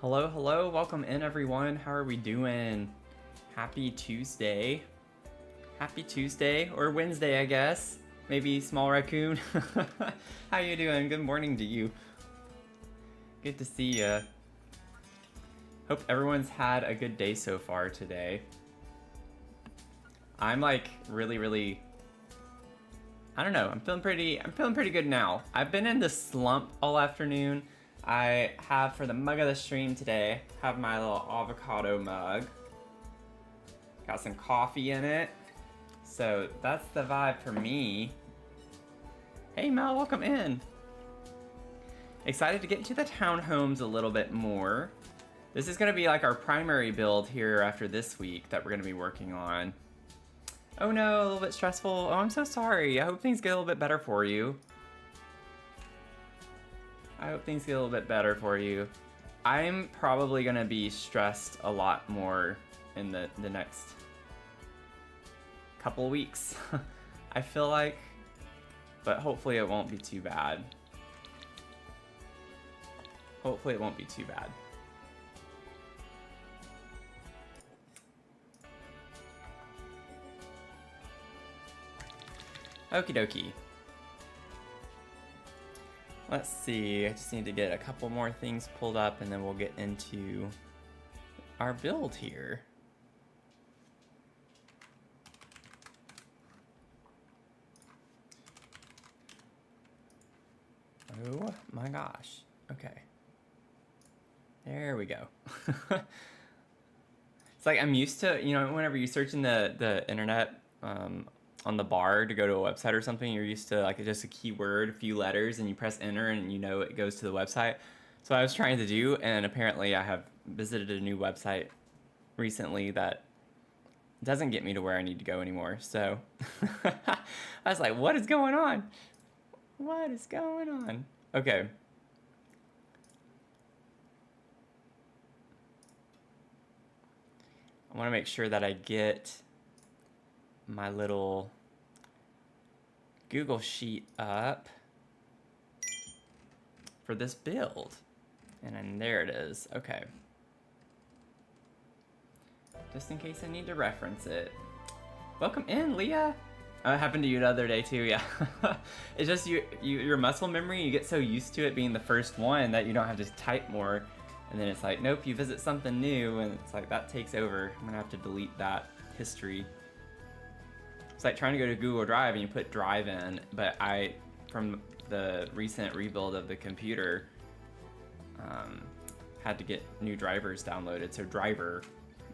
Hello, hello, welcome in everyone. How are we doing? Happy Tuesday. Happy Tuesday, or Wednesday, I guess. Maybe small raccoon. How you doing? Good morning to you. Good to see ya. Hope everyone's had a good day so far today. I'm like really, I don't know, I'm feeling pretty good now. I've been in this slump all afternoon. I have, for the mug of the stream today, have my little avocado mug. Got some coffee in it. So that's the vibe for me. Hey Mel, welcome in. Excited to get into the townhomes a little bit more. This is gonna be like our primary build here after this week that we're gonna be working on. Oh no, a little bit stressful. Oh, I'm so sorry. I hope things get a little bit better for you. I hope things get a little bit better for you. I'm probably gonna be stressed a lot more in the next couple weeks. I feel like, but hopefully it won't be too bad. Hopefully it won't be too bad. Okie dokie. Let's see, I just need to get a couple more things pulled up and then we'll get into our build here. Oh my gosh, okay. There we go. It's like I'm used to, you know, whenever you search in the internet, on the bar to go to a website or something, you're used to like just a keyword, a few letters, and you press enter and you know it goes to the website. So I was trying to do, and apparently I have visited a new website recently that doesn't get me to where I need to go anymore. So I was like, what is going on? What is going on? Okay. I want to make sure that I get my little Google sheet up for this build. And then there it is. Okay. Just in case I need to reference it. Welcome in, Leah. It happened to you the other day too, yeah. It's just your muscle memory, you get so used to it being the first one that you don't have to type more. And then it's like, nope, you visit something new and it's like that takes over. I'm gonna have to delete that history. It's like trying to go to Google Drive and you put drive in, but from the recent rebuild of the computer, had to get new drivers downloaded. So driver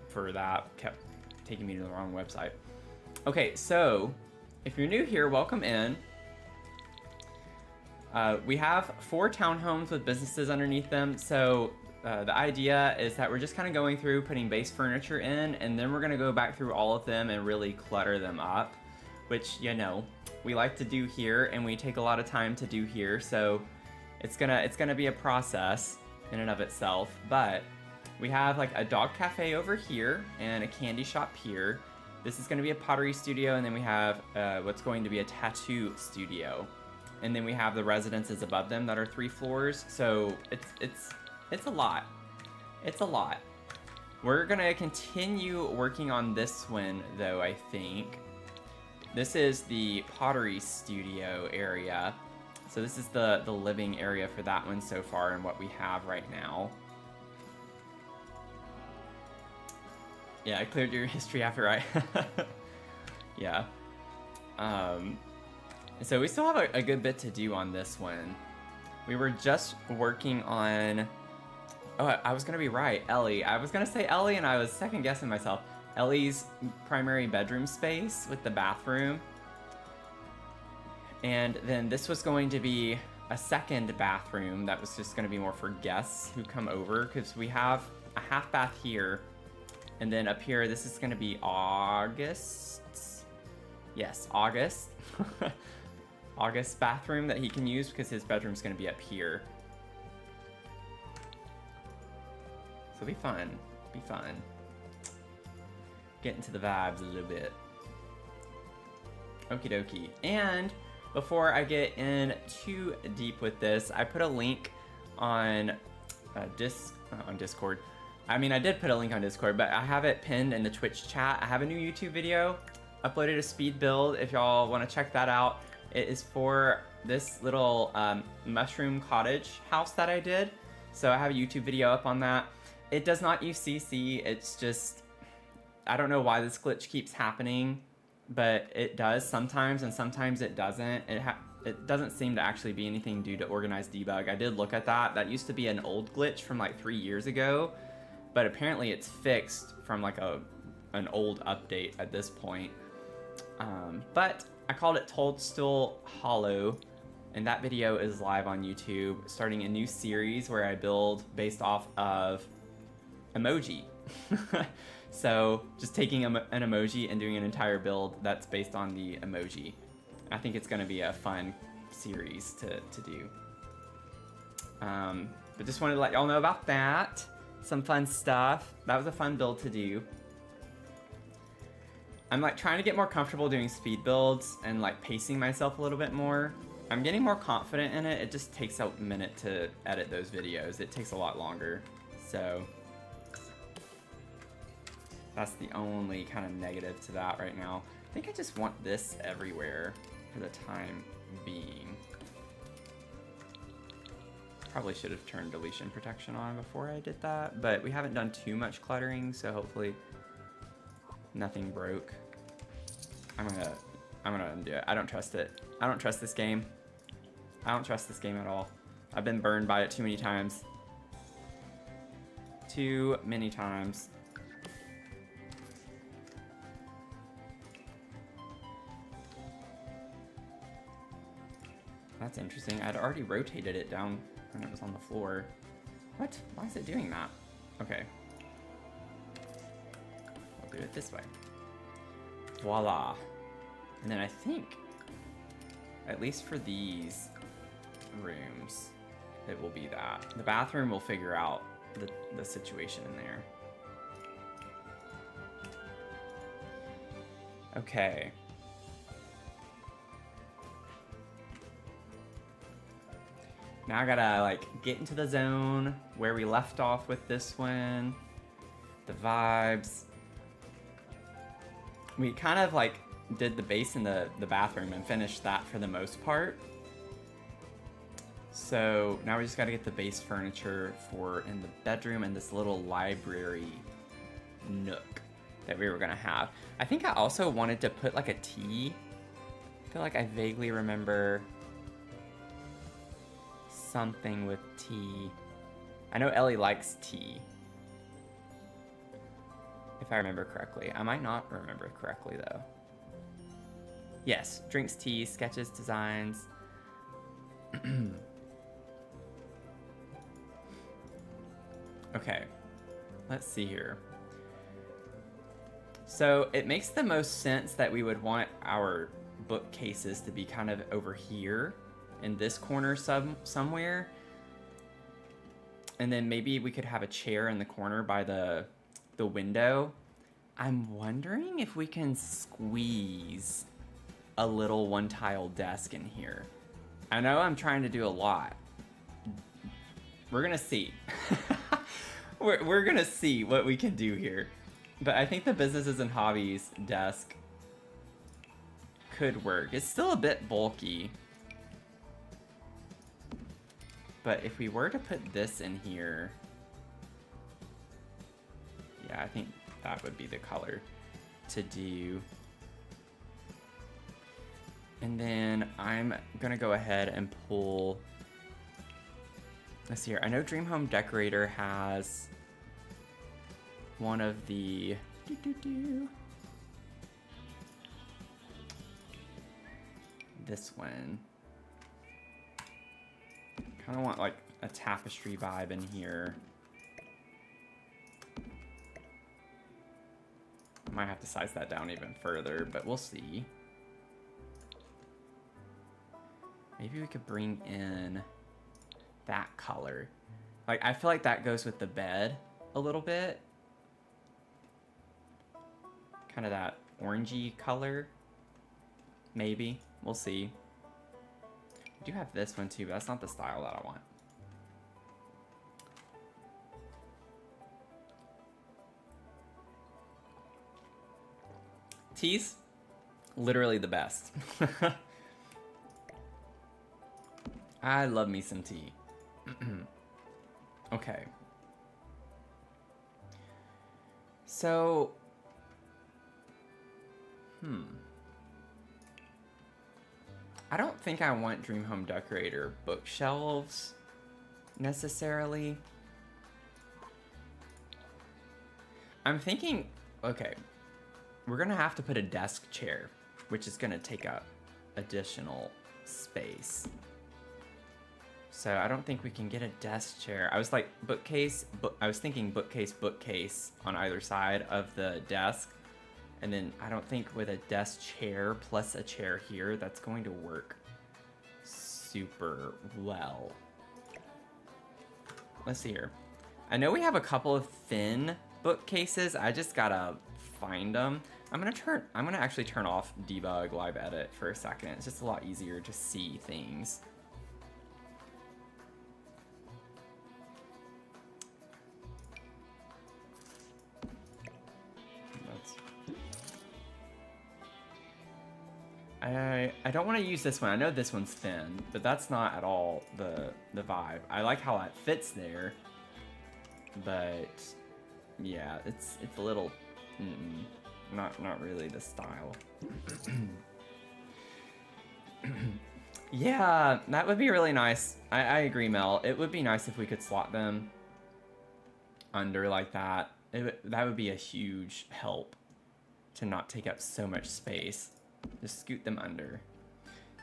for that kept taking me to the wrong website. Okay, so if you're new here, welcome in. We have 4 townhomes with businesses underneath them. So the idea is that we're just kind of going through putting base furniture in, and then we're going to go back through all of them and really clutter them up, which, you know, we like to do here and we take a lot of time to do here. So it's gonna be a process in and of itself. But we have like a dog cafe over here and a candy shop here. This is going to be a pottery studio, and then we have what's going to be a tattoo studio, and then we have the residences above them that are 3 floors. So it's a lot. It's a lot. We're gonna continue working on this one though, I think. This is the pottery studio area. So this is the living area for that one so far and what we have right now. Yeah, I cleared your history after I... Yeah. So we still have a good bit to do on this one. We were just working on... Oh, I was gonna be right, Ellie. I was gonna say Ellie and I was second guessing myself. Ellie's primary bedroom space with the bathroom. And then this was going to be a second bathroom that was just gonna be more for guests who come over, because we have a half bath here. And then up here, this is gonna be August. Yes, August. August bathroom that he can use because his bedroom's gonna be up here. So it'll be fun, be fun. Get into the vibes a little bit. Okie dokie. And before I get in too deep with this, I put a link on on Discord. I mean, I did put a link on Discord, but I have it pinned in the Twitch chat. I have a new YouTube video, uploaded a speed build if y'all want to check that out. It is for this little mushroom cottage house that I did. So I have a YouTube video up on that. It does not use CC, it's just, I don't know why this glitch keeps happening, but it does sometimes, and sometimes it doesn't. It doesn't seem to actually be anything due to organized debug. I did look at that. That used to be an old glitch from like 3 years ago, but apparently it's fixed from like an old update at this point. But I called it Toadstool Hollow, and that video is live on YouTube, starting a new series where I build based off of emoji. So just taking an emoji and doing an entire build that's based on the emoji. I think it's going to be a fun series to do. But just wanted to let y'all know about that. Some fun stuff. That was a fun build to do. I'm like trying to get more comfortable doing speed builds and like pacing myself a little bit more. I'm getting more confident in it. It just takes a minute to edit those videos. It takes a lot longer. So that's the only kind of negative to that right now. I think I just want this everywhere for the time being. Probably should have turned deletion protection on before I did that, but we haven't done too much cluttering, so hopefully nothing broke. I'm gonna undo it. I don't trust it. I don't trust this game. I don't trust this game at all. I've been burned by it too many times. Too many times. That's interesting. I'd already rotated it down when it was on the floor. What? Why is it doing that? Okay. I'll do it this way. Voila. And then I think, at least for these rooms, it will be that. The bathroom will figure out the situation in there. Okay. Now I gotta like get into the zone where we left off with this one. The vibes. We kind of like did the base in the bathroom and finished that for the most part. So now we just gotta get the base furniture for in the bedroom and this little library nook that we were gonna have. I think I also wanted to put like a tea. I feel like I vaguely remember something with tea. I know Ellie likes tea, if I remember correctly. I might not remember correctly though. Yes, drinks tea, sketches, designs. Okay, let's see here. So it makes the most sense that we would want our bookcases to be kind of over here in this corner somewhere. And then maybe we could have a chair in the corner by the window. I'm wondering if we can squeeze a little one-tile desk in here. I know I'm trying to do a lot. We're gonna see. we're gonna see what we can do here. But I think the businesses and hobbies desk could work. It's still a bit bulky. But if we were to put this in here, yeah, I think that would be the color to do. And then I'm gonna go ahead and pull, let's see here. I know Dream Home Decorator has one of the, this one. Kind of want like a tapestry vibe in here. Might have to size that down even further, but we'll see. Maybe we could bring in that color. Like, I feel like that goes with the bed a little bit. Kind of that orangey color. Maybe. We'll see. I do have this one too, but that's not the style that I want. Tea's literally the best. I love me some tea. Okay. So, I don't think I want Dream Home Decorator bookshelves necessarily. I'm thinking, okay, we're gonna have to put a desk chair, which is gonna take up additional space. So I don't think we can get a desk chair. I was like bookcase, I was thinking bookcase on either side of the desk. And then I don't think with a desk chair plus a chair here, that's going to work super well. Let's see here. I know we have a couple of thin bookcases. I just gotta find them. I'm gonna actually turn off debug live edit for a second. It's just a lot easier to see things. I don't want to use this one. I know this one's thin, but that's not at all the vibe. I like how it fits there, but yeah, it's a little not really the style. Yeah, that would be really nice. I agree, Mel. It would be nice if we could slot them under like that. That would be a huge help to not take up so much space. Just scoot them under.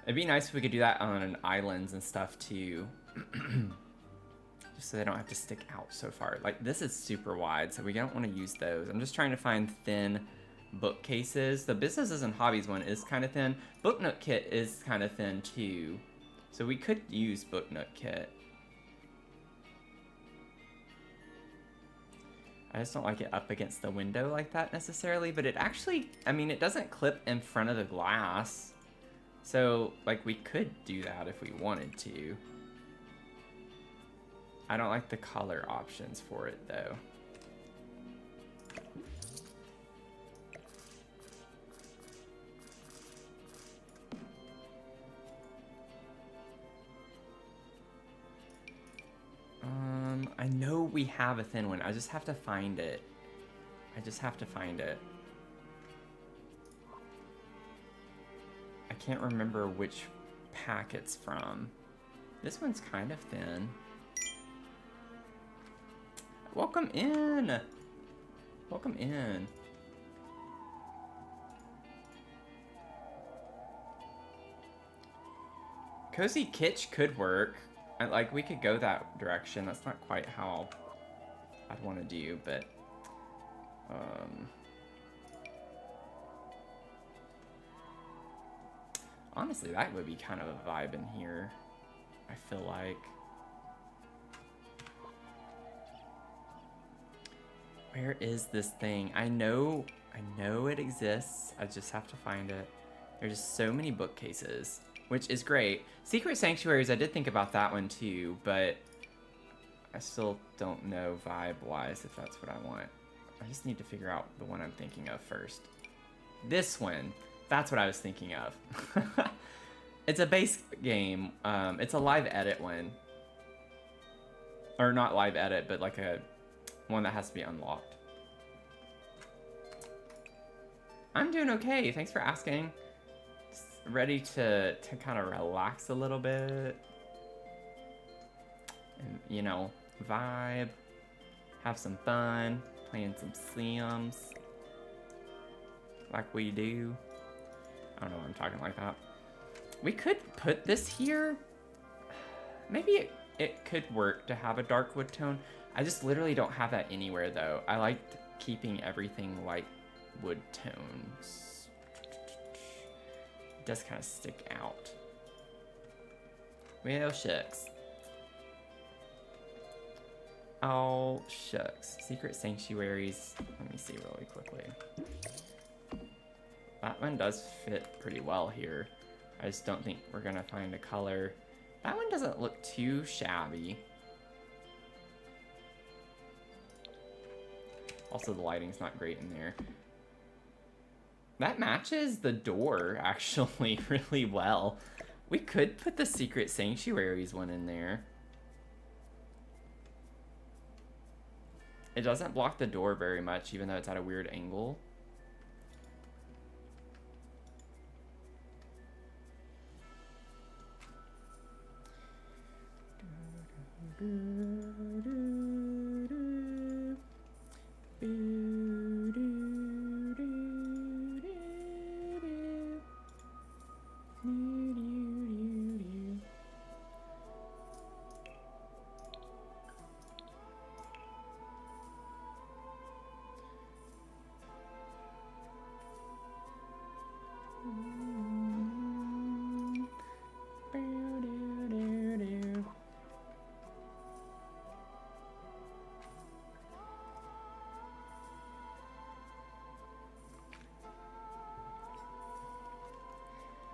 It'd be nice if we could do that on islands and stuff too. Just so they don't have to stick out so far. Like this is super wide, so we don't want to use those. I'm just trying to find thin bookcases. The businesses and hobbies one is kind of thin. Book Nook Kit is kind of thin too. So we could use Book Nook Kit. I just don't like it up against the window like that necessarily, but it actually, I mean, it doesn't clip in front of the glass. So, like, we could do that if we wanted to. I don't like the color options for it, though. I know we have a thin one. I just have to find it. I can't remember which pack it's from. This one's kind of thin. Welcome in. Welcome in. Cozy Kitsch could work. Like, we could go that direction. That's not quite how I'd want to do, but... honestly, that would be kind of a vibe in here, I feel like. Where is this thing? I know it exists. I just have to find it. There's just so many bookcases, which is great. Secret Sanctuaries, I did think about that one too, but I still don't know vibe-wise if that's what I want. I just need to figure out the one I'm thinking of first. This one, that's what I was thinking of. It's a base game. It's a live edit one. Or not live edit, but like a one that has to be unlocked. I'm doing okay. Thanks for asking. Just ready to kind of relax a little bit. And, you know, vibe. Have some fun. Playing some Sims. Like we do. I don't know why I'm talking like that. We could put this here. Maybe it could work to have a dark wood tone. I just literally don't have that anywhere though. I like keeping everything light wood tones. It does kind of stick out. Well, shucks. Oh, shucks. Secret Sanctuaries. Let me see really quickly. That one does fit pretty well here. I just don't think we're gonna find a color. That one doesn't look too shabby. Also, the lighting's not great in there. That matches the door actually really well. We could put the Secret Sanctuaries one in there. It doesn't block the door very much, even though it's at a weird angle.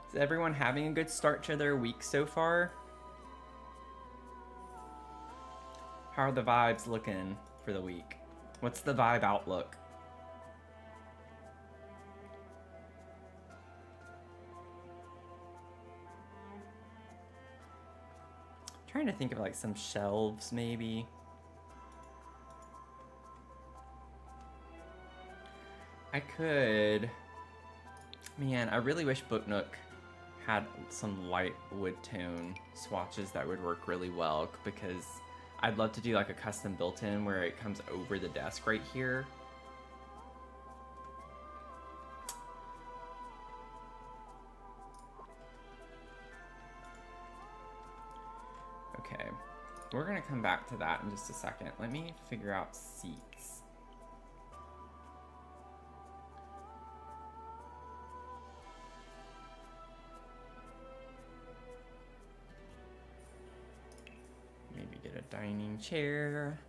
Is everyone having a good start to their week so far? How are the vibes looking for the week? What's the vibe outlook? Trying to think of like some shelves maybe. I could, man, I really wish Book Nook had some light wood tone swatches that would work really well, because I'd love to do like a custom built-in where it comes over the desk right here. Okay, we're gonna come back to that in just a second. Let me figure out seats. Maybe get a dining chair.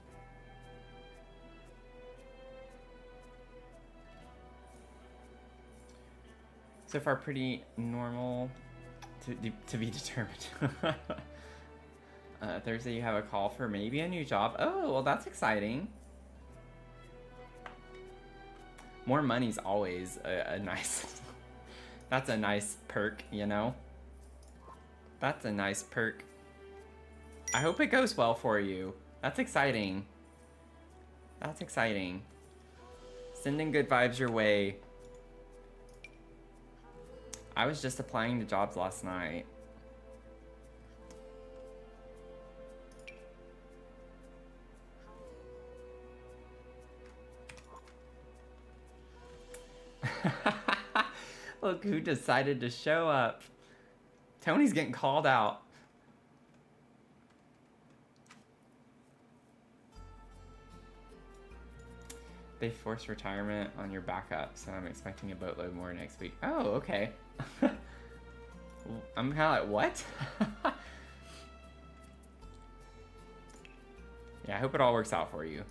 So far pretty normal, to be determined. Thursday you have a call for maybe a new job. Oh, well that's exciting. More money's always a nice, that's a nice perk, you know? That's a nice perk. I hope it goes well for you. That's exciting. That's exciting. Sending good vibes your way. I was just applying to jobs last night. Look who decided to show up. Tony's getting called out. They force retirement on your backup, so I'm expecting a boatload more next week. Oh, okay. I'm kind of like, what? Yeah, I hope it all works out for you.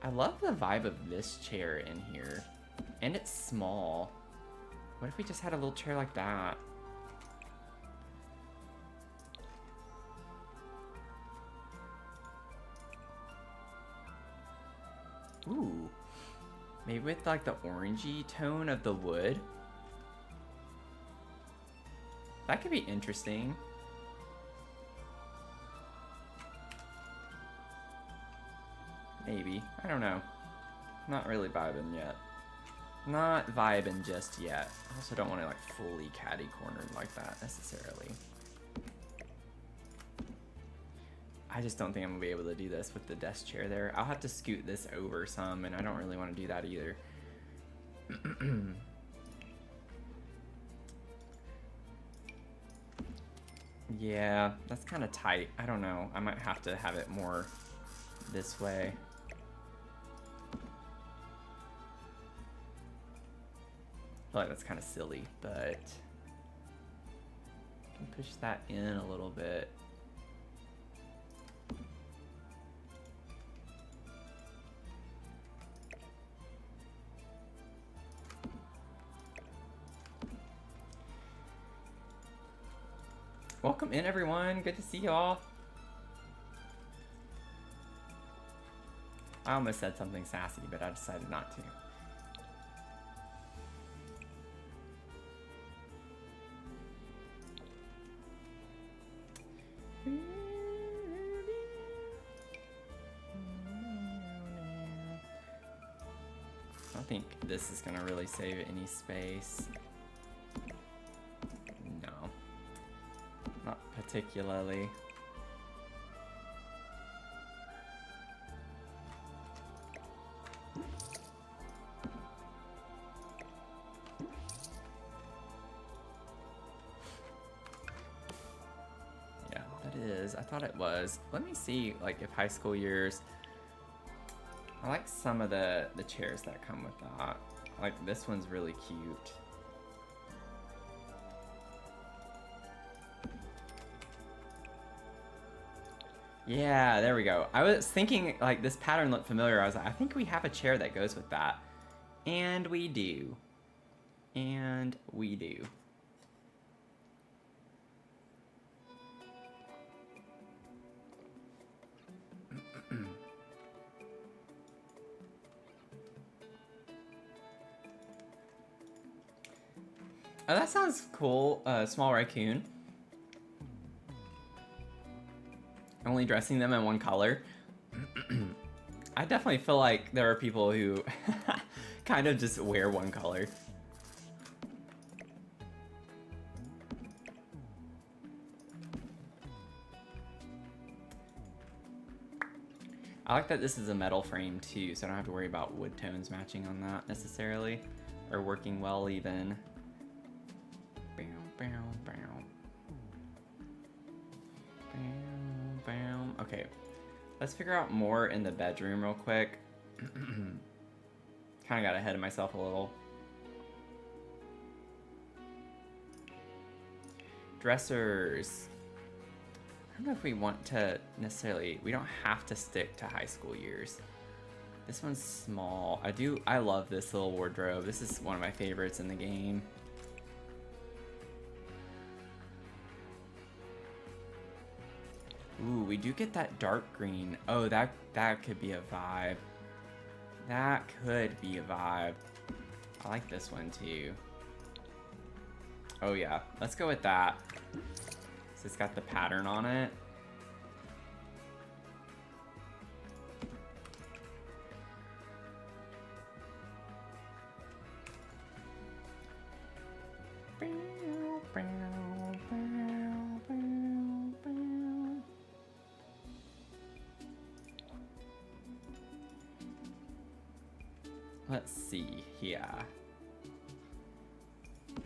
I love the vibe of this chair in here. And it's small. What if we just had a little chair like that? Ooh. Maybe with like the orangey tone of the wood. That could be interesting. Maybe. I don't know. Not really vibing yet. Not vibing just yet. I also don't want to like fully catty cornered like that necessarily. I just don't think I'm gonna be able to do this with the desk chair there. I'll have to scoot this over some, and I don't really want to do that either. Yeah, that's kind of tight. I don't know. I might have to have it more this way. I feel like that's kind of silly, but I can push that in a little bit. Welcome in, everyone. Good to see y'all. I almost said something sassy, but I decided not to. I don't think this is gonna really save any space. No. Not particularly. Yeah, that is. I thought it was. Let me see, like, if high school years... I like some of the chairs that come with that. Like, this one's really cute. Yeah, there we go. I was thinking, like, this pattern looked familiar. I was like, I think we have a chair that goes with that. And we do. And we do. Oh, that sounds cool. Small raccoon. Only dressing them in one color. I definitely feel like there are people who kind of just wear one color. I like that this is a metal frame too, so I don't have to worry about wood tones matching on that necessarily, or working well even. Okay, let's figure out more in the bedroom real quick. Kind of got ahead of myself a little. Dressers. I don't know if we want to necessarily, we don't have to stick to high school years. This one's small. I love this little wardrobe. This is one of my favorites in the game. Ooh, we do get that dark green. Oh, that could be a vibe. That could be a vibe. I like this one too. Oh yeah, let's go with that. So it's got the pattern on it. Let's see, yeah.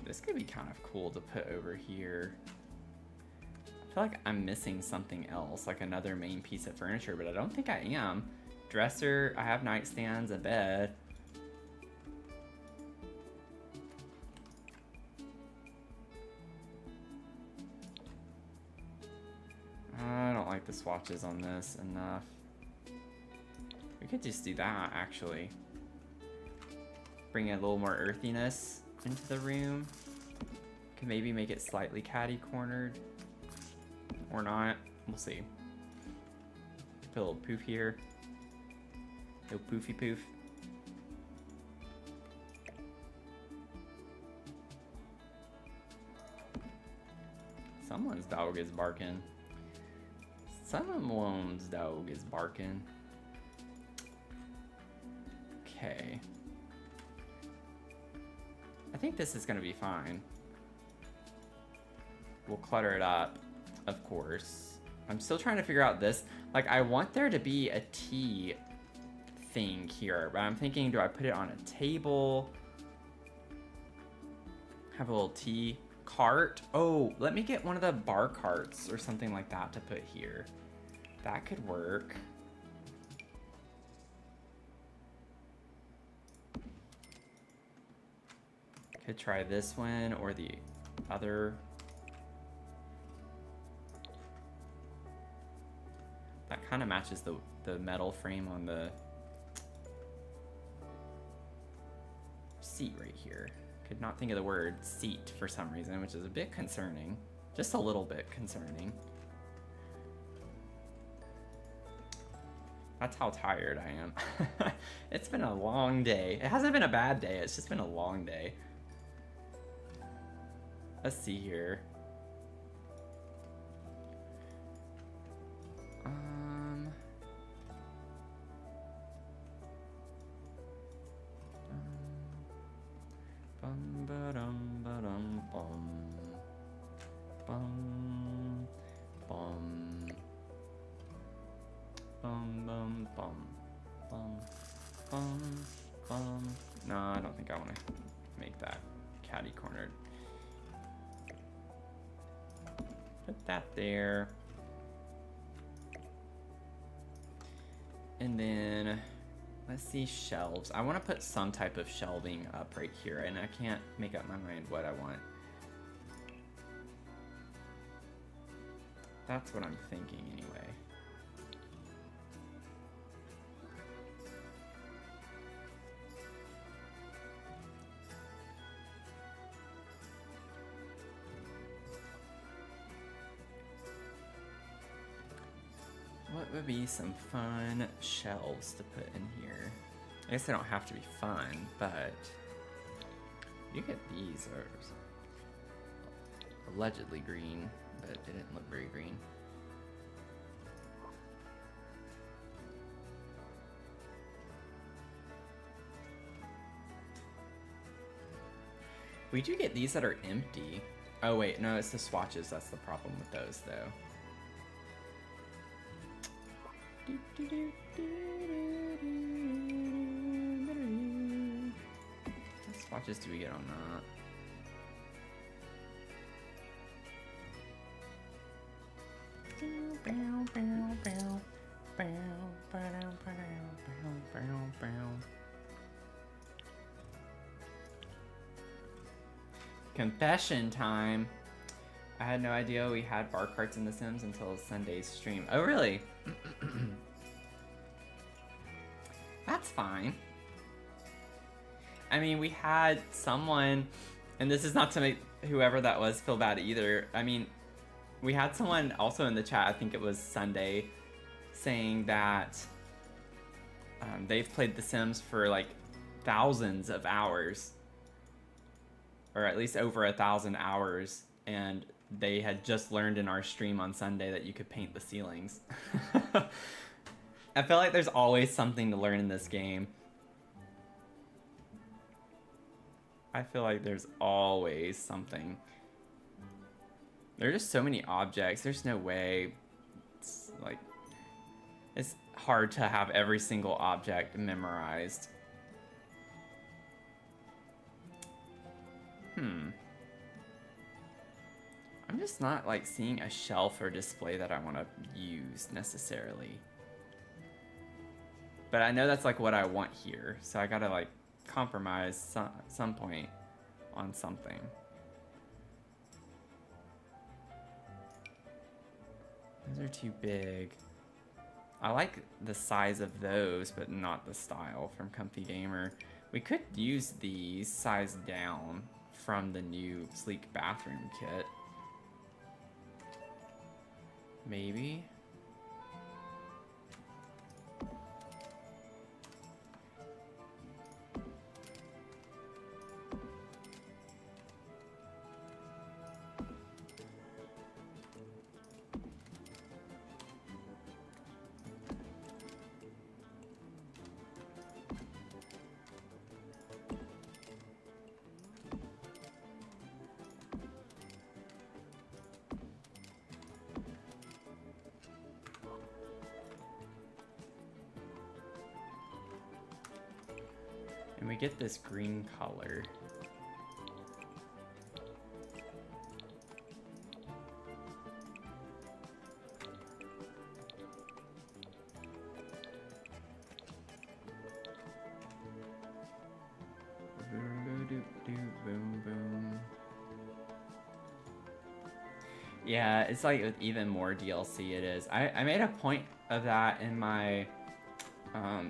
This could be kind of cool to put over here. I feel like I'm missing something else, like another main piece of furniture, but I don't think I am. Dresser, I have nightstands, a bed. I don't like the swatches on this enough. We could just do that, actually. Bring a little more earthiness into the room. Can maybe make it slightly catty-cornered. Or not. We'll see. Put a little poof here. Little poofy poof. Someone's dog is barking. Someone's dog is barking. Okay. I think this is gonna be fine. We'll clutter it up, of course. I'm still trying to figure out this. Like, I want there to be a tea thing here, but I'm thinking, do I put it on a table? Have a little tea cart? Oh, let me get one of the bar carts or something like that to put here. That could work. Could try this one or the other. That kind of matches the metal frame on the seat right here. Could not think of the word seat for some reason, which is a bit concerning. Just a little bit concerning. That's how tired I am. It's been a long day. It hasn't been a bad day, it's just been a long day. Let's see here. Bum ba-dum ba-dum bum. Bum bum. Bum bum bum. Bum bum bum. No, I don't think I want to make that catty cornered. Put that there. And then let's see, shelves. I want to put some type of shelving up right here, and I can't make up my mind what I want. That's what I'm thinking anyway. What would be some fun shelves to put in here? I guess they don't have to be fun, but you get these are allegedly green, but they didn't look very green. We do get these that are empty. Oh wait, no, it's the swatches that's the problem with those though. What swatches do we get on that? Confession time. I had no idea we had bar carts in The Sims until Sunday's stream. Oh, really? That's fine. I mean, we had someone, and this is not to make whoever that was feel bad either. I mean, we had someone also in the chat, I think it was Sunday, saying that they've played The Sims for like thousands of hours, or at least over 1,000 hours, and they had just learned in our stream on Sunday that you could paint the ceilings. I feel like there's always something to learn in this game. I feel like there's always something. There are just so many objects. There's no way. It's like, it's hard to have every single object memorized. I'm just not like seeing a shelf or display that I want to use necessarily. But I know that's like what I want here, so I gotta like compromise some point on something. Those are too big. I like the size of those, but not the style from Comfy Gamer. We could use these size down from the new sleek bathroom kit. Maybe. And we get this green color. Boom, boom. Yeah, it's like with even more DLC it is. I made a point of that in my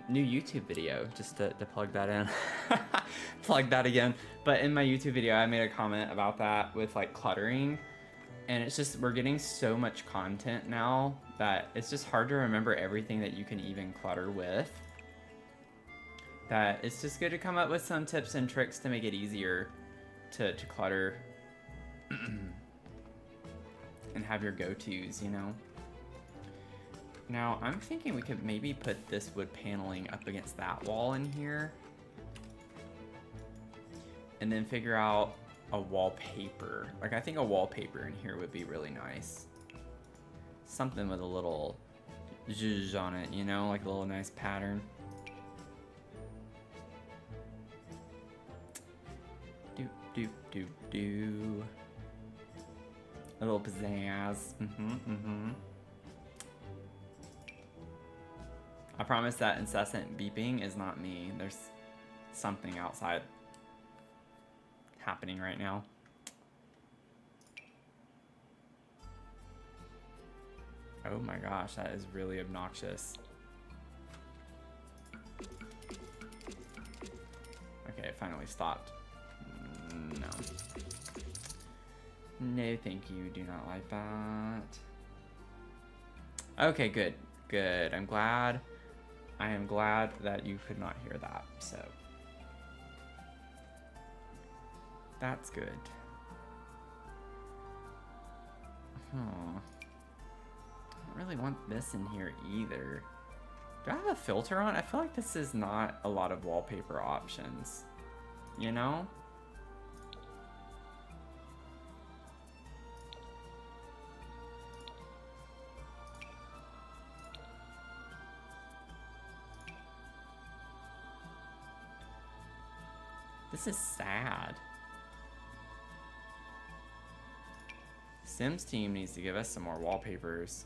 new YouTube video, just to plug that in. Plug that again. But in my YouTube video, I made a comment about that with like cluttering. And it's just, we're getting so much content now that it's just hard to remember everything that you can even clutter with. That it's just good to come up with some tips and tricks to make it easier to clutter and have your go-tos, you know? Now, I'm thinking we could maybe put this wood paneling up against that wall in here. And then figure out a wallpaper. Like, I think a wallpaper in here would be really nice. Something with a little zhuzh on it, you know? Like a little nice pattern. Do. A little pizzazz. I promise that incessant beeping is not me. There's something outside happening right now. Oh my gosh, that is really obnoxious. Okay, it finally stopped. No. No, thank you. Do not like that. Okay, good. Good. I'm glad. I am glad that you could not hear that, so. That's good. Huh. I don't really want this in here either. Do I have a filter on? I feel like this is not a lot of wallpaper options. You know? This is sad. Sims team needs to give us some more wallpapers.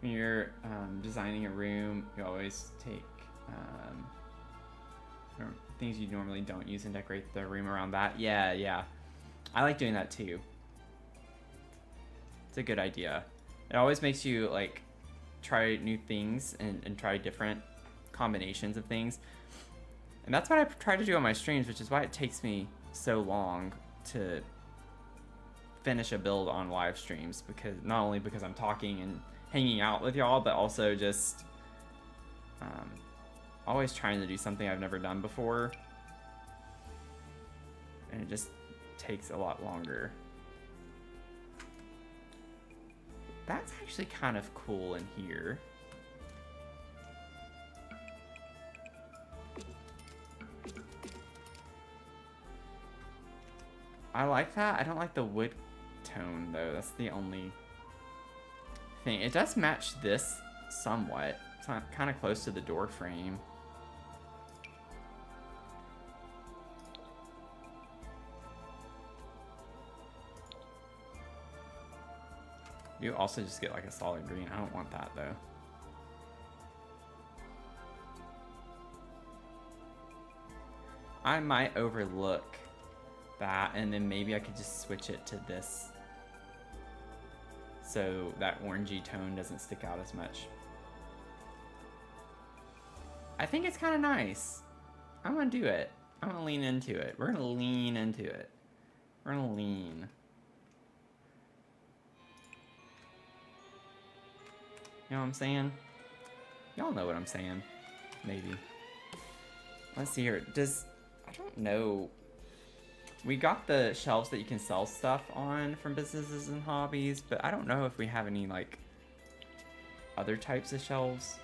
When you're designing a room, you always take things you normally don't use and decorate the room around that. Yeah. I like doing that too. It's a good idea. It always makes you like try new things and try different combinations of things. And that's what I try to do on my streams, which is why it takes me so long to finish a build on live streams, because not only because I'm talking and hanging out with y'all, but also just always trying to do something I've never done before, and it just takes a lot longer. That's actually kind of cool in here. I like that. I don't like the wood tone though. That's the only thing. It does match this somewhat. It's not kind of close to the door frame. You also just get like a solid green. I don't want that though. I might overlook that, and then maybe I could just switch it to this so that orangey tone doesn't stick out as much. I think it's kind of nice. I'm gonna do it. I'm gonna lean into it. We're gonna lean into it. We're gonna lean. You know what I'm saying? Y'all know what I'm saying. Maybe. Let's see here. I don't know. We got the shelves that you can sell stuff on from businesses and hobbies, but I don't know if we have any, like, other types of shelves.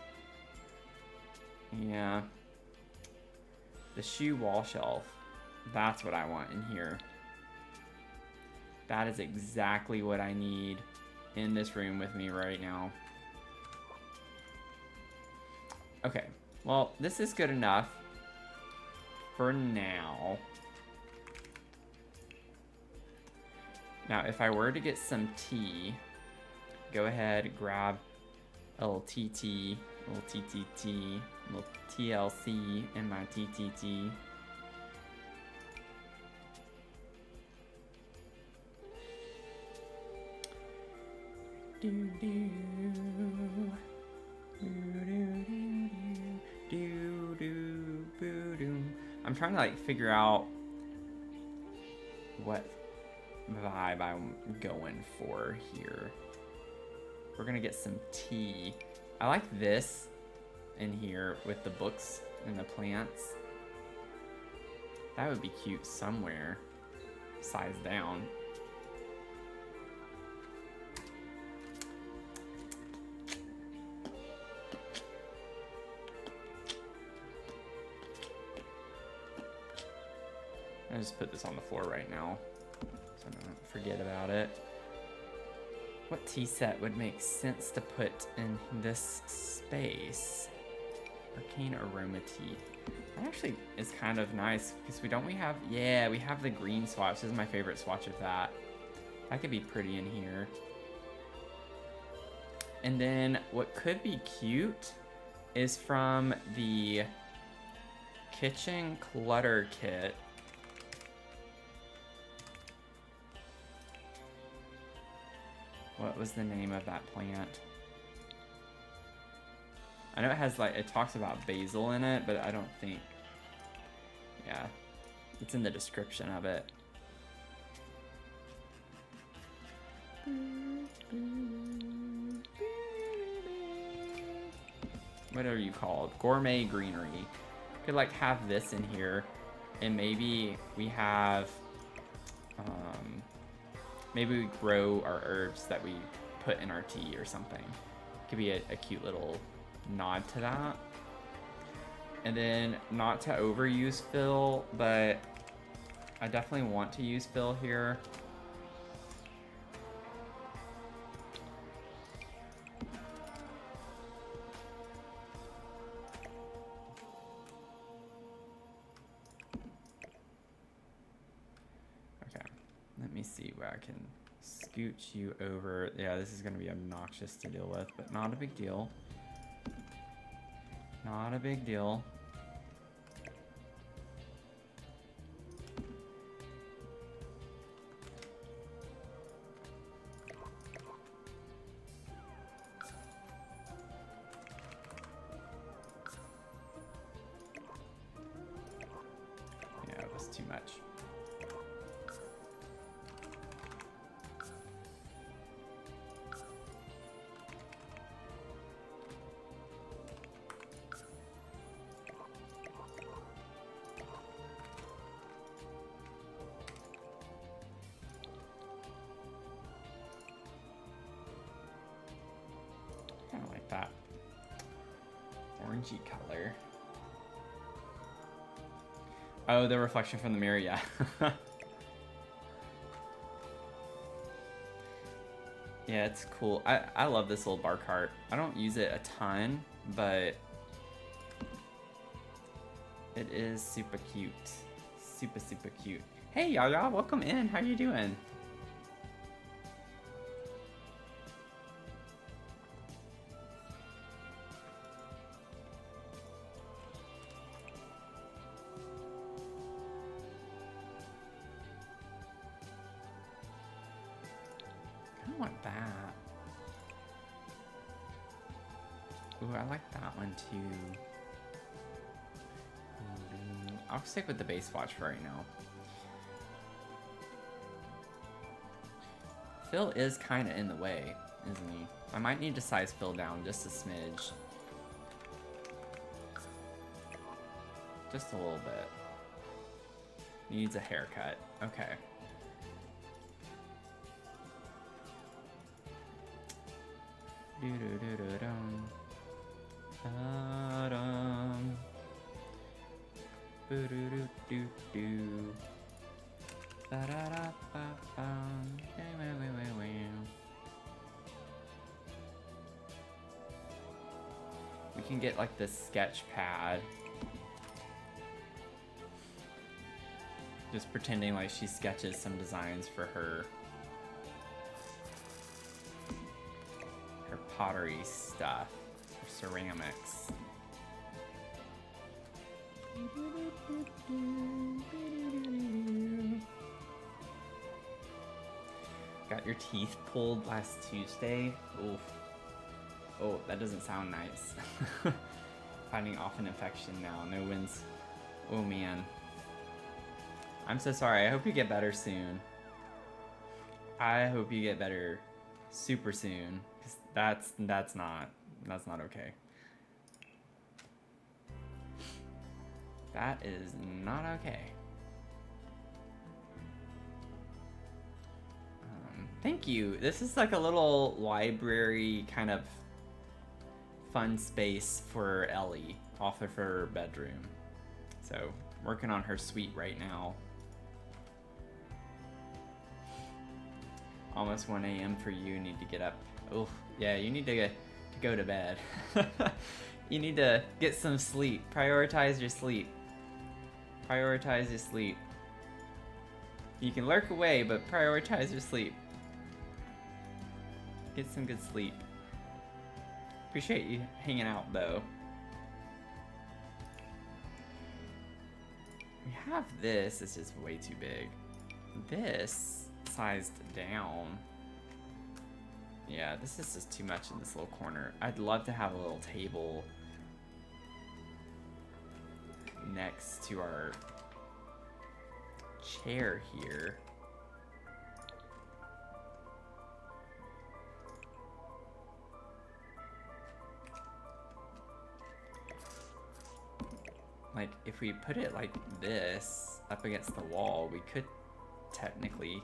Yeah. The shoe wall shelf. That's what I want in here. That is exactly what I need in this room with me right now. Okay, well, this is good enough for now. Now, if I were to get some tea, go ahead, grab a little TT, a little TTT, a little TLC in my TTT. Do, do, do, do, do, do. I'm trying to like figure out what vibe I'm going for here. We're gonna get some tea. I like this in here with the books and the plants. That would be cute somewhere. Size down. I just put this on the floor right now, so I don't forget about it. What tea set would make sense to put in this space? Arcane Aroma Tea. That actually is kind of nice because we have the green swatch. This is my favorite swatch of that. That could be pretty in here. And then what could be cute is from the kitchen clutter kit. What was the name of that plant? I know it has like, it talks about basil in it, but I don't think, yeah, it's in the description of it. What are you called? Gourmet greenery. Could like have this in here, and maybe we have, maybe we grow our herbs that we put in our tea or something. Could be a cute little nod to that. And then not to overuse fill, but I definitely want to use fill here. Let me see where I can scooch you over. Yeah, this is going to be obnoxious to deal with, but not a big deal. Not a big deal. Yeah, it was too much. Kind of like that orangey color. Oh, the reflection from the mirror, yeah. Yeah, it's cool. I love this little bar cart. I don't use it a ton, but it is super cute. Super, super cute. Hey, y'all, welcome in. How you doing? I want that. Ooh, I like that one too. I'll stick with the base watch for right now. Phil is kind of in the way, isn't he? I might need to size Phil down just a smidge. Just a little bit. Needs a haircut. Okay. Do-do-do-do-dum. Da-dum. Boo-do-do-do-do. Ba-da-da-ba-bum. We can get like this sketch pad. Just pretending like she sketches some designs for her pottery stuff, her ceramics. Got your teeth pulled last Tuesday. Oof. Oh, that doesn't sound nice. Fighting off an infection now. No wins. Oh man. I'm so sorry. I hope you get better soon. I hope you get better super soon. 'Cause that's not okay. That is not okay. Thank you. This is like a little library kind of fun space for Ellie off of her bedroom. So, working on her suite right now. Almost 1 a.m. for you. Need to get up. Oh, yeah, you need to go to bed. You need to get some sleep. Prioritize your sleep. Prioritize your sleep. You can lurk away, but prioritize your sleep. Get some good sleep. Appreciate you hanging out, though. We have this. It's just way too big. This sized down. Yeah, this is just too much in this little corner. I'd love to have a little table next to our chair here. Like, if we put it like this up against the wall, we could technically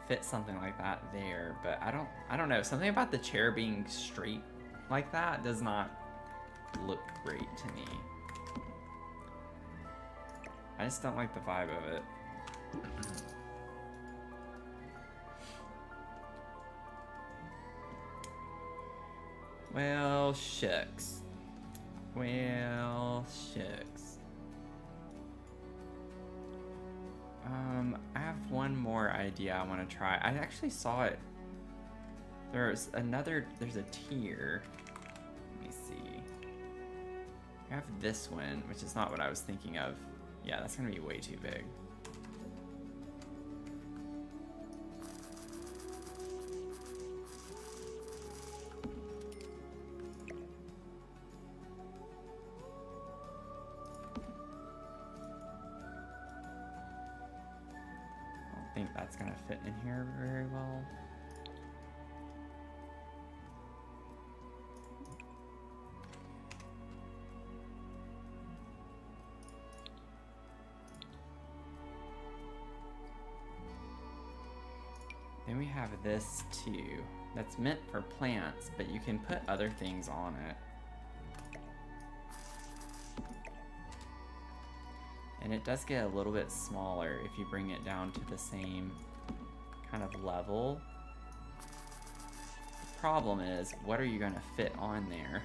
fit something like that there, but I don't know. Something about the chair being straight like that does not look great to me. I just don't like the vibe of it. Well, shucks. Well, shucks. I have one more idea I want to try. I actually saw it. There's a tier. Let me see. I have this one, which is not what I was thinking of. Yeah, that's gonna be way too big. I don't think that's gonna fit in here very well. Then we have this too. That's meant for plants, but you can put other things on it. And it does get a little bit smaller if you bring it down to the same kind of level. The problem is, what are you gonna fit on there?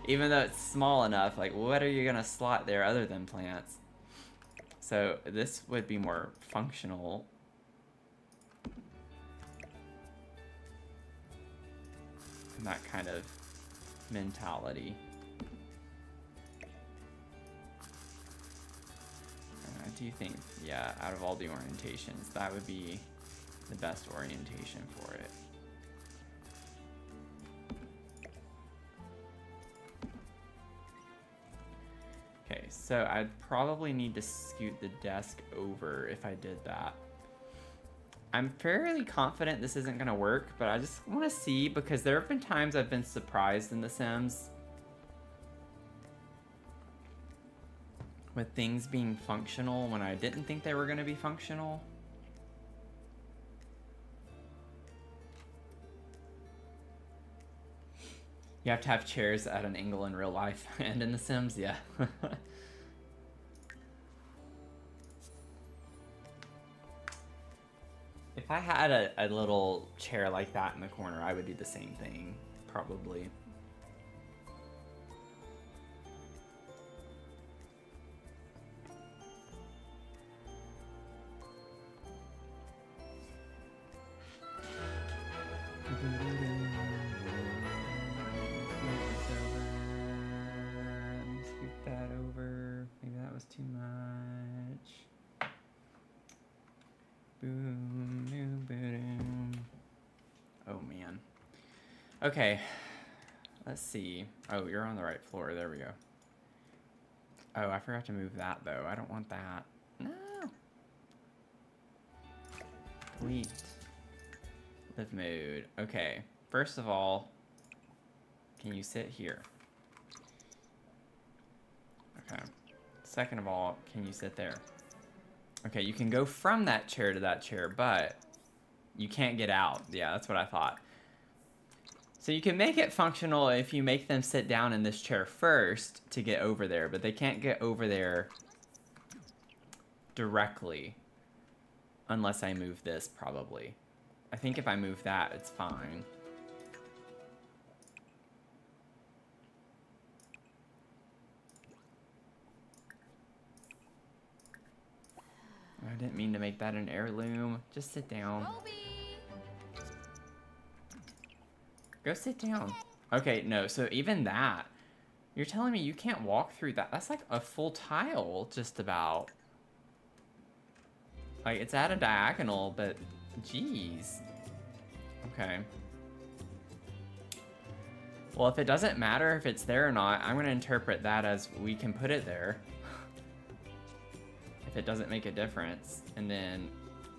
Even though it's small enough, like what are you gonna slot there other than plants? So this would be more functional. In that kind of mentality. I do think, yeah, out of all the orientations, that would be the best orientation for it. Okay, so I'd probably need to scoot the desk over if I did that. I'm fairly confident this isn't gonna work, but I just want to see, because there have been times I've been surprised in The Sims with things being functional when I didn't think they were gonna be functional. You have to have chairs at an angle in real life and in The Sims, yeah. If I had a little chair like that in the corner, I would do the same thing, probably. Let me scoot that over. Maybe that was too much. Boom, boom, boom. Okay, let's see. Oh, you're on the right floor. There we go. Oh, I forgot to move that, though. I don't want that. No. Delete. Live mode. Okay. First of all, can you sit here? Okay. Second of all, can you sit there? Okay, you can go from that chair to that chair, but you can't get out. Yeah, that's what I thought. So you can make it functional if you make them sit down in this chair first to get over there, but they can't get over there directly unless I move this, probably. I think if I move that, it's fine. I didn't mean to make that an heirloom. Just sit down. Go sit down. Okay, no, so even that, you're telling me you can't walk through that? That's like a full tile, just about. Like, it's at a diagonal, but geez. Okay. Well, if it doesn't matter if it's there or not, I'm gonna interpret that as we can put it there. If it doesn't make a difference. And then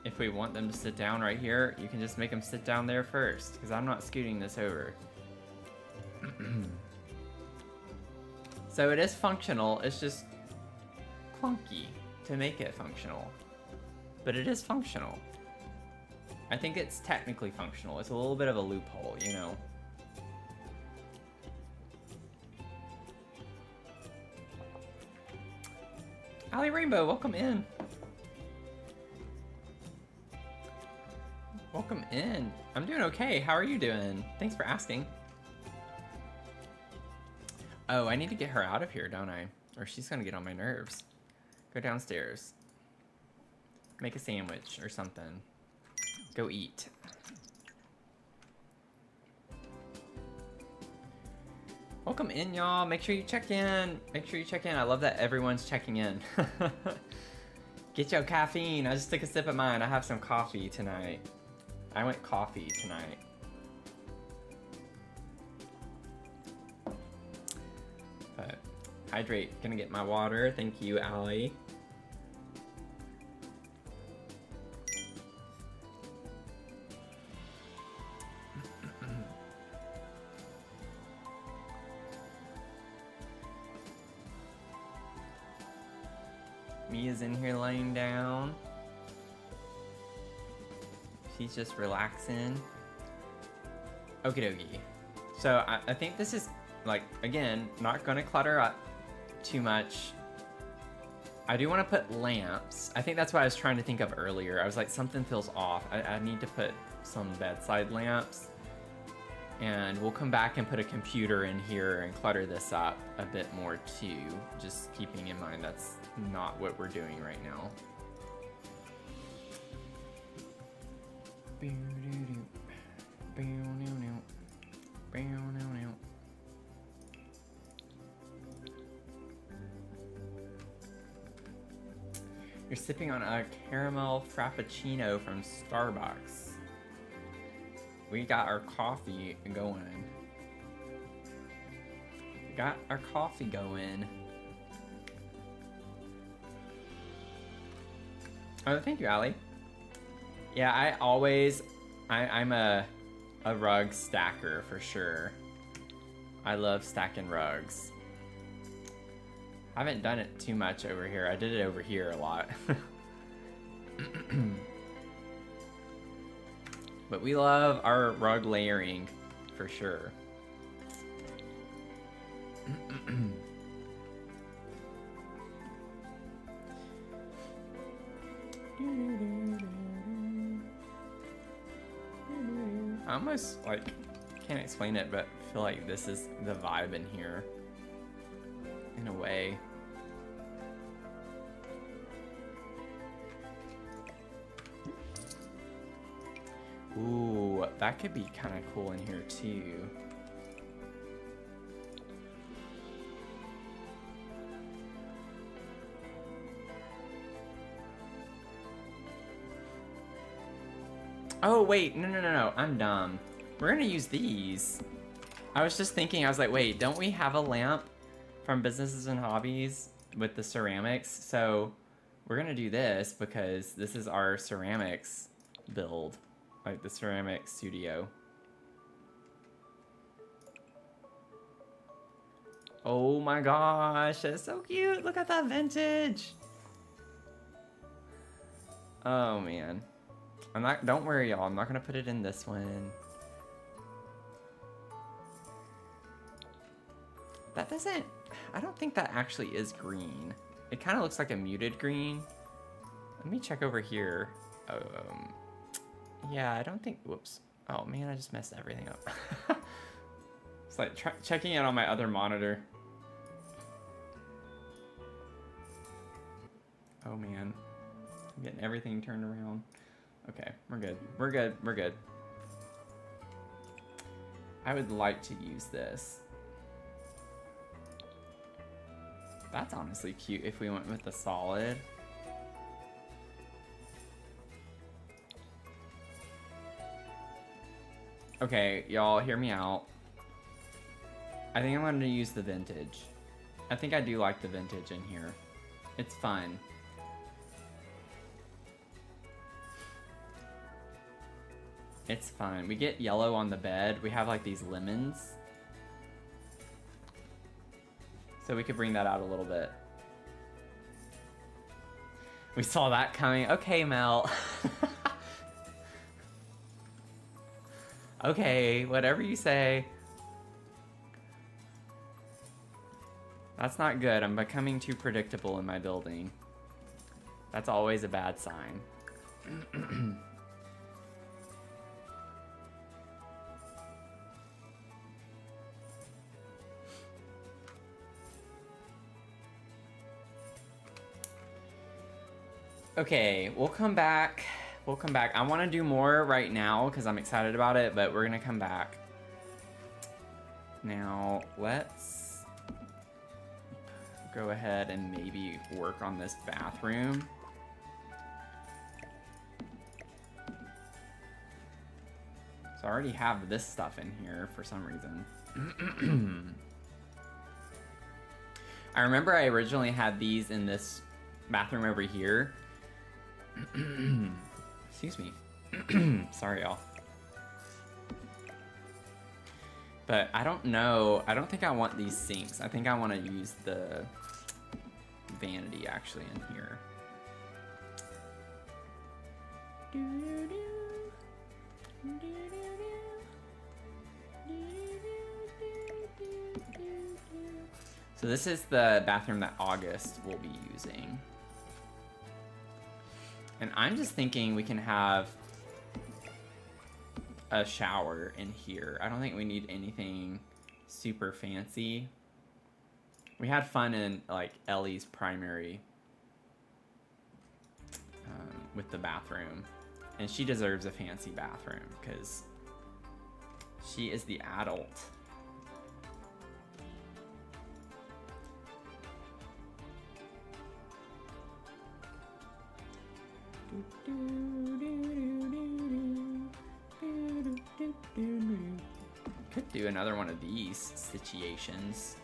if we want them to sit down right here, you can just make them sit down there first, because I'm not scooting this over. So it is functional, it's just clunky to make it functional. But it is functional. I think it's technically functional. It's a little bit of a loophole, you know. Allie Rainbow, welcome in. Welcome in. I'm doing okay. How are you doing? Thanks for asking. Oh, I need to get her out of here, don't I? Or she's gonna get on my nerves. Go downstairs. Make a sandwich or something. Go eat. Welcome in, y'all. Make sure you check in. Make sure you check in. I love that everyone's checking in. Get your caffeine. I just took a sip of mine. I have some coffee tonight. I went coffee tonight. But hydrate. Gonna get my water. Thank you, Allie. Mia's in here laying down. She's just relaxing. Okie dokie. So I think this is, like, again, not gonna clutter up too much. I do want to put lamps. I think that's what I was trying to think of earlier. I was like, something feels off. I need to put some bedside lamps. And we'll come back and put a computer in here and clutter this up a bit more too. Just keeping in mind that's not what we're doing right now. You're sipping on a caramel frappuccino from Starbucks. We got our coffee going. Got our coffee going. Oh, thank you, Allie. Yeah, I'm a rug stacker for sure. I love stacking rugs. I haven't done it too much over here. I did it over here a lot. But we love our rug layering for sure. I almost, like, can't explain it, but feel like this is the vibe in here in a way. Ooh, that could be kind of cool in here too. Oh wait, no, I'm dumb. We're gonna use these. I was just thinking, I was like, wait, don't we have a lamp from Businesses and Hobbies with the ceramics? So we're gonna do this because this is our ceramics build, like the ceramic studio. Oh my gosh, that's so cute. Look at that vintage. Oh man. Don't worry y'all, I'm not gonna put it in this one. That doesn't, I don't think that actually is green. It kind of looks like a muted green. Let me check over here. Yeah, I don't think, whoops. Oh man, I just messed everything up. It's like checking it on my other monitor. Oh man, I'm getting everything turned around. Okay, we're good. We're good. We're good. I would like to use this. That's honestly cute if we went with the solid. Okay, y'all, hear me out. I think I'm going to use the vintage. I think I do like the vintage in here. It's fun. It's fun. We get yellow on the bed. We have like these lemons. So we could bring that out a little bit. We saw that coming. Okay, Mel. Okay, whatever you say. That's not good. I'm becoming too predictable in my building. That's always a bad sign. Okay, we'll come back. We'll come back. I want to do more right now because I'm excited about it, but we're going to come back. Now, let's go ahead and maybe work on this bathroom. So I already have this stuff in here for some reason. I remember I originally had these in this bathroom over here. Excuse me. Sorry, y'all. But I don't know. I don't think I want these sinks. I think I want to use the vanity actually in here. So this is the bathroom that August will be using. And I'm just thinking we can have a shower in here. I don't think we need anything super fancy. We had fun in like Ellie's primary with the bathroom. And she deserves a fancy bathroom because she is the adult. Could do another one of these situations.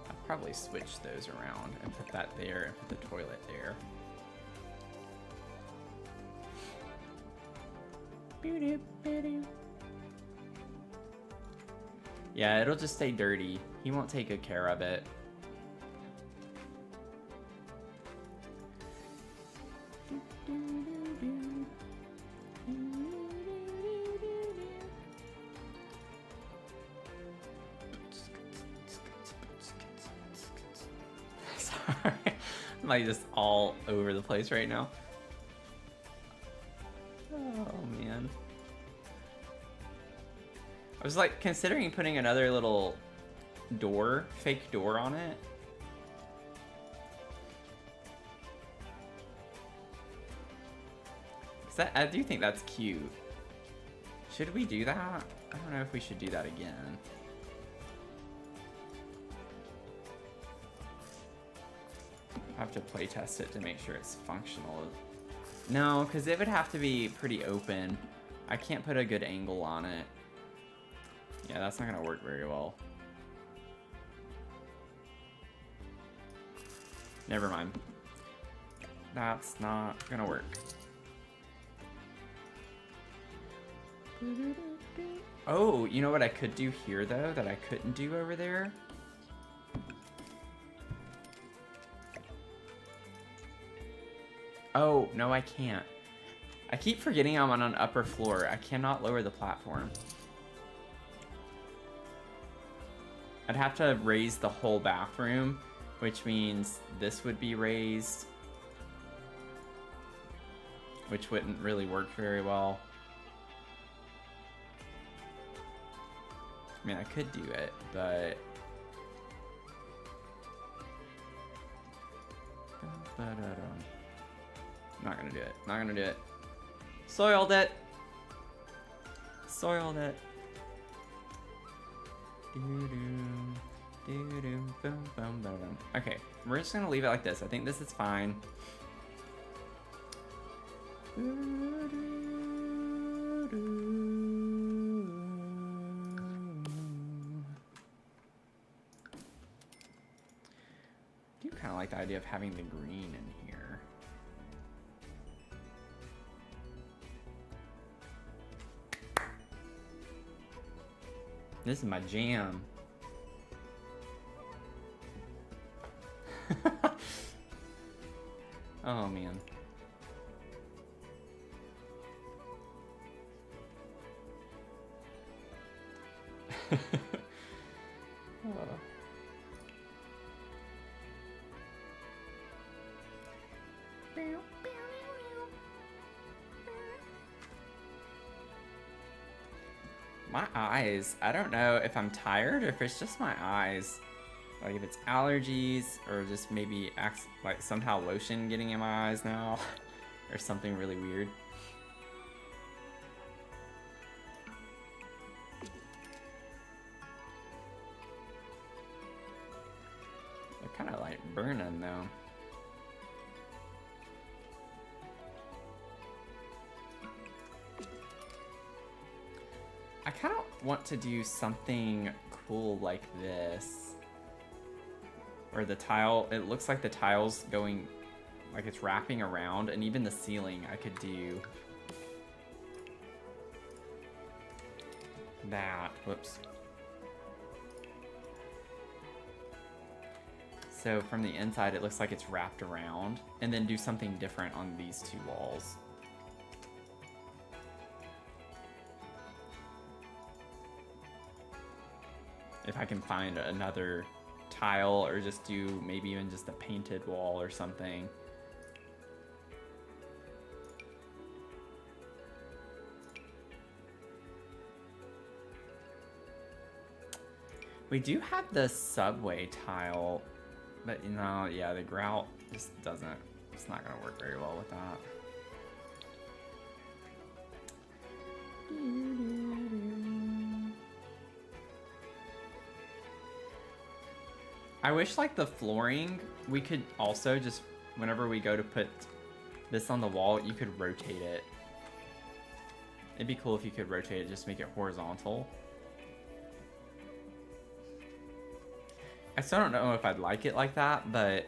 I'll probably switch those around and put that there and put the toilet there. Yeah, it'll just stay dirty. He won't take good care of it. Sorry. I'm like just all over the place right now. Oh man. I was like considering putting another little door, fake door on it. I do think that's cute. Should we do that? I don't know if we should do that again. I have to play test it to make sure it's functional. No, because it would have to be pretty open. I can't put a good angle on it. Yeah, that's not gonna work very well. Never mind. That's not gonna work. Oh, you know what I could do here though that I couldn't do over there? Oh, no I can't. I keep forgetting I'm on an upper floor. I cannot lower the platform. I'd have to raise the whole bathroom, which means this would be raised, which wouldn't really work very well. I mean, I could do it, but... Not gonna do it. Not gonna do it. Soiled it! Soiled it. Okay, we're just gonna leave it like this. I think this is fine. I do kind of like the idea of having the green in here. This is my jam. Oh man. Oh. My eyes, I don't know if I'm tired or if it's just my eyes. Like if it's allergies or just maybe like somehow lotion getting in my eyes now or something really weird. They're kind of like burning though. I kind of want to do something cool like this. Where the tile, it looks like the tile's going, like it's wrapping around, and even the ceiling I could do that. Whoops. So from the inside it looks like it's wrapped around, and then do something different on these two walls. If I can find another tile or just do maybe even just a painted wall or something. We do have the subway tile, but you know, yeah, the grout just doesn't, it's not gonna work very well with that. I wish like the flooring, we could also just, whenever we go to put this on the wall, you could rotate it. It'd be cool if you could rotate it, just make it horizontal. I still don't know if I'd like it like that, but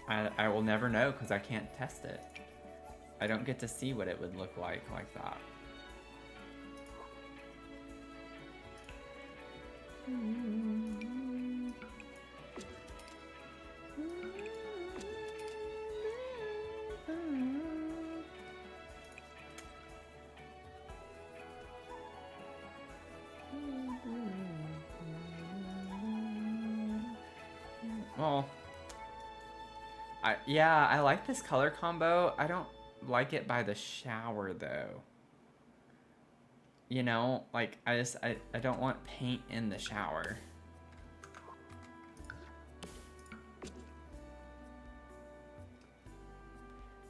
I will never know because I can't test it. I don't get to see what it would look like that. Well, yeah, I like this color combo. I don't like it by the shower though. You know, like I don't want paint in the shower.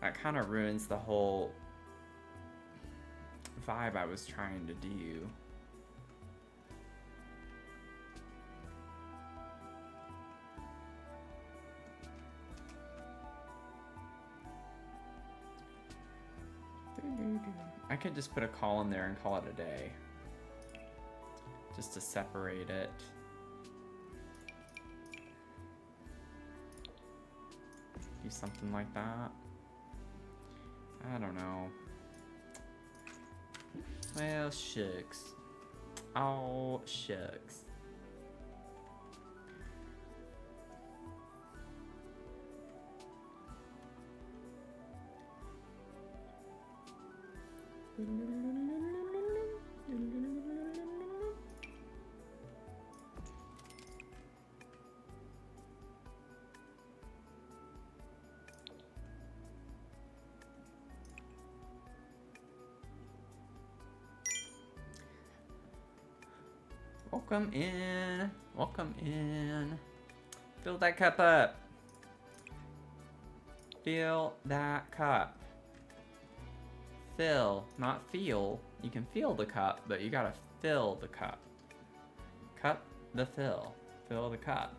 That kind of ruins the whole vibe I was trying to do. I could just put a column there and call it a day. Just to separate it. Do something like that. I don't know. Well, shucks. Oh, shucks. Welcome in. Welcome in. Fill that cup up. Fill that cup. Fill, not feel. You can feel the cup, but you gotta fill the cup. Cup the fill. Fill the cup.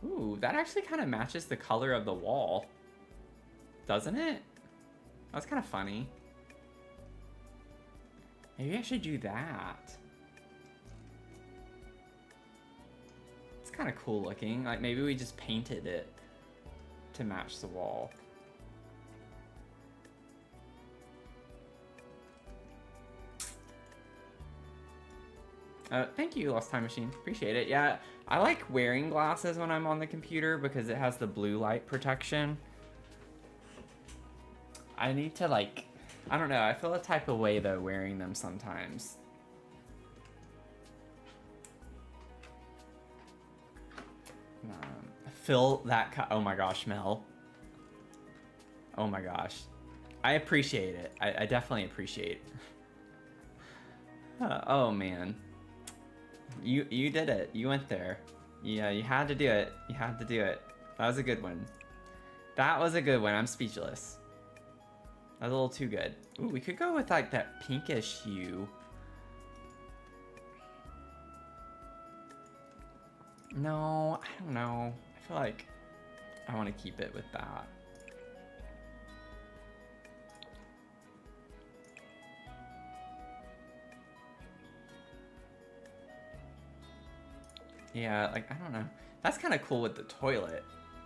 Ooh, that actually kind of matches the color of the wall. Doesn't it? That's kind of funny. Maybe I should do that. It's kind of cool looking. Like maybe we just painted it to match the wall. Thank you, Lost Time Machine. Appreciate it. Yeah, I like wearing glasses when I'm on the computer because it has the blue light protection. I need to like, I don't know, I feel a type of way though wearing them sometimes. Fill that cup. Oh my gosh, Mel. Oh my gosh. I appreciate it. I definitely appreciate it. Oh man. You did it. You went there. Yeah, you had to do it. You had to do it. That was a good one. That was a good one. I'm speechless. That was a little too good. Ooh, we could go with like that pinkish hue. No, I don't know. I feel like I want to keep it with that. Yeah, like, I don't know. That's kind of cool with the toilet.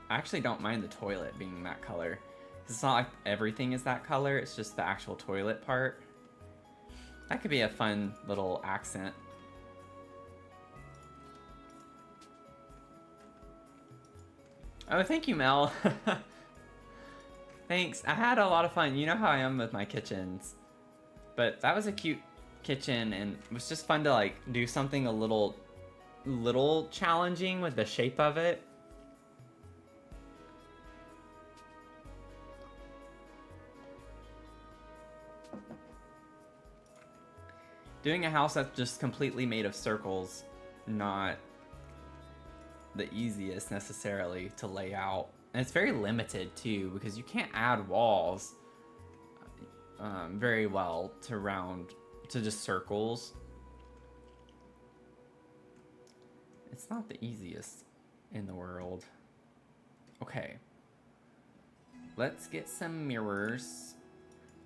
I actually don't mind the toilet being that color. It's not like everything is that color, it's just the actual toilet part. That could be a fun little accent. Oh, thank you, Mel. Thanks. I had a lot of fun. You know how I am with my kitchens. But that was a cute kitchen, and it was just fun to like do something a little challenging with the shape of it. Doing a house that's just completely made of circles, not the easiest necessarily to lay out. And it's very limited too, because you can't add walls very well to just circles. It's not the easiest in the world. Okay. Let's get some mirrors.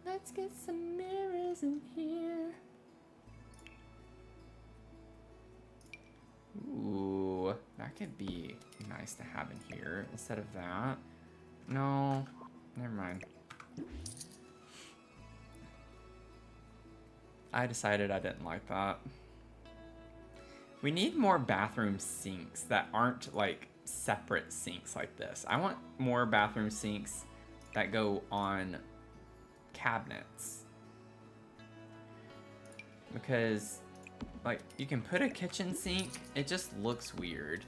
Let's get some mirrors in here. Ooh, that could be nice to have in here instead of that. No, never mind. I decided I didn't like that. We need more bathroom sinks that aren't like separate sinks like this. I want more bathroom sinks that go on cabinets. Because like you can put a kitchen sink, it just looks weird.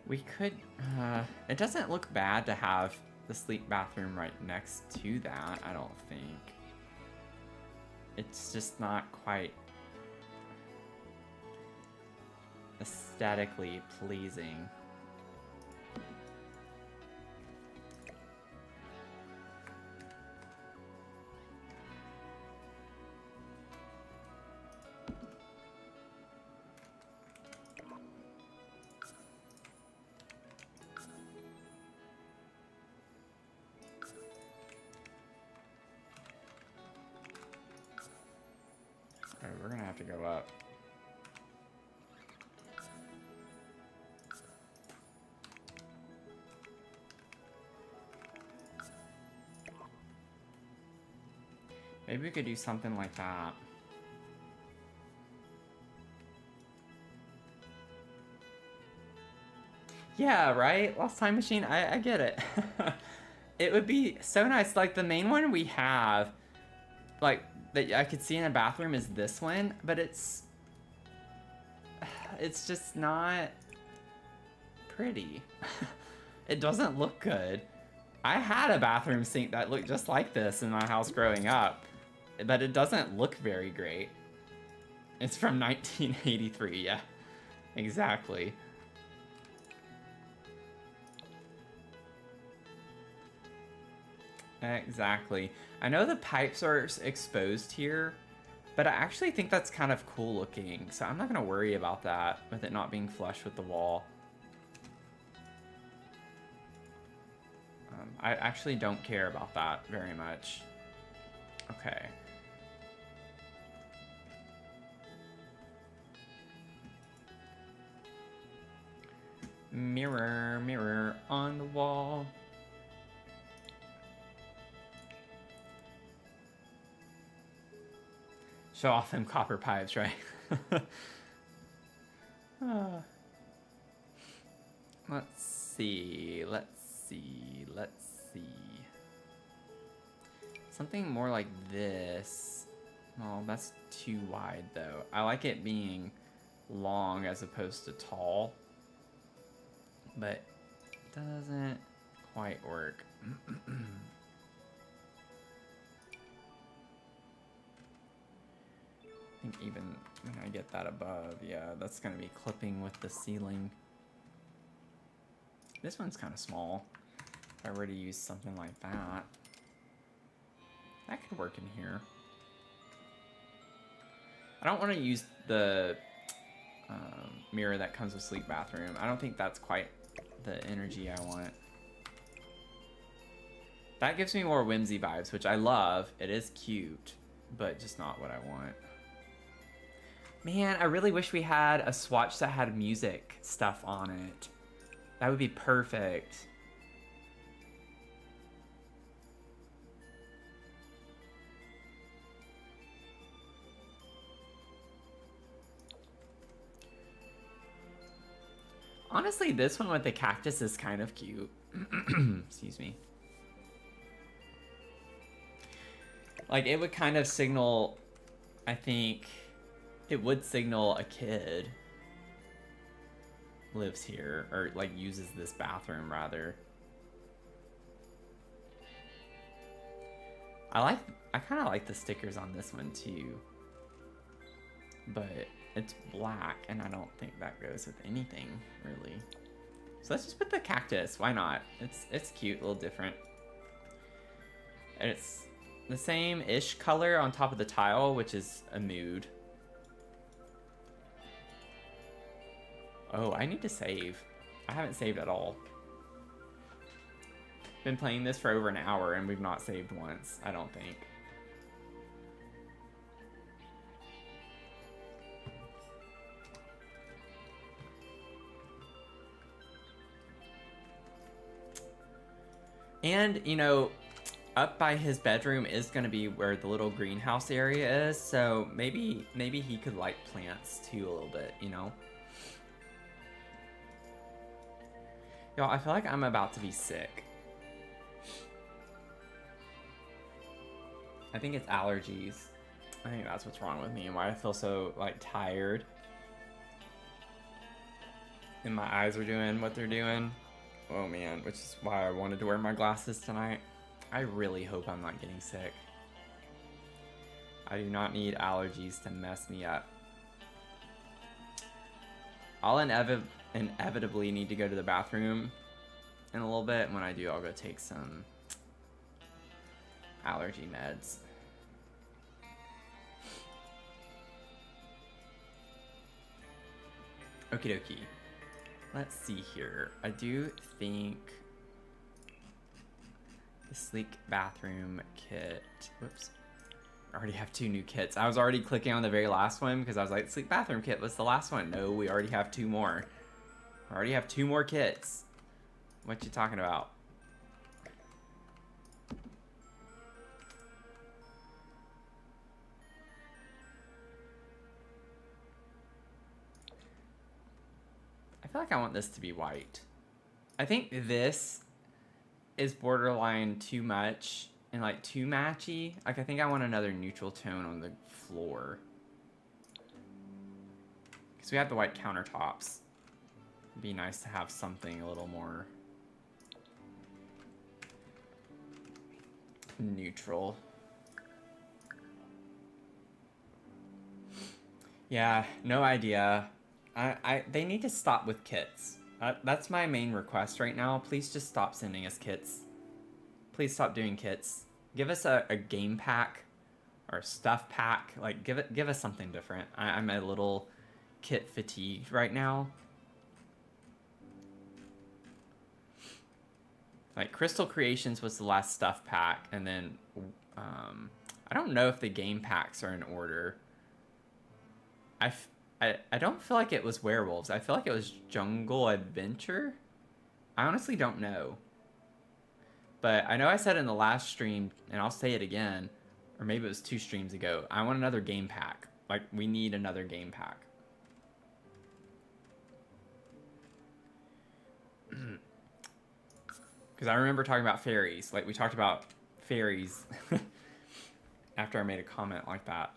We could, it doesn't look bad to have the sleep bathroom right next to that, I don't think. It's just not quite aesthetically pleasing. Alright, we're gonna have to go up. Maybe we could do something like that. Yeah, right? Lost Time Machine, I get it. It would be so nice. Like, the main one we have, like, that I could see in a bathroom is this one, but it's just not pretty. It doesn't look good. I had a bathroom sink that looked just like this in my house growing up, but it doesn't look very great. It's from 1983, yeah, exactly. Exactly. I know the pipes are exposed here, but I actually think that's kind of cool looking, so I'm not going to worry about that with it not being flush with the wall. I actually don't care about that very much. Okay. Mirror, mirror on the wall. Show off them copper pipes, right? Let's see. Something more like this. Well, that's too wide, though. I like it being long as opposed to tall. But it doesn't quite work. I think even when I get that above, yeah, that's going to be clipping with the ceiling. This one's kind of small. If I were to use something like that, that could work in here. I don't want to use the mirror that comes with sleep bathroom. I don't think that's quite the energy I want. That gives me more whimsy vibes, which I love. It is cute, but just not what I want. Man, I really wish we had a swatch that had music stuff on it. That would be perfect. Honestly, this one with the cactus is kind of cute. Excuse me. Like, it would kind of signal, I think, it would signal a kid lives here, or like uses this bathroom rather. I kind of like the stickers on this one too, but it's black and I don't think that goes with anything really. So let's just put the cactus. Why not? It's cute, a little different. And it's the same-ish color on top of the tile, which is a mood. Oh, I need to save. I haven't saved at all. Been playing this for over an hour and we've not saved once, I don't think. And, you know, up by his bedroom is going to be where the little greenhouse area is, so maybe he could like plants too a little bit, you know? Y'all, I feel like I'm about to be sick. I think it's allergies. I think that's what's wrong with me and why I feel so, like, tired. And my eyes are doing what they're doing. Oh man, which is why I wanted to wear my glasses tonight. I really hope I'm not getting sick. I do not need allergies to mess me up. I'll inevitably need to go to the bathroom in a little bit, and when I do, I'll go take some allergy meds. Okie dokie. Let's see here. I do think the sleek bathroom kit. Whoops. I already have 2 new kits. I was already clicking on the very last one because I was like, sleek bathroom kit was the last one. No, we already have 2 more. We already have 2 more kits. What you talking about? I feel like I want this to be white. I think this is borderline too much and like too matchy. Like I think I want another neutral tone on the floor. Because we have the white countertops. It'd be nice to have something a little more neutral. Yeah, no idea. They need to stop with kits. That's my main request right now. Please just stop sending us kits. Please stop doing kits. Give us a game pack or a stuff pack. Like give us something different. I'm a little kit fatigued right now. Like Crystal Creations was the last stuff pack, and then I don't know if the game packs are in order. I don't feel like it was Werewolves. I feel like it was Jungle Adventure. I honestly don't know. But I know I said in the last stream, and I'll say it again, or maybe it was 2 streams ago, I want another game pack. Like, we need another game pack. Because I remember talking about fairies. Like, we talked about fairies after I made a comment like that.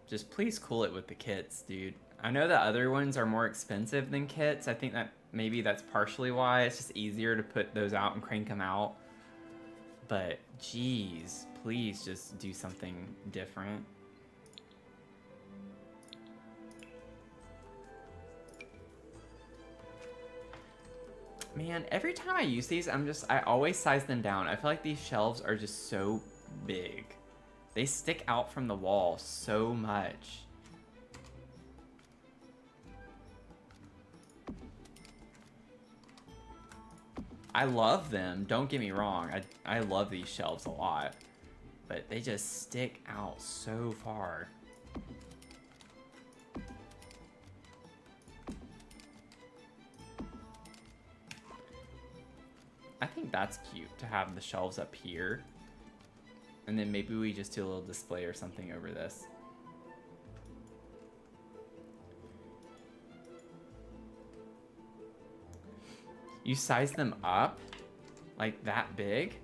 Just please cool it with the kits, dude. I know the other ones are more expensive than kits. I think that maybe that's partially why. It's just easier to put those out and crank them out. But, geez, please just do something different. Man, every time I use these, I always size them down. I feel like these shelves are just so big. They stick out from the wall so much. I love them, don't get me wrong. I love these shelves a lot. But they just stick out so far. I think that's cute to have the shelves up here. And then maybe we just do a little display or something over this. You size them up? Like that big?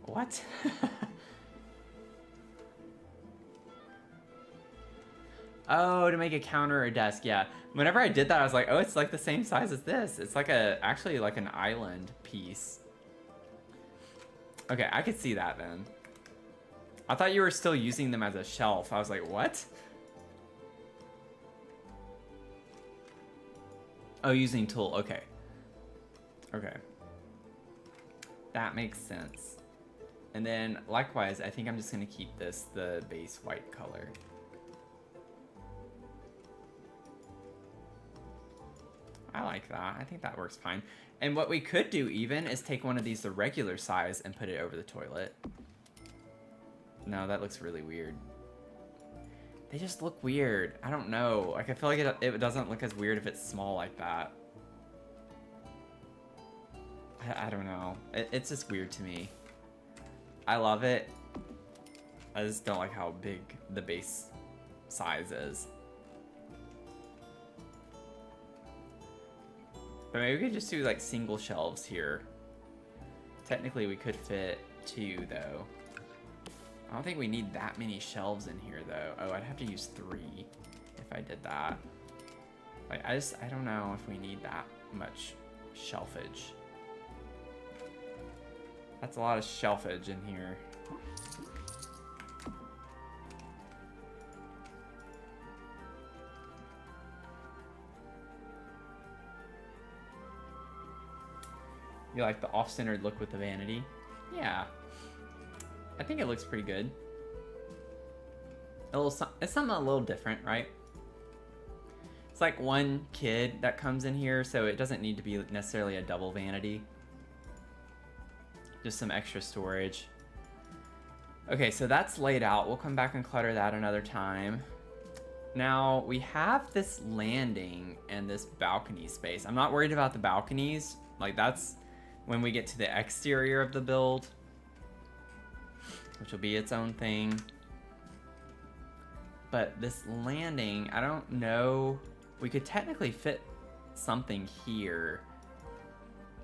What? Oh, to make a counter or a desk, yeah. Whenever I did that, I was like, oh, it's like the same size as this. It's like actually like an island piece. Okay, I could see that then. I thought you were still using them as a shelf. I was like, what? Oh, using tool, okay. Okay. That makes sense. And then, likewise, I think I'm just gonna keep this the base white color. I like that. I think that works fine. And what we could do even is take one of these the regular size and put it over the toilet. No, that looks really weird. They just look weird. I don't know. Like, I feel like it doesn't look as weird if it's small like that. I don't know. It's just weird to me. I love it. I just don't like how big the base size is. But maybe we could just do like single shelves here. Technically we could fit 2 though. I don't think we need that many shelves in here though. Oh, I'd have to use 3 if if I did that. Like, I don't know if we need that much shelfage. That's a lot of shelfage in here. You like the off-centered look with the vanity? Yeah. I think it looks pretty good. It's something a little different, right? It's like one kid that comes in here, so it doesn't need to be necessarily a double vanity. Just some extra storage. Okay, so that's laid out. We'll come back and clutter that another time. Now, we have this landing and this balcony space. I'm not worried about the balconies. Like, that's when we get to the exterior of the build, which will be its own thing. But this landing, I don't know. We could technically fit something here.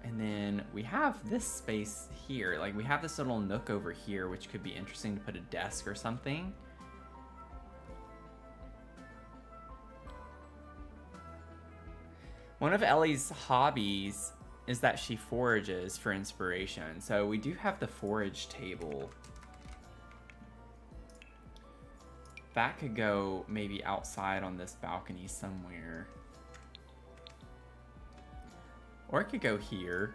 And then we have this space here. Like, we have this little nook over here, which could be interesting to put a desk or something. One of Ellie's hobbies is that she forages for inspiration. So we do have the forage table. That could go maybe outside on this balcony somewhere. Or it could go here.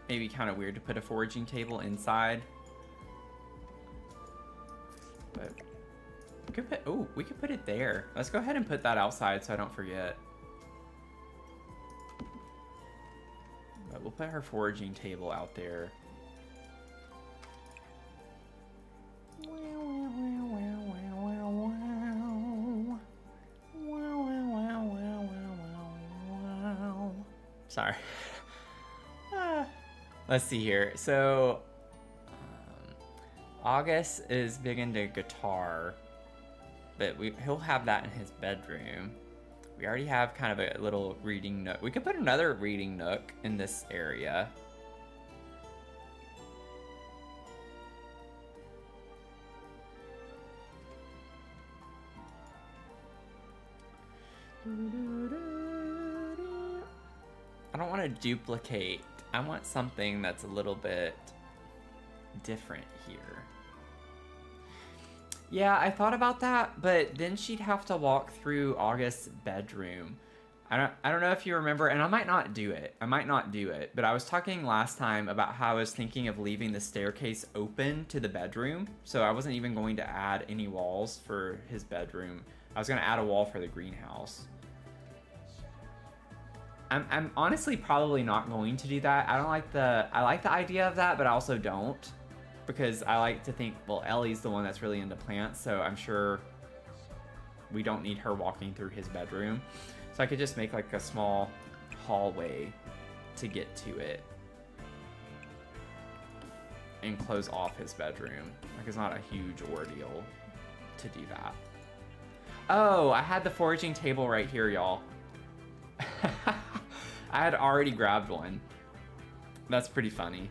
Maybe kind of weird to put a foraging table inside. But we could put, oh, we could put it there. Let's go ahead and put that outside so I don't forget. But we'll put her foraging table out there. Sorry. Let's see here. So, August is big into guitar, but he'll have that in his bedroom. We already have kind of a little reading nook. We could put another reading nook in this area. I don't want to duplicate. I want something that's a little bit different here. Yeah, I thought about that, but then she'd have to walk through August's bedroom. I don't know if you remember, and I might not do it. But I was talking last time about how I was thinking of leaving the staircase open to the bedroom. So I wasn't even going to add any walls for his bedroom. I was going to add a wall for the greenhouse. I'm honestly probably not going to do that. I like the idea of that, but I also don't, because I like to think, well, Ellie's the one that's really into plants, so I'm sure we don't need her walking through his bedroom. So I could just make like a small hallway to get to it and close off his bedroom. Like, it's not a huge ordeal to do that. Oh, I had the foraging table right here, y'all. I had already grabbed one. That's pretty funny.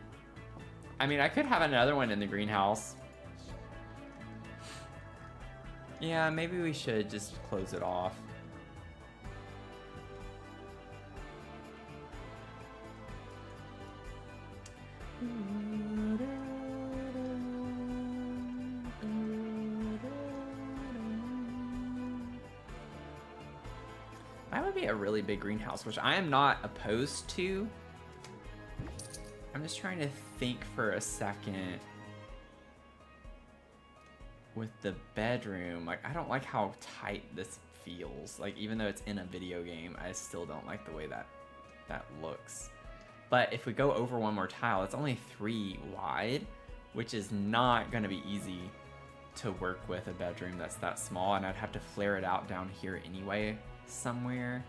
I mean, I could have another one in the greenhouse. Yeah, maybe we should just close it off. That would be a really big greenhouse, which I am not opposed to. I'm just trying to think for a second with the bedroom. Like, I don't like how tight this feels. Like, even though it's in a video game, I still don't like the way that looks. But if we go over one more tile, it's only 3 wide, which is not going to be easy to work with a bedroom that's that small, and I'd have to flare it out down here anyway somewhere.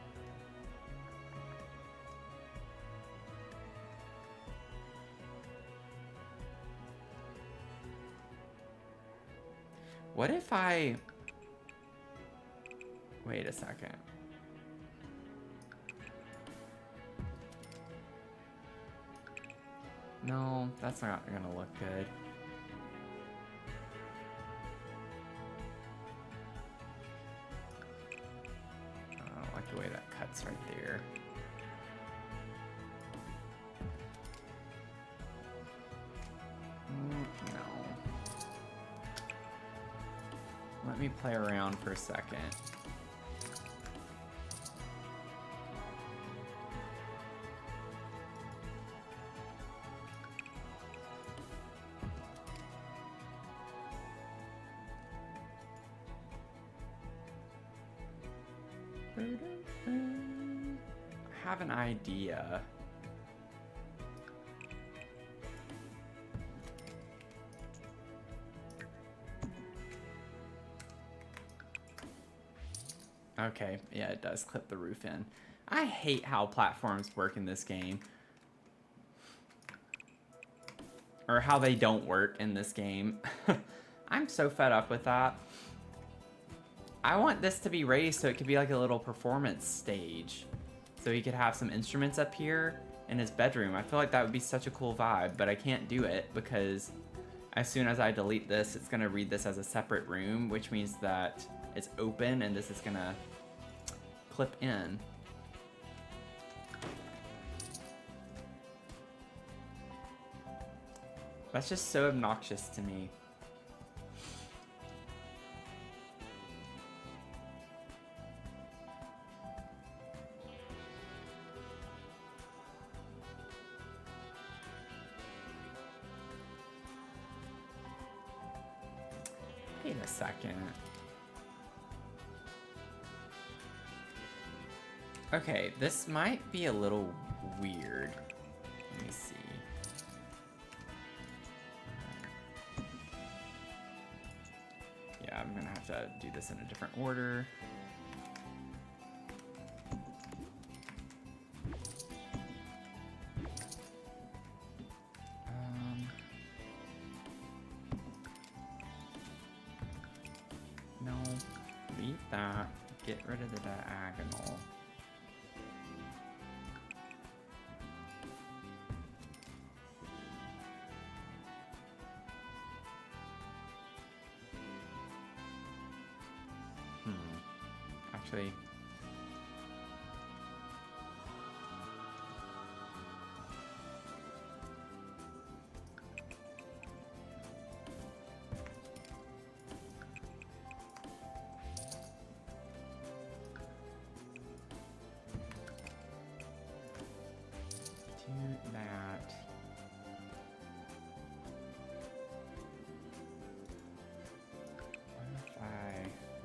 What if I... Wait a second. No, that's not gonna look good. Let me play around for a second. I have an idea. Okay, yeah, it does clip the roof in. I hate how platforms work in this game. Or how they don't work in this game. I'm so fed up with that. I want this to be raised so it could be like a little performance stage. So he could have some instruments up here in his bedroom. I feel like that would be such a cool vibe, but I can't do it because as soon as I delete this, it's gonna read this as a separate room, which means that it's open and this is gonna clip in. That's just so obnoxious to me. Wait a second. Okay, this might be a little weird. Let me see. Yeah, I'm gonna have to do this in a different order. No, leave that. Get rid of the diagonal. Actually, do that. What if I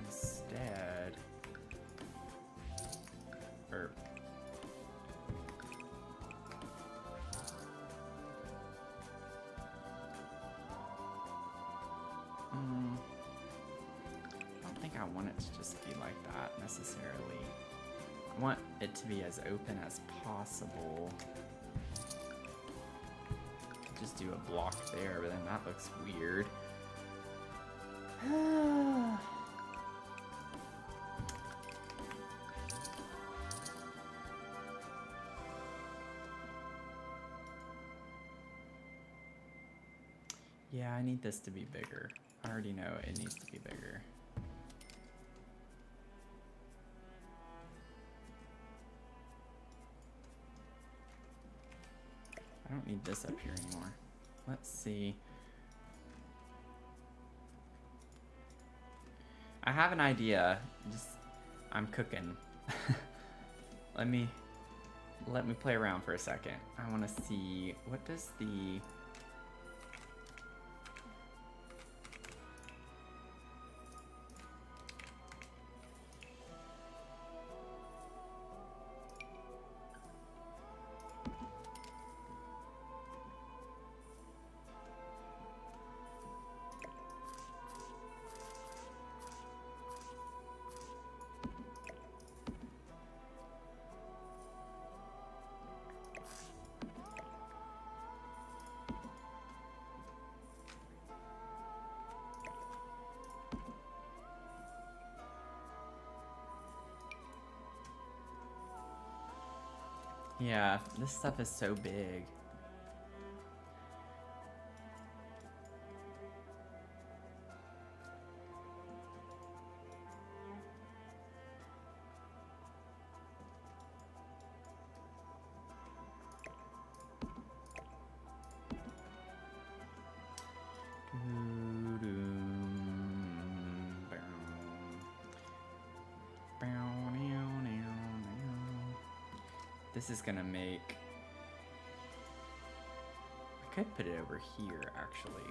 instead, or I don't think I want it to just be like that necessarily. I want it to be as open as possible. Just do a block there, but then that looks weird. Yeah, I need this to be bigger. I already know it needs to be bigger. I don't need this up here anymore. Let's see. I have an idea. Just, I'm cooking. Let me play around for a second. I want to see, what does the... Yeah, this stuff is so big. This is gonna make... I could put it over here, actually.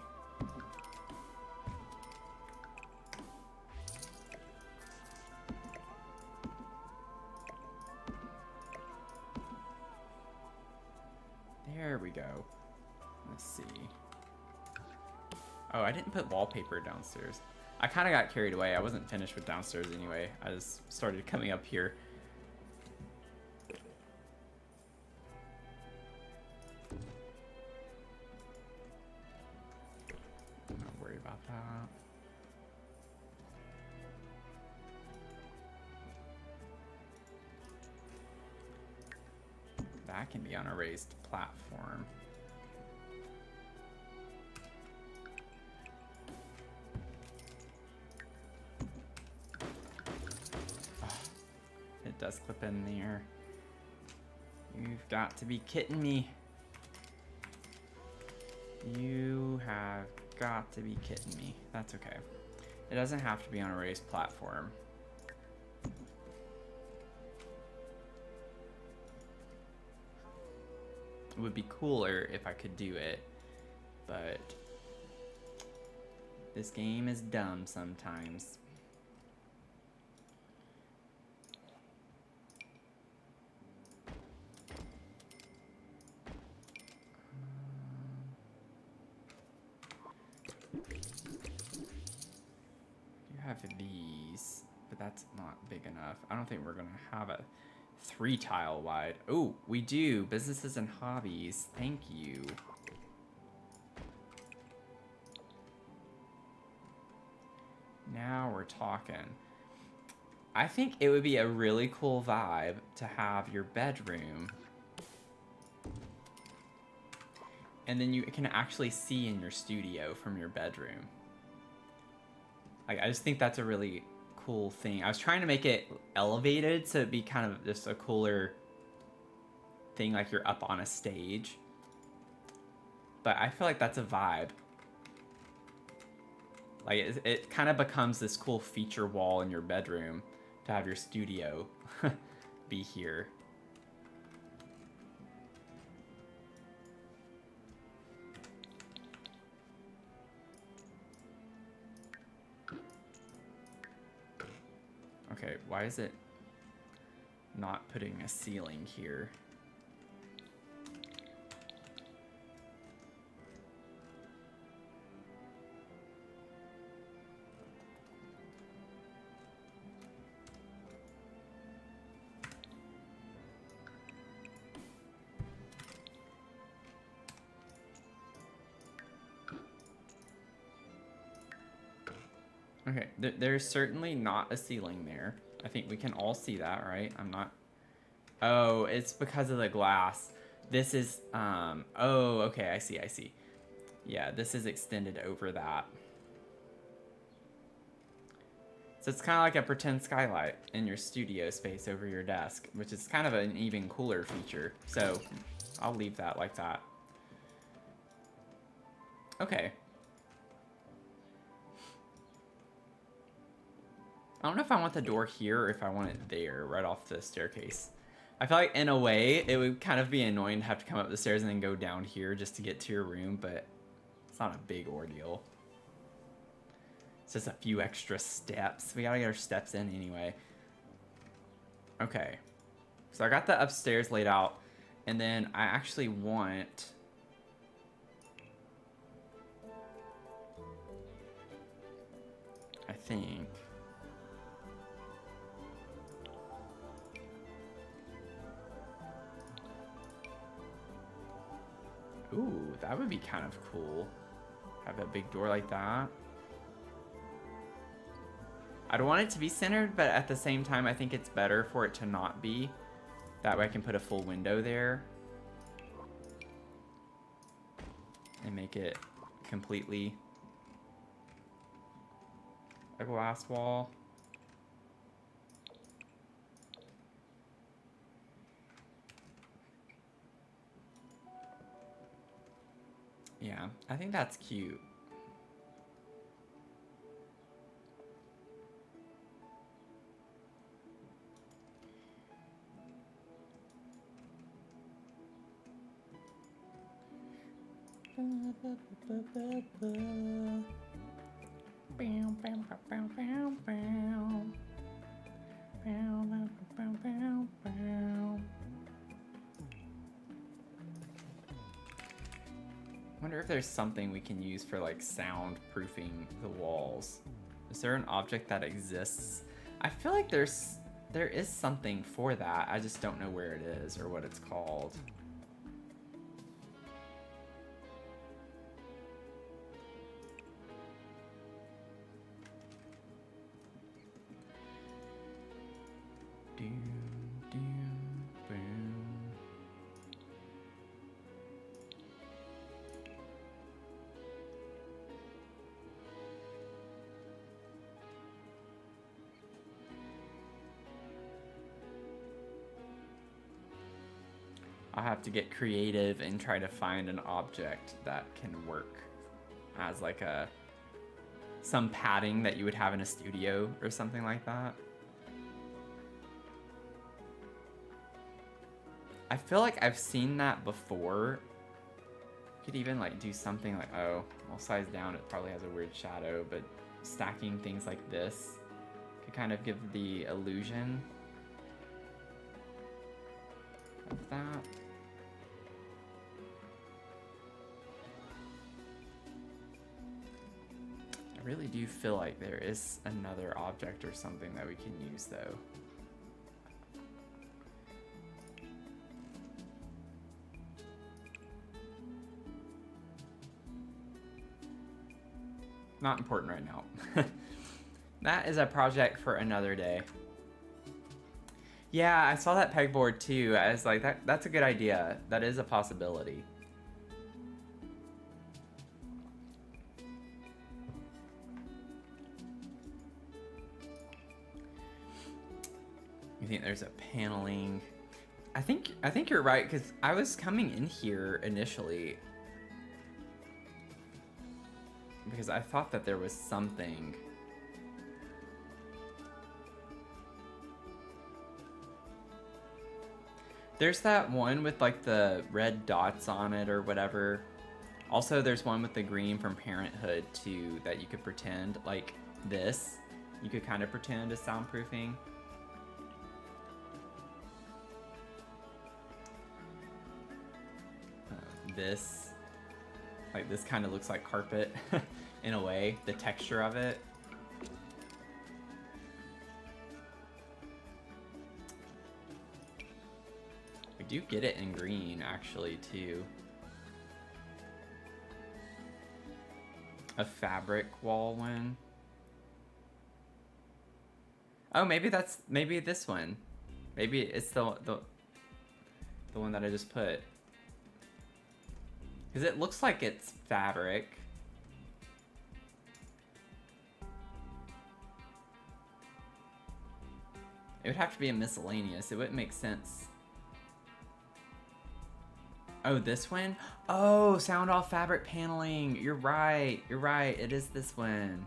There we go. Let's see. Oh, I didn't put wallpaper downstairs. I kind of got carried away. I wasn't finished with downstairs anyway. I just started coming up here. I'm not worried about that. That can be on a raised platform. It does clip in there. You've got to be kidding me. You have got to be kidding me. That's okay. It doesn't have to be on a raised platform. It would be cooler if I could do it, but this game is dumb sometimes. You have these, but that's not big enough. I don't think we're gonna have a 3 tile wide. Oh, we do. Businesses and hobbies. Thank you. Now we're talking. I think it would be a really cool vibe to have your bedroom. And then you can actually see in your studio from your bedroom. Like, I just think that's a really cool thing. I was trying to make it elevated so it'd be kind of just a cooler thing, like you're up on a stage. But I feel like that's a vibe. Like it kind of becomes this cool feature wall in your bedroom to have your studio be here. Okay, why is it not putting a ceiling here? Okay, there's certainly not a ceiling there. I think we can all see that, right? I'm not... Oh, it's because of the glass. This is, oh, okay, I see. Yeah, this is extended over that. So it's kind of like a pretend skylight in your studio space over your desk, which is kind of an even cooler feature. So I'll leave that like that. Okay. I don't know if I want the door here or if I want it there, right off the staircase. I feel like in a way it would kind of be annoying to have to come up the stairs and then go down here just to get to your room, but it's not a big ordeal. It's just a few extra steps. We gotta get our steps in anyway. Okay. So I got the upstairs laid out, and then I actually want... I think... Ooh, that would be kind of cool. Have a big door like that. I don't want it to be centered, but at the same time, I think it's better for it to not be. That way I can put a full window there. And make it completely a glass wall. Yeah, I think that's cute. Wonder if there's something we can use for like soundproofing the walls. Is there an object that exists? I feel like there is something for that. I just don't know where it is or what it's called. I'll have to get creative and try to find an object that can work as like some padding that you would have in a studio or something like that. I feel like I've seen that before. You could even like do something like, oh, well, size down, it probably has a weird shadow, but stacking things like this could kind of give the illusion of that. I really do feel like there is another object or something that we can use though. Not important right now. That is a project for another day. Yeah, I saw that pegboard too. I was like, that's a good idea. That is a possibility. You think there's a paneling? I think you're right, because I was coming in here initially because I thought that there was something. There's that one with like the red dots on it or whatever. Also, there's one with the green from Parenthood too that you could pretend, like this. You could kind of pretend as soundproofing. This, like this kind of looks like carpet in a way, the texture of it. We do get it in green actually too. A fabric wall one. Oh, maybe this one. Maybe it's the one that I just put. Because it looks like it's fabric. It would have to be a miscellaneous. It wouldn't make sense. Oh, this one? Oh, sound off fabric paneling. You're right. You're right. It is this one.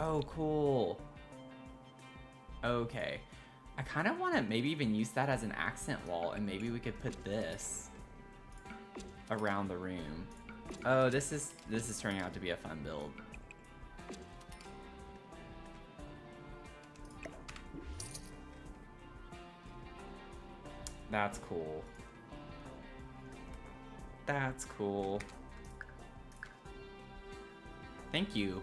Oh, cool. Okay. I kind of want to maybe even use that as an accent wall, and maybe we could put this around the room. Oh, this is turning out to be a fun build. That's cool. That's cool. Thank you.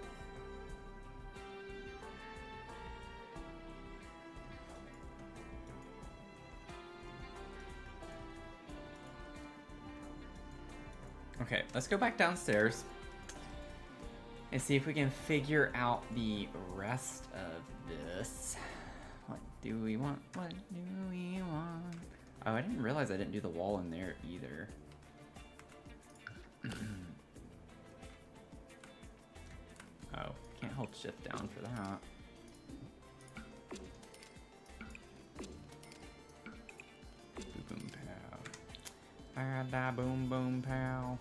Okay, let's go back downstairs and see if we can figure out the rest of this. What do we want? What do we want? Oh, I didn't realize I didn't do the wall in there either. Oh, can't hold shift down for that. Boom boom pow. Da boom boom pow.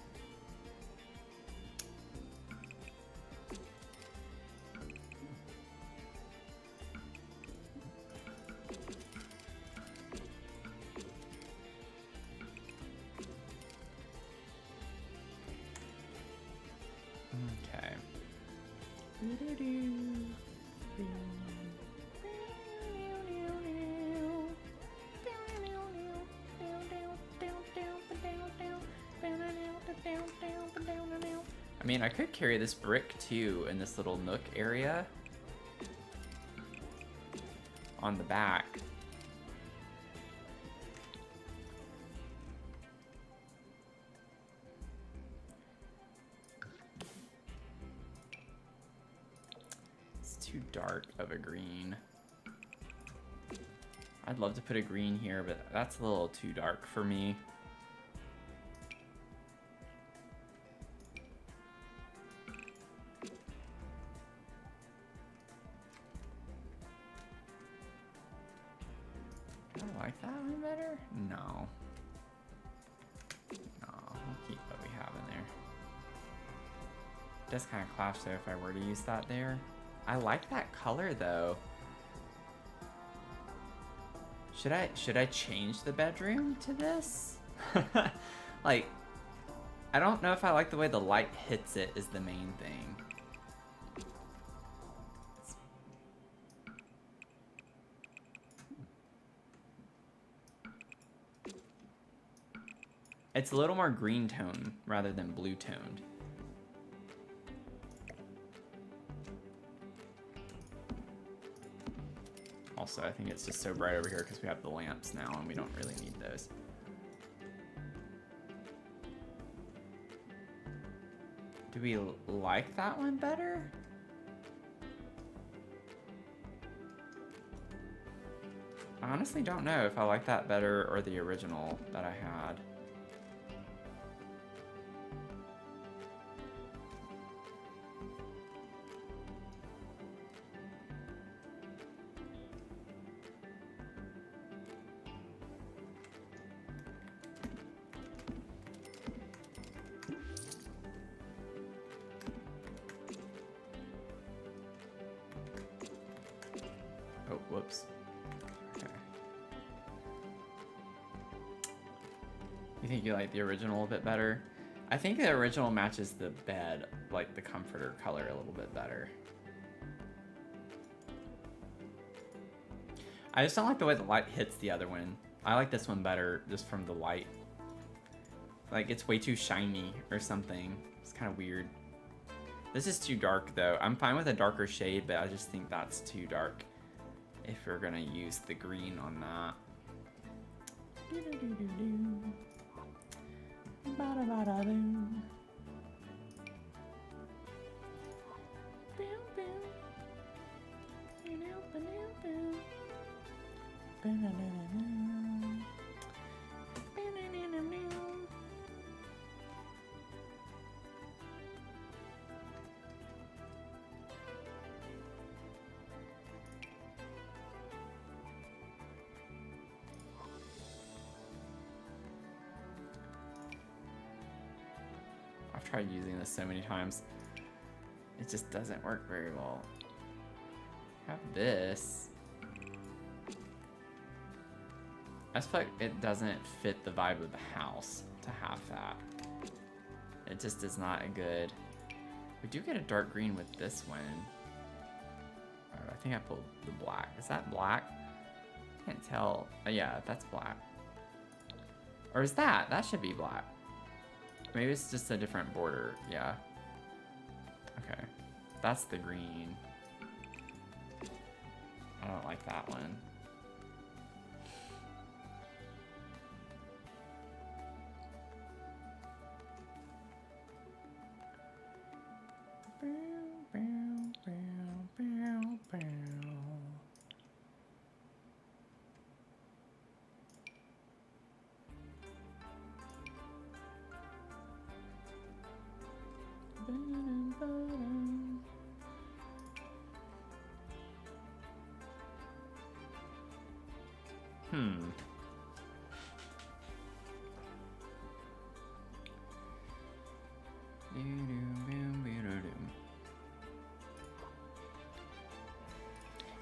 I mean, I could carry this brick too in this little nook area on the back. It's too dark of a green. I'd love to put a green here, but that's a little too dark for me. Do I like that one better? No. No, we'll keep what we have in there. It does kind of clash though if I were to use that there. I like that color though. Should I change the bedroom to this? Like, I don't know if I like the way the light hits it is the main thing. It's a little more green tone rather than blue toned. Also, I think it's just so bright over here because we have the lamps now and we don't really need those. Do we like that one better? I honestly don't know if I like that better or the original that I had. Oh, whoops. Okay. You think you like the original a bit better? I think the original matches the bed, like the comforter color, a little bit better. I just don't like the way the light hits the other one. I like this one better just from the light. Like, it's way too shiny or something. It's kind of weird. This is too dark though. I'm fine with a darker shade, but I just think that's too dark if we're gonna use the green on that. I've tried using this so many times. It just doesn't work very well. Have this. I just feel like it doesn't fit the vibe of the house to have that. It just is not a good... We do get a dark green with this one. I think I pulled the black. Is that black? Can't tell. Oh, yeah, that's black. Or is that? That should be black. Maybe it's just a different border. Yeah. Okay. That's the green. I don't like that one.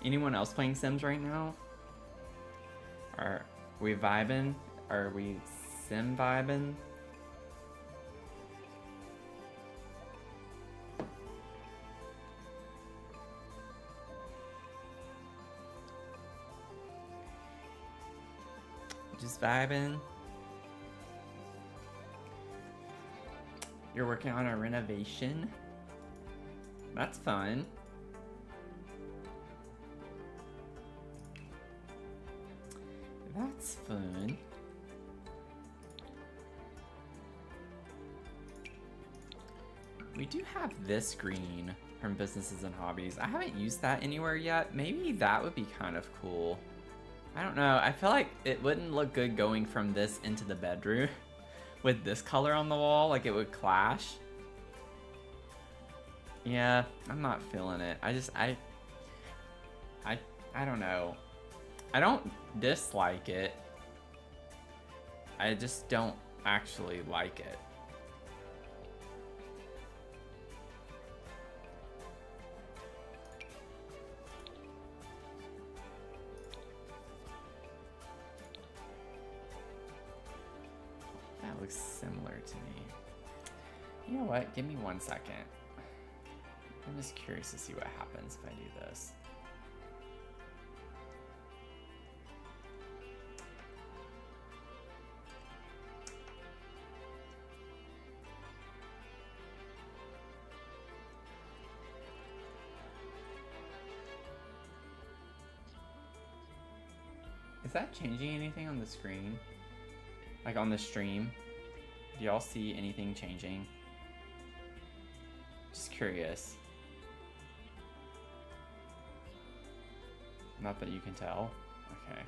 Anyone else playing Sims right now? Are we vibing? Are we sim vibing? vibing. You're working on a renovation? That's fun. That's fun. We do have this green from Businesses and Hobbies. I haven't used that anywhere yet. Maybe that would be kind of cool. I don't know. I feel like it wouldn't look good going from this into the bedroom with this color on the wall. Like, it would clash. Yeah, I'm not feeling it. I don't know. I don't dislike it. I just don't actually like it. That looks similar to me. You know what? Give me 1 second. I'm just curious to see what happens if I do this. Is that changing anything on the screen? Like on the stream? Do y'all see anything changing? Just curious. Not that you can tell. Okay.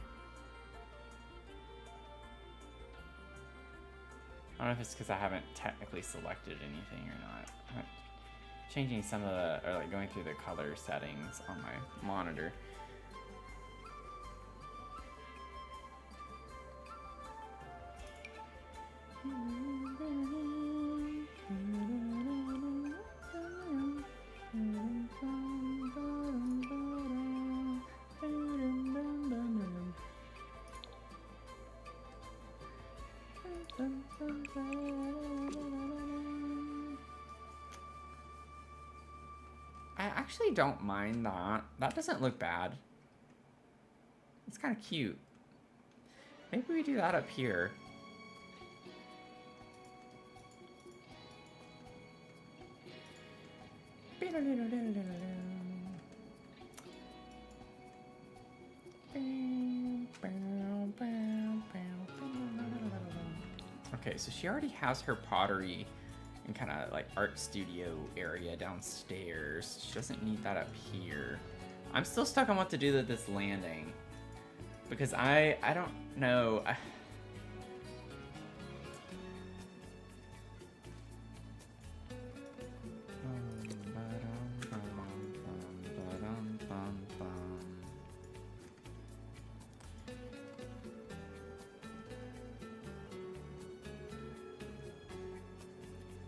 I don't know if it's because I haven't technically selected anything or not. I'm changing some of the, or like going through the color settings on my monitor. I actually don't mind that. That doesn't look bad. It's kind of cute. Maybe we do that up here. Okay, so she already has her pottery and kind of like art studio area downstairs. She doesn't need that up here. I'm still stuck on what to do with this landing because I don't know.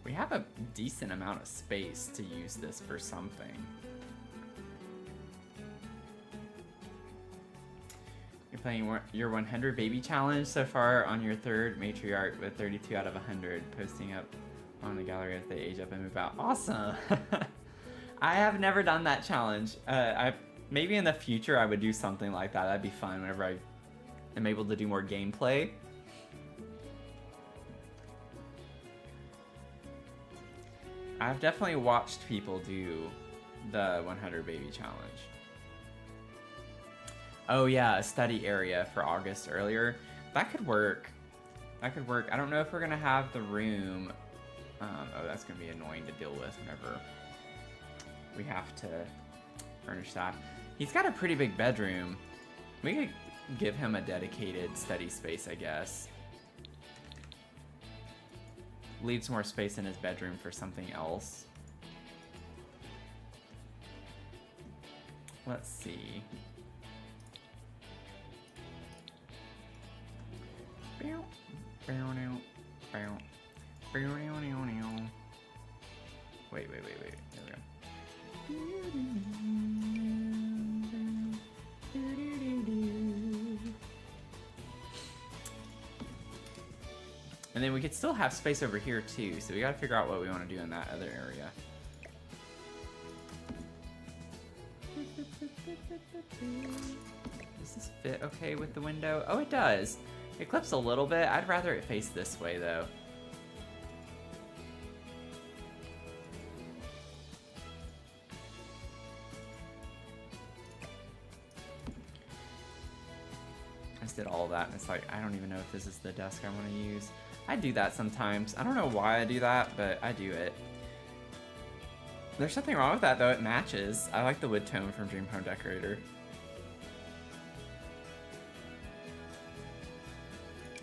We have a decent amount of space to use this for something. You're playing your 100 baby challenge so far on your third matriarch with 32 out of 100, posting up on the gallery as they age up and move out. Awesome. I have never done that challenge. Maybe in the future I would do something like that. That'd be fun whenever I am able to do more gameplay. I've definitely watched people do the 100 baby challenge. Oh yeah, a study area for August earlier. That could work. That could work. I don't know if we're gonna have the room. Oh, that's gonna be annoying to deal with whenever we have to furnish that. He's got a pretty big bedroom. We could give him a dedicated study space, I guess. Leave some more space in his bedroom for something else. Let's see. Wait. There we go. And then we could still have space over here too, so we gotta figure out what we want to do in that other area. Does this fit okay with the window? Oh, it does. It clips a little bit. I'd rather it face this way though. I just did all of that and it's like, I don't even know if this is the desk I want to use. I do that sometimes. I don't know why I do that, but I do it. There's something wrong with that though, it matches. I like the wood tone from Dream Home Decorator.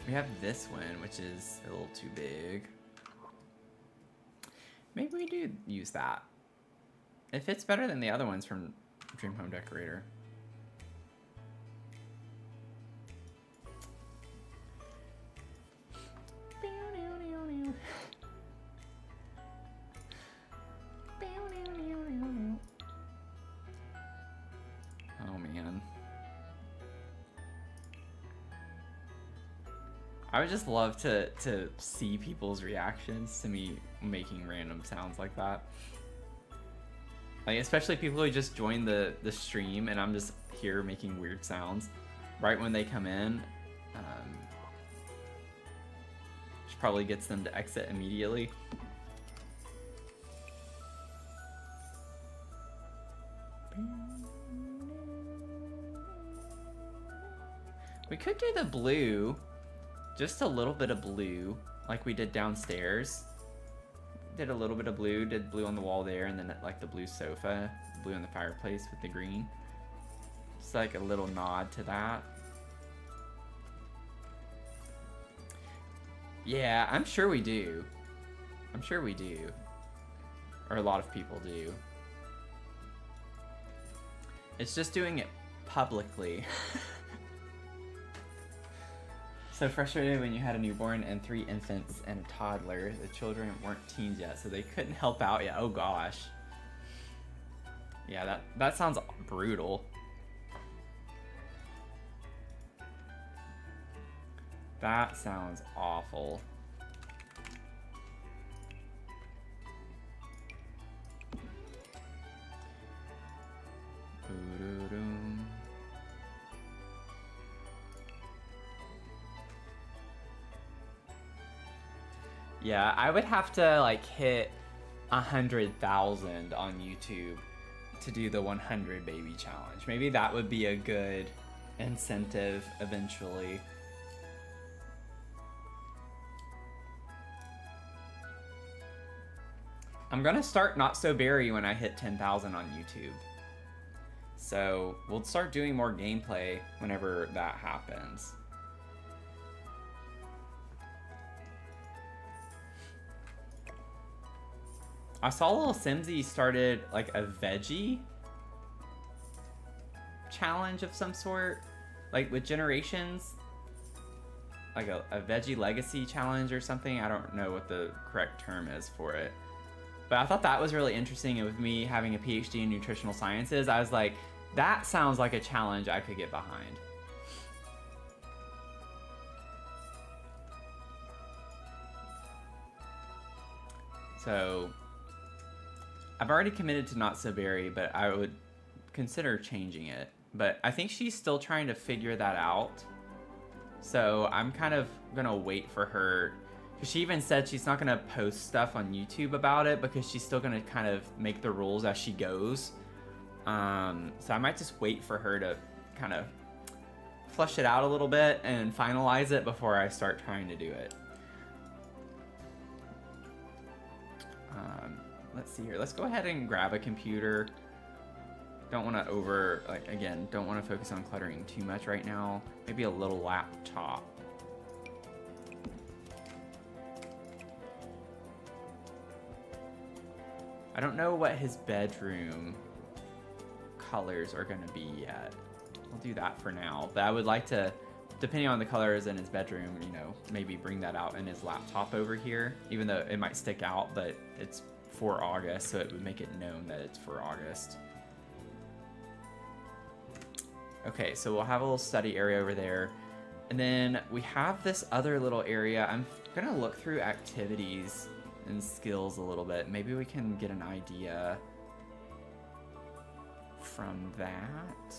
We have this one, which is a little too big. Maybe we do use that. It fits better than the other ones from Dream Home Decorator. Oh man. I would just love to see people's reactions to me making random sounds like that. Like, especially people who just join the stream and I'm just here making weird sounds right when they come in. Which probably gets them to exit immediately. We could do the blue. Just a little bit of blue, like we did downstairs. Did a little bit of blue, did blue on the wall there, and then like the blue sofa, blue on the fireplace with the green. Just like a little nod to that. Yeah, I'm sure we do. I'm sure we do. Or a lot of people do. It's just doing it publicly. So frustrated when you had a newborn and 3 infants and a toddler. The children weren't teens yet, so they couldn't help out yet. Oh gosh. Yeah, that sounds brutal. That sounds awful. Boo-doo-doom. Yeah, I would have to like hit 100,000 on YouTube to do the 100 baby challenge. Maybe that would be a good incentive eventually. I'm gonna start Not So Berry when I hit 10,000 on YouTube. So we'll start doing more gameplay whenever that happens. I saw Little Simsy started like a veggie challenge of some sort, like with Generations, like a veggie legacy challenge or something. I don't know what the correct term is for it, but I thought that was really interesting. And with me having a PhD in nutritional sciences, I was like, that sounds like a challenge I could get behind. So I've already committed to Not So Berry, but I would consider changing it. But I think she's still trying to figure that out. So I'm kind of gonna wait for her. Because she even said she's not gonna post stuff on YouTube about it because she's still gonna kind of make the rules as she goes. So I might just wait for her to kind of flush it out a little bit and finalize it before I start trying to do it. Let's see here. Let's go ahead and grab a computer. Don't want to don't want to focus on cluttering too much right now. Maybe a little laptop. I don't know what his bedroom colors are going to be yet. We'll do that for now. But I would like to, depending on the colors in his bedroom, you know, maybe bring that out in his laptop over here, even though it might stick out, but it's for August, so it would make it known that it's for August. Okay, so we'll have a little study area over there. And then we have this other little area. I'm gonna look through activities and skills a little bit. Maybe we can get an idea from that.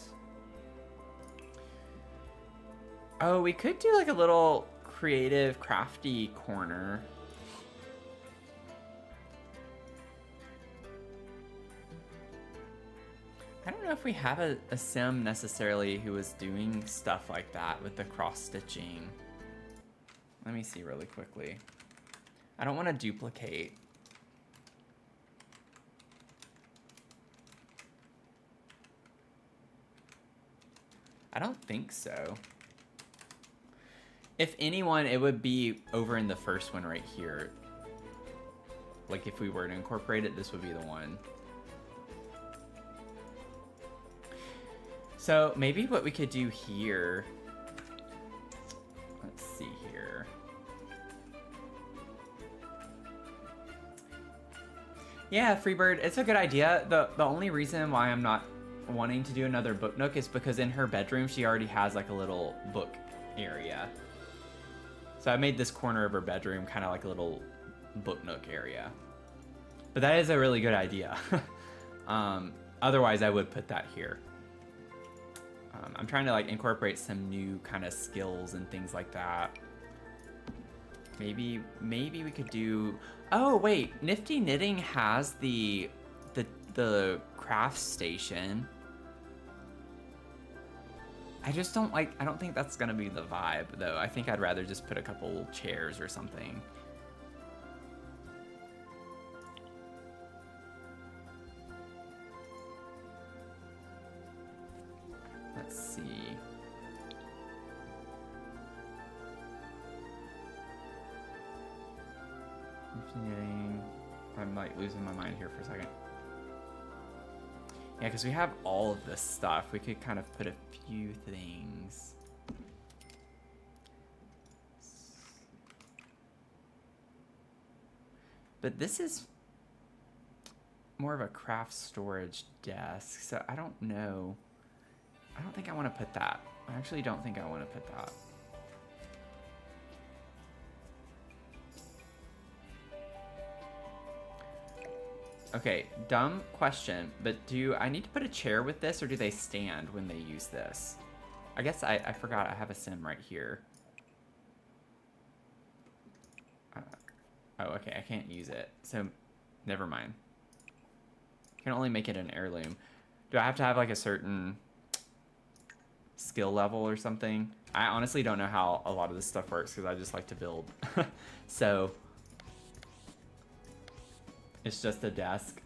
Oh, we could do like a little creative, crafty corner. I don't know if we have a sim necessarily who is doing stuff like that with the cross stitching. Let me see really quickly. I don't want to duplicate. I don't think so. If anyone, it would be over in the first one right here. Like if we were to incorporate it, this would be the one. So maybe what we could do here, let's see here. Yeah, Freebird, it's a good idea. The only reason why I'm not wanting to do another book nook is because in her bedroom, she already has like a little book area. So I made this corner of her bedroom kind of like a little book nook area. But that is a really good idea. Otherwise, I would put that here. I'm trying to like incorporate some new kind of skills and things like that. Maybe we could do. Oh wait, Nifty Knitting has the craft station. I just don't like. I don't think that's gonna be the vibe though. I think I'd rather just put a couple chairs or something. Let's see. I'm like losing my mind here for a second. Yeah, because we have all of this stuff. We could kind of put a few things. But this is more of a craft storage desk, so I don't know. I don't think I want to put that. I actually don't think I want to put that. Okay, dumb question, but do I need to put a chair with this, or do they stand when they use this? I guess I forgot I have a sim right here. Oh, okay, I can't use it, so never mind. I can only make it an heirloom. Do I have to have like a certain skill level or something? I honestly don't know how a lot of this stuff works because I just like to build. So it's just a desk.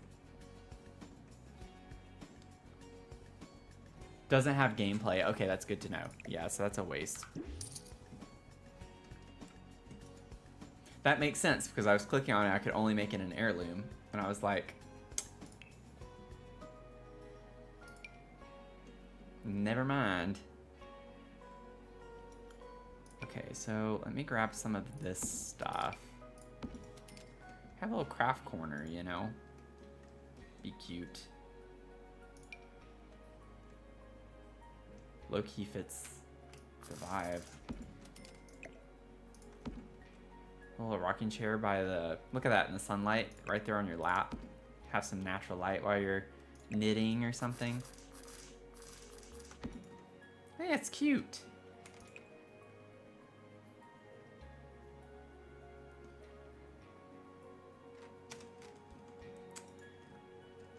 Doesn't have gameplay. Okay, that's good to know. Yeah, so that's a waste. That makes sense because I was clicking on it. I could only make it an heirloom. And I was like, never mind. Okay, so let me grab some of this stuff. Have a little craft corner, you know? Be cute. Low-key fits the vibe. A little rocking chair by the... Look at that in the sunlight, right there on your lap. Have some natural light while you're knitting or something. Hey, it's cute.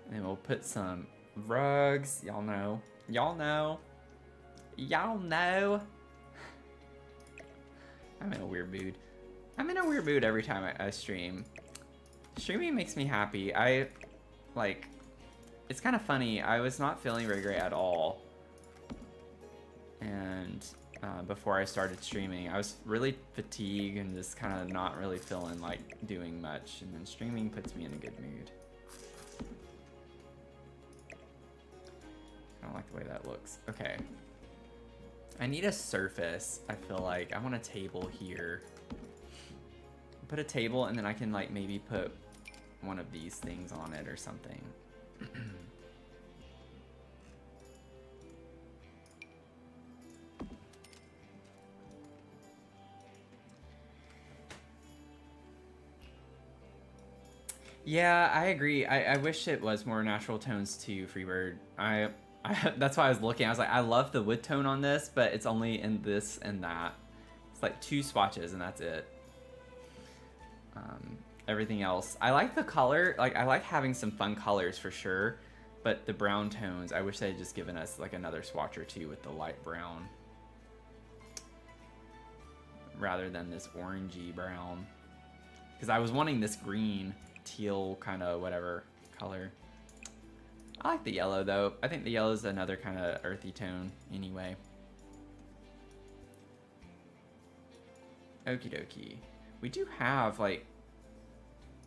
And then we'll put some rugs. Y'all know. Y'all know. Y'all know. I'm in a weird mood. I'm in a weird mood every time I stream. Streaming makes me happy. It's kind of funny. I was not feeling very great at all. And before I started streaming, I was really fatigued and just kind of not really feeling like doing much. And then streaming puts me in a good mood. I don't like the way that looks. Okay. I need a surface. I feel like I want a table here. Put a table and then I can like maybe put one of these things on it or something. Yeah, I agree. I wish it was more natural tones too, Freebird. That's why I was looking. I was like, I love the wood tone on this, but it's only in this and that. It's like 2 swatches and that's it. Everything else, I like the color. Like, I like having some fun colors for sure, but the brown tones, I wish they had just given us like another swatch or 2 with the light brown rather than this orangey brown, because I was wanting this green teal kind of whatever color. I like the yellow though. I think the yellow is another kind of earthy tone anyway. Okie dokie. We do have like,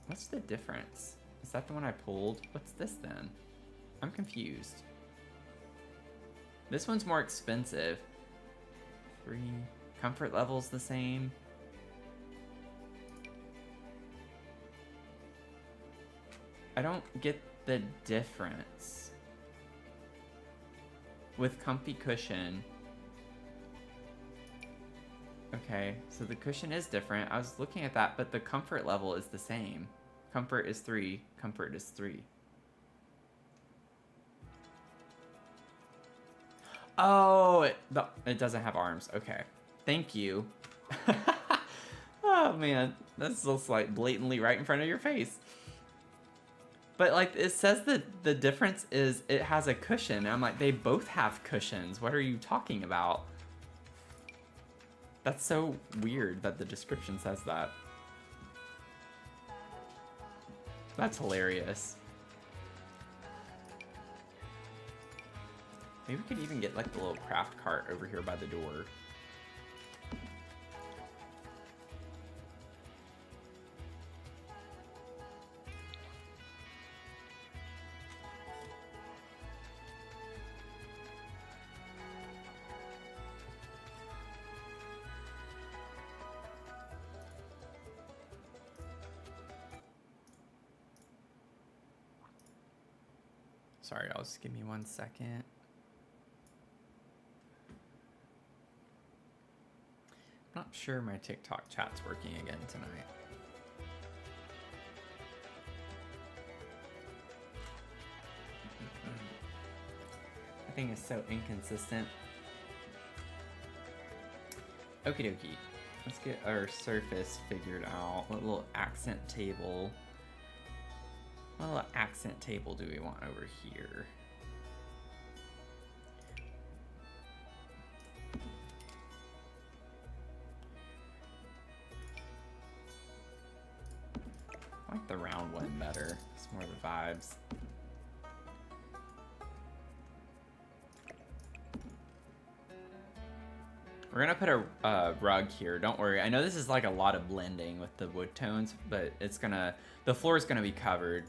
what's the difference? Is that the one I pulled? What's this then? I'm confused. This one's more expensive. 3. Comfort level's the same. I don't get the difference. With comfy cushion. Okay, so the cushion is different. I was looking at that, but the comfort level is the same. Comfort is 3. Comfort is 3. Oh, it doesn't have arms. Okay. Thank you. Oh, man. That's just like blatantly right in front of your face. But like, it says that the difference is it has a cushion. I'm like, they both have cushions. What are you talking about? That's so weird that the description says that. That's hilarious. Maybe we could even get like the little craft cart over here by the door. Sorry, y'all, just give me 1 second. I'm not sure my TikTok chat's working again tonight. I think it's so inconsistent. Okie dokie. Let's get our surface figured out. What little accent table? What little accent table do we want over here? I like the round one better. It's more the vibes. We're gonna put a rug here. Don't worry. I know this is like a lot of blending with the wood tones, but it's gonna, the floor is gonna be covered,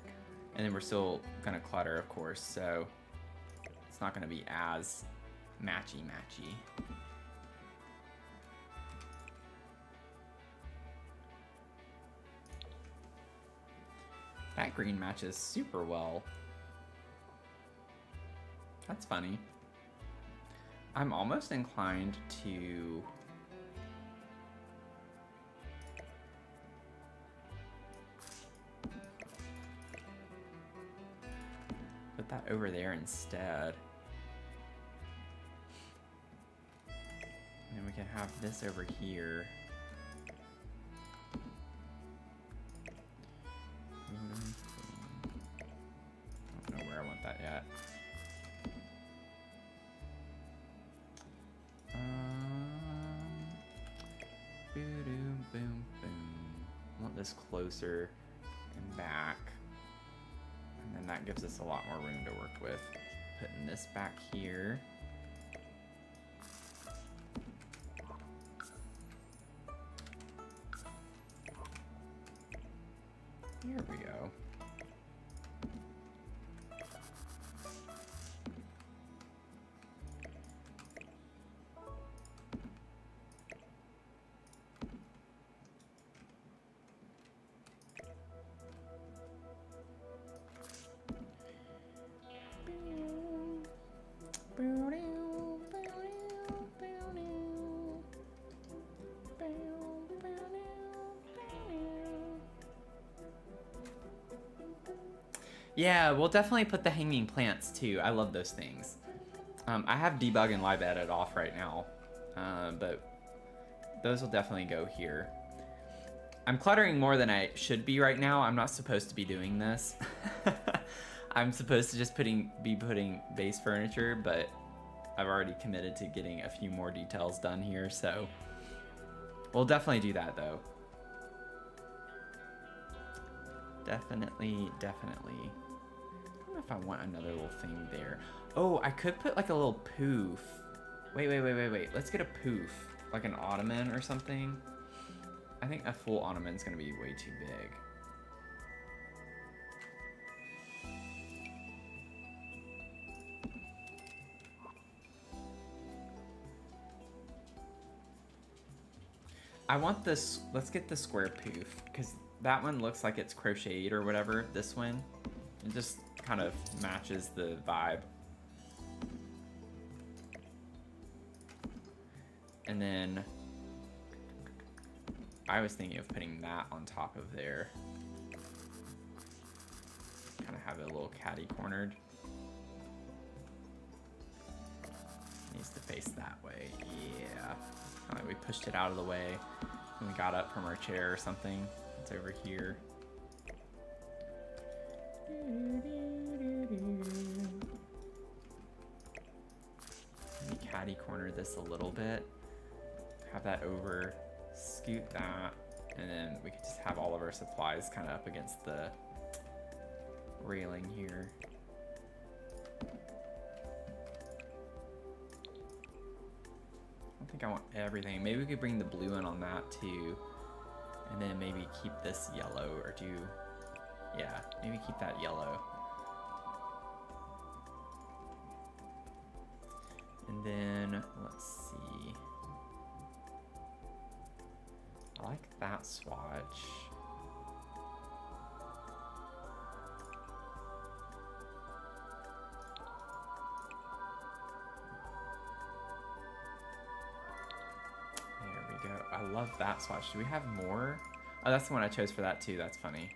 and then we're still gonna clutter, of course. So it's not gonna be as matchy. That green matches super well. That's funny. I'm almost inclined to put that over there instead. And then we can have this over here. I don't know where I want that yet. Boom, boom, boom. I want this closer and back. And then that gives us a lot more room to work with. Putting this back here. Here we go. Yeah, we'll definitely put the hanging plants too. I love those things. I have debug and live edit off right now, but those will definitely go here. I'm cluttering more than I should be right now. I'm not supposed to be doing this. I'm supposed to just be putting base furniture, but I've already committed to getting a few more details done here, so we'll definitely do that though. Definitely. I don't know if I want another little thing there. Oh, I could put like a little poof. Wait. Let's get a poof, like an ottoman or something. I think a full ottoman is gonna be way too big. I want this, let's get the square poof, because that one looks like it's crocheted or whatever, this one. It just kind of matches the vibe. And then I was thinking of putting that on top of there. Kind of have it a little catty cornered. Needs to face that way, yeah. We pushed it out of the way when we got up from our chair or something. It's over here. Maybe catty corner this a little bit. Have that over, scoot that, and then we could just have all of our supplies kind of up against the railing here. I think I want everything. Maybe we could bring the blue in on that too, and then maybe keep this yellow, or do, yeah, maybe keep that yellow. And then let's see, I like that swatch. I love that swatch. Do we have more? Oh, that's the one I chose for that too. That's funny.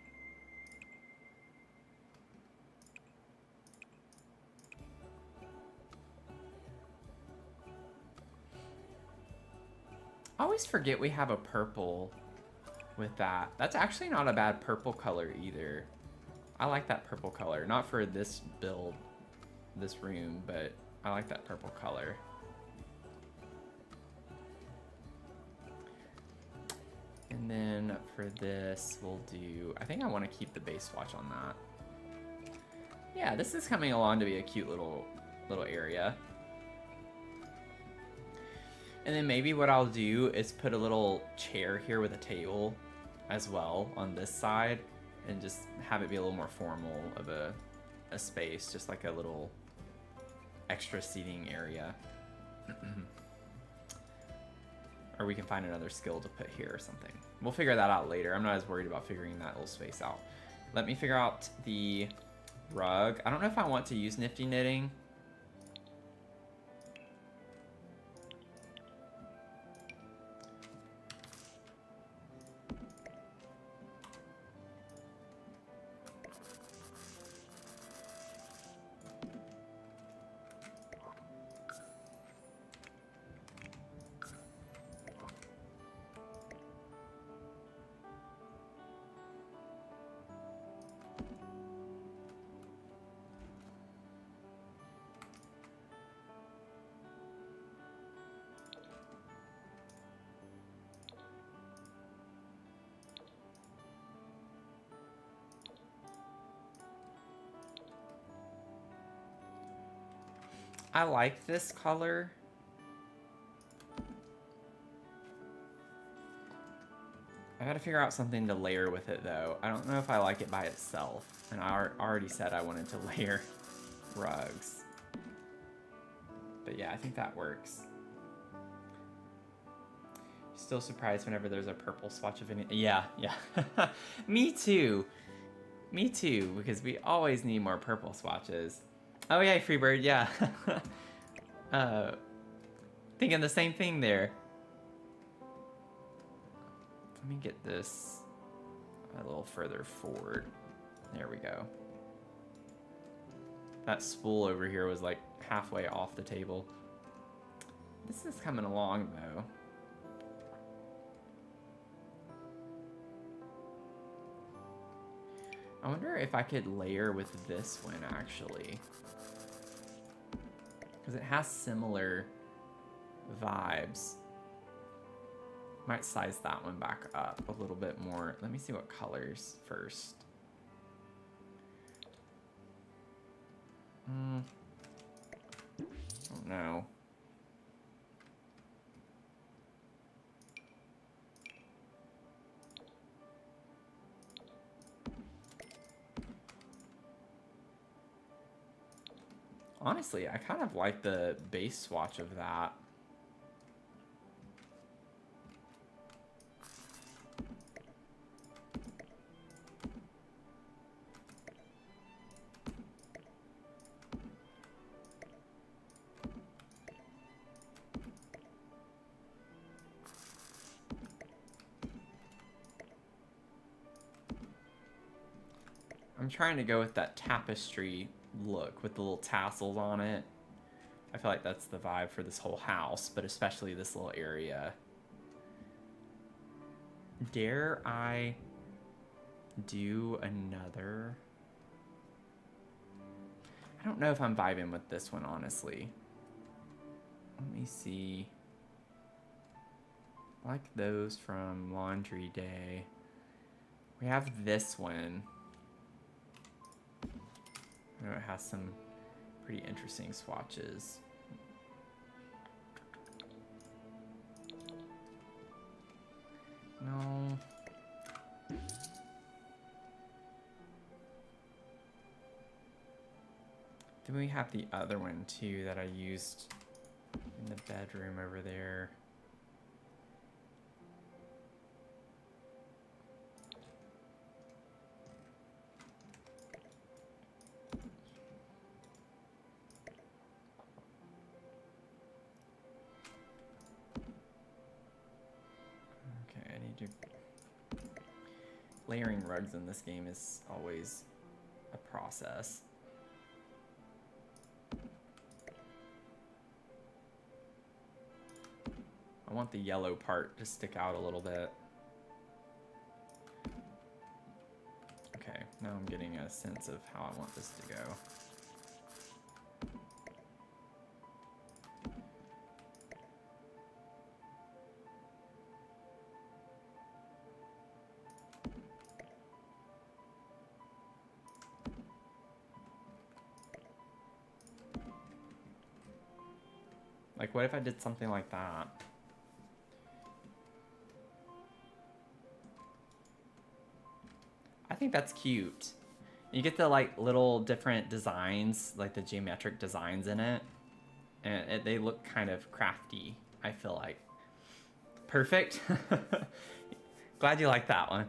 I always forget we have a purple with that. That's actually not a bad purple color either. I like that purple color. Not for this build, this room, but I like that purple color. And then for this, we'll do, I think I want to keep the base swatch on that. Yeah, this is coming along to be a cute little area. And then maybe what I'll do is put a little chair here with a table as well on this side, and just have it be a little more formal of a space, just like a little extra seating area. Or we can find another skill to put here or something. We'll figure that out later. I'm not as worried about figuring that little space out. Let me figure out the rug. I don't know if I want to use Nifty Knitting. I like this color. I gotta figure out something to layer with it though. I don't know if I like it by itself. And I already said I wanted to layer rugs. But yeah, I think that works. Still surprised whenever there's a purple swatch of any. Yeah. Me too, because we always need more purple swatches. Oh yeah, Freebird, yeah. Thinking the same thing there. Let me get this a little further forward. There we go. That spool over here was like halfway off the table. This is coming along though. I wonder if I could layer with this one actually. Because it has similar vibes. Might size that one back up a little bit more. Let me see what colors first. I don't know. Honestly, I kind of like the base swatch of that. I'm trying to go with that tapestry look with the little tassels on it. I feel like that's the vibe for this whole house, but especially this little area. Dare I do another? I don't know if I'm vibing with this one, honestly. Let me see. I like those from Laundry Day. We have this one. I know it has some pretty interesting swatches. No. Then we have the other one too that I used in the bedroom over there. Layering rugs in this game is always a process. I want the yellow part to stick out a little bit. Okay, now I'm getting a sense of how I want this to go. Like, what if I did something like that? I think that's cute. You get the, like, little different designs, like the geometric designs in it. And they look kind of crafty, I feel like. Perfect. Glad you like that one.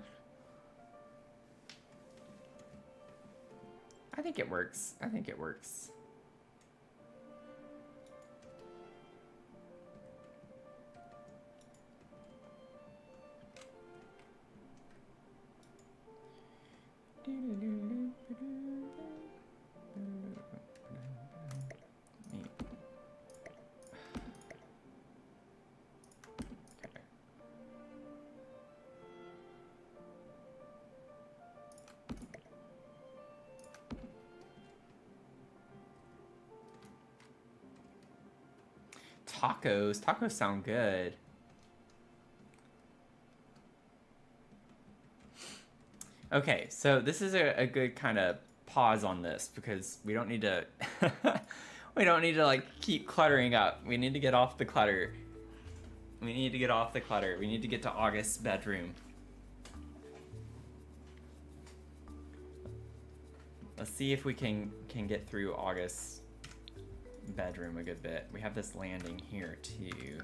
I think it works. I think it works. Tacos. Tacos sound good. Okay, so this is a good kind of pause on this because we don't need to we don't need to like keep cluttering up. We need to get off the clutter. We need to get off the clutter. We need to get to August's bedroom. Let's see if we can get through August's bedroom a good bit. We have this landing here too.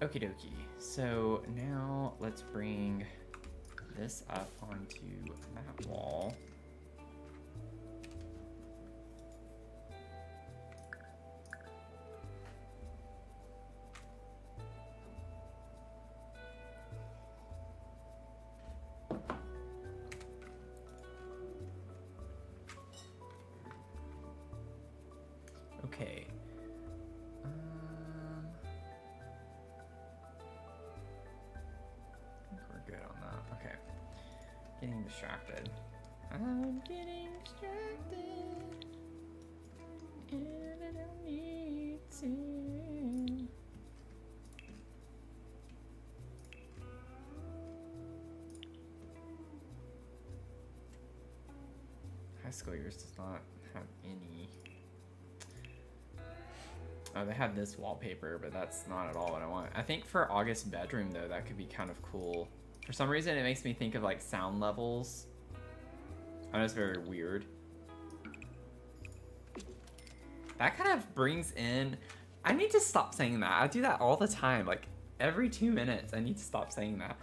Okie dokie. So now let's bring this up onto that wall. Getting distracted. I'm getting distracted. And I don't need to. High school years does not have any. Oh, they have this wallpaper, but that's not at all what I want. I think for August bedroom, though, that could be kind of cool. For some reason, it makes me think of, like, sound levels. I know it's very weird. That kind of brings in... I need to stop saying that. I do that all the time. Like, every 2 minutes, I need to stop saying that.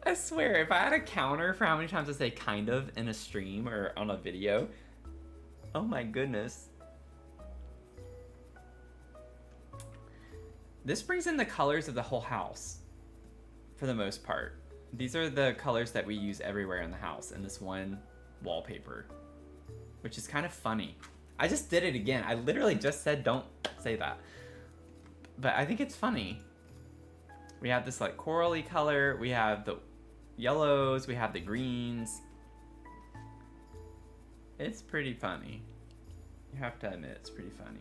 I swear, if I had a counter for how many times I say kind of in a stream or on a video, oh my goodness. This brings in the colors of the whole house, for the most part. These are the colors that we use everywhere in the house in this one wallpaper, which is kind of funny. I just did it again. I literally just said don't say that. But I think it's funny. We have this like corally color, we have the yellows, we have the greens. It's pretty funny. You have to admit it's pretty funny.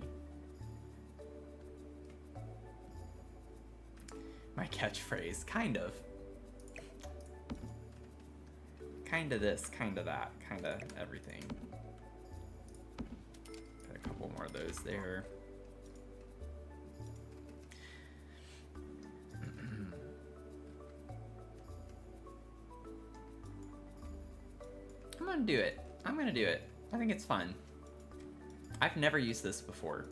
My catchphrase, kind of. Kind of this, kind of that, kind of everything. Got a couple more of those there. I'm gonna do it. I'm gonna do it. I think it's fun. I've never used this before.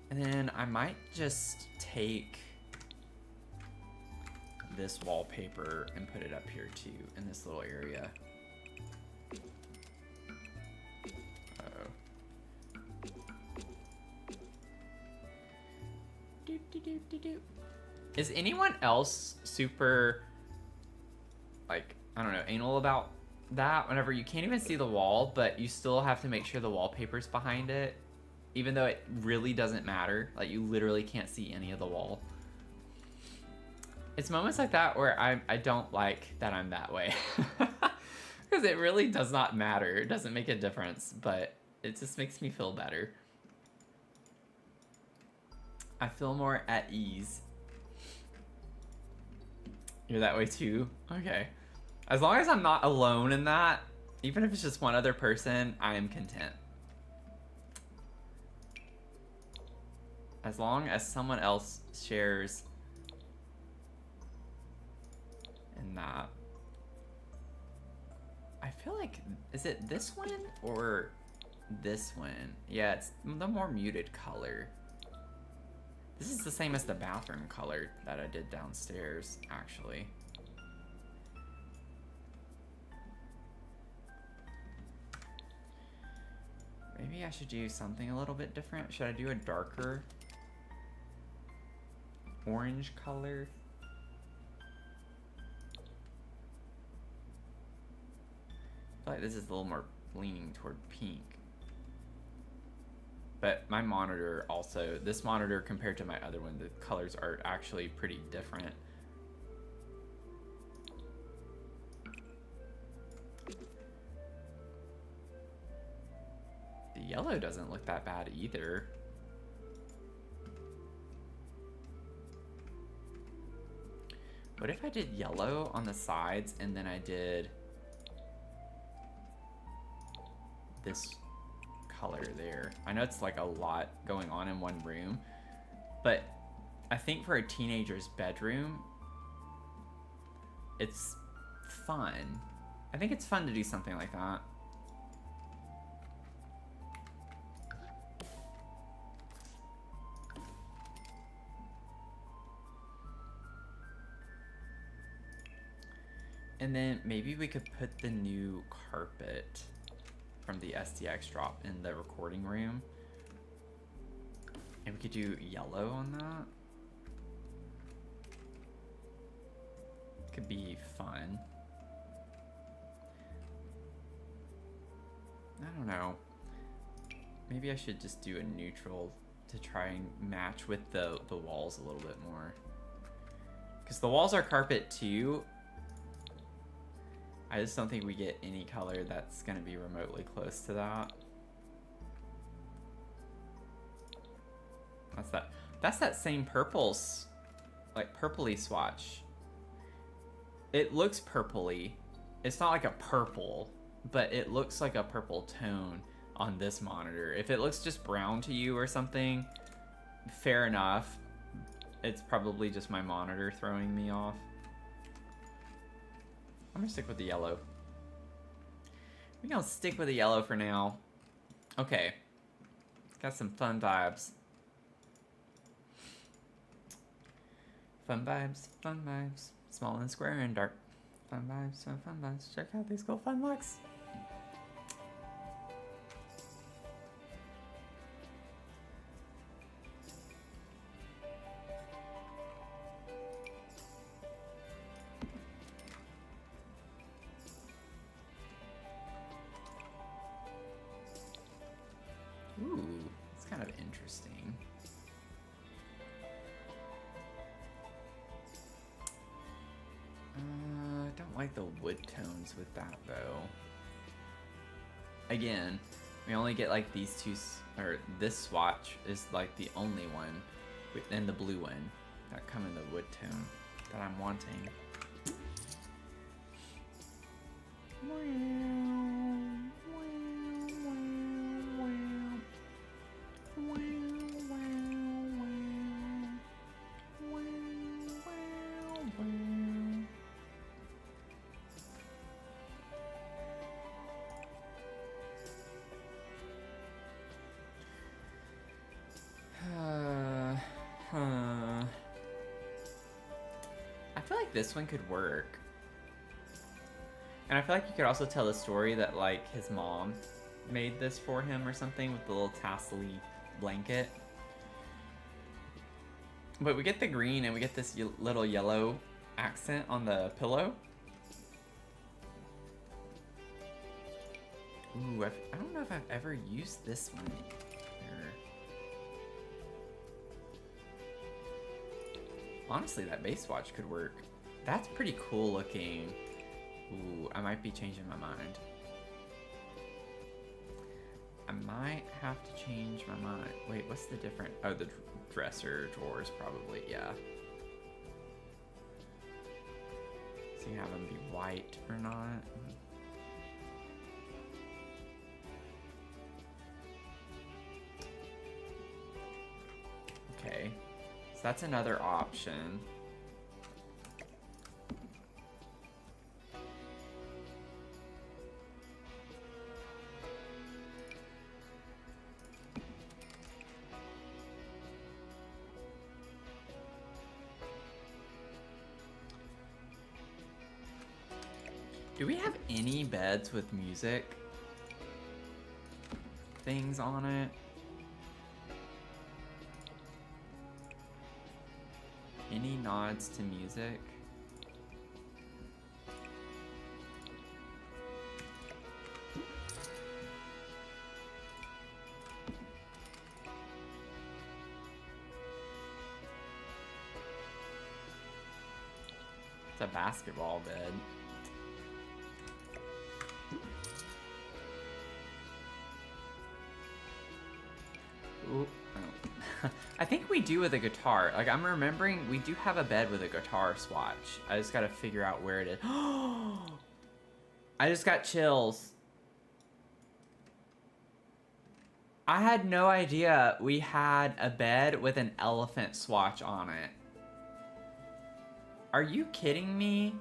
And then I might just take this wallpaper and put it up here too, in this little area. Uh-oh. Is anyone else super, like, I don't know, anal about that? Whenever you can't even see the wall, but you still have to make sure the wallpaper's behind it, even though it really doesn't matter. Like, you literally can't see any of the wall. It's moments like that where I don't like that I'm that way. Because it really does not matter. It doesn't make a difference, but it just makes me feel better. I feel more at ease. You're that way too? Okay. As long as I'm not alone in that, even if it's just one other person, I am content. As long as someone else shares in that. I feel like, is it this one or this one? Yeah, it's the more muted color. This is the same as the bathroom color that I did downstairs, actually. Maybe I should do something a little bit different. Should I do a darker orange color? I feel like this is a little more leaning toward pink. But my monitor also, this monitor compared to my other one, the colors are actually pretty different. The yellow doesn't look that bad either. What if I did yellow on the sides and then I did this color there? I know it's like a lot going on in one room, but I think for a teenager's bedroom, it's fun. I think it's fun to do something like that. And then maybe we could put the new carpet from the STX drop in the recording room. And we could do yellow on that. Could be fun. I don't know. Maybe I should just do a neutral to try and match with the walls a little bit more. Because the walls are carpet too. I just don't think we get any color that's going to be remotely close to that. That's that same purples, like purpley swatch. It looks purpley. It's not like a purple, but it looks like a purple tone on this monitor. If it looks just brown to you or something, fair enough. It's probably just my monitor throwing me off. I'm gonna stick with the yellow. We're gonna stick with the yellow for now. Okay. Got some fun vibes. Fun vibes, fun vibes. Small and square and dark. Fun vibes, fun vibes. Check out these cool fun looks. Ooh, it's kind of interesting. Don't like the wood tones with that though. Again, we only get like these two, or this swatch is like the only one, and the blue one that come in the wood tone that I'm wanting. I feel like this one could work. And I feel like you could also tell the story that like his mom made this for him or something with the little tassel-y blanket. But we get the green and we get this little yellow accent on the pillow. Ooh, I don't know if I've ever used this one here. Honestly, that base swatch could work. That's pretty cool looking. Ooh, I might be changing my mind. I might have to change my mind. Wait, what's the difference? Oh, the dresser drawers probably, yeah. So you have them be white or not. Okay, so that's another option. Do we have any beds with music things on it? Any nods to music? It's a basketball bed. Ooh, oh. I think we do with a guitar. Like, I'm remembering we do have a bed with a guitar swatch. I just gotta figure out where it is. I just got chills. I had no idea we had a bed with an elephant swatch on it. Are you kidding me?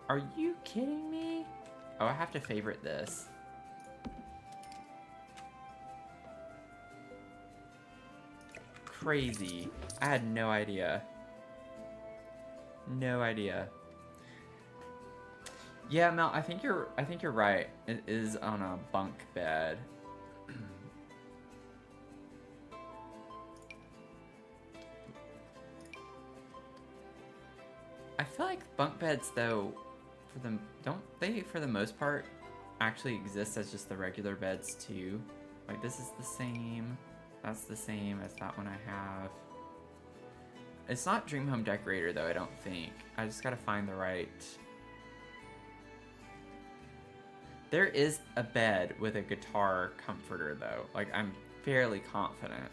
Are you kidding me? Oh, I have to favorite this. Crazy. I had no idea. No idea. Yeah, Mel, I think you're right. It is on a bunk bed. I feel like bunk beds though for them, don't they, for the most part, actually exist as just the regular beds too? Like, this is the same, that's the same as that one I have. It's not Dream Home Decorator though, I don't think. I just gotta find the right... There is a bed with a guitar comforter though. Like, I'm fairly confident.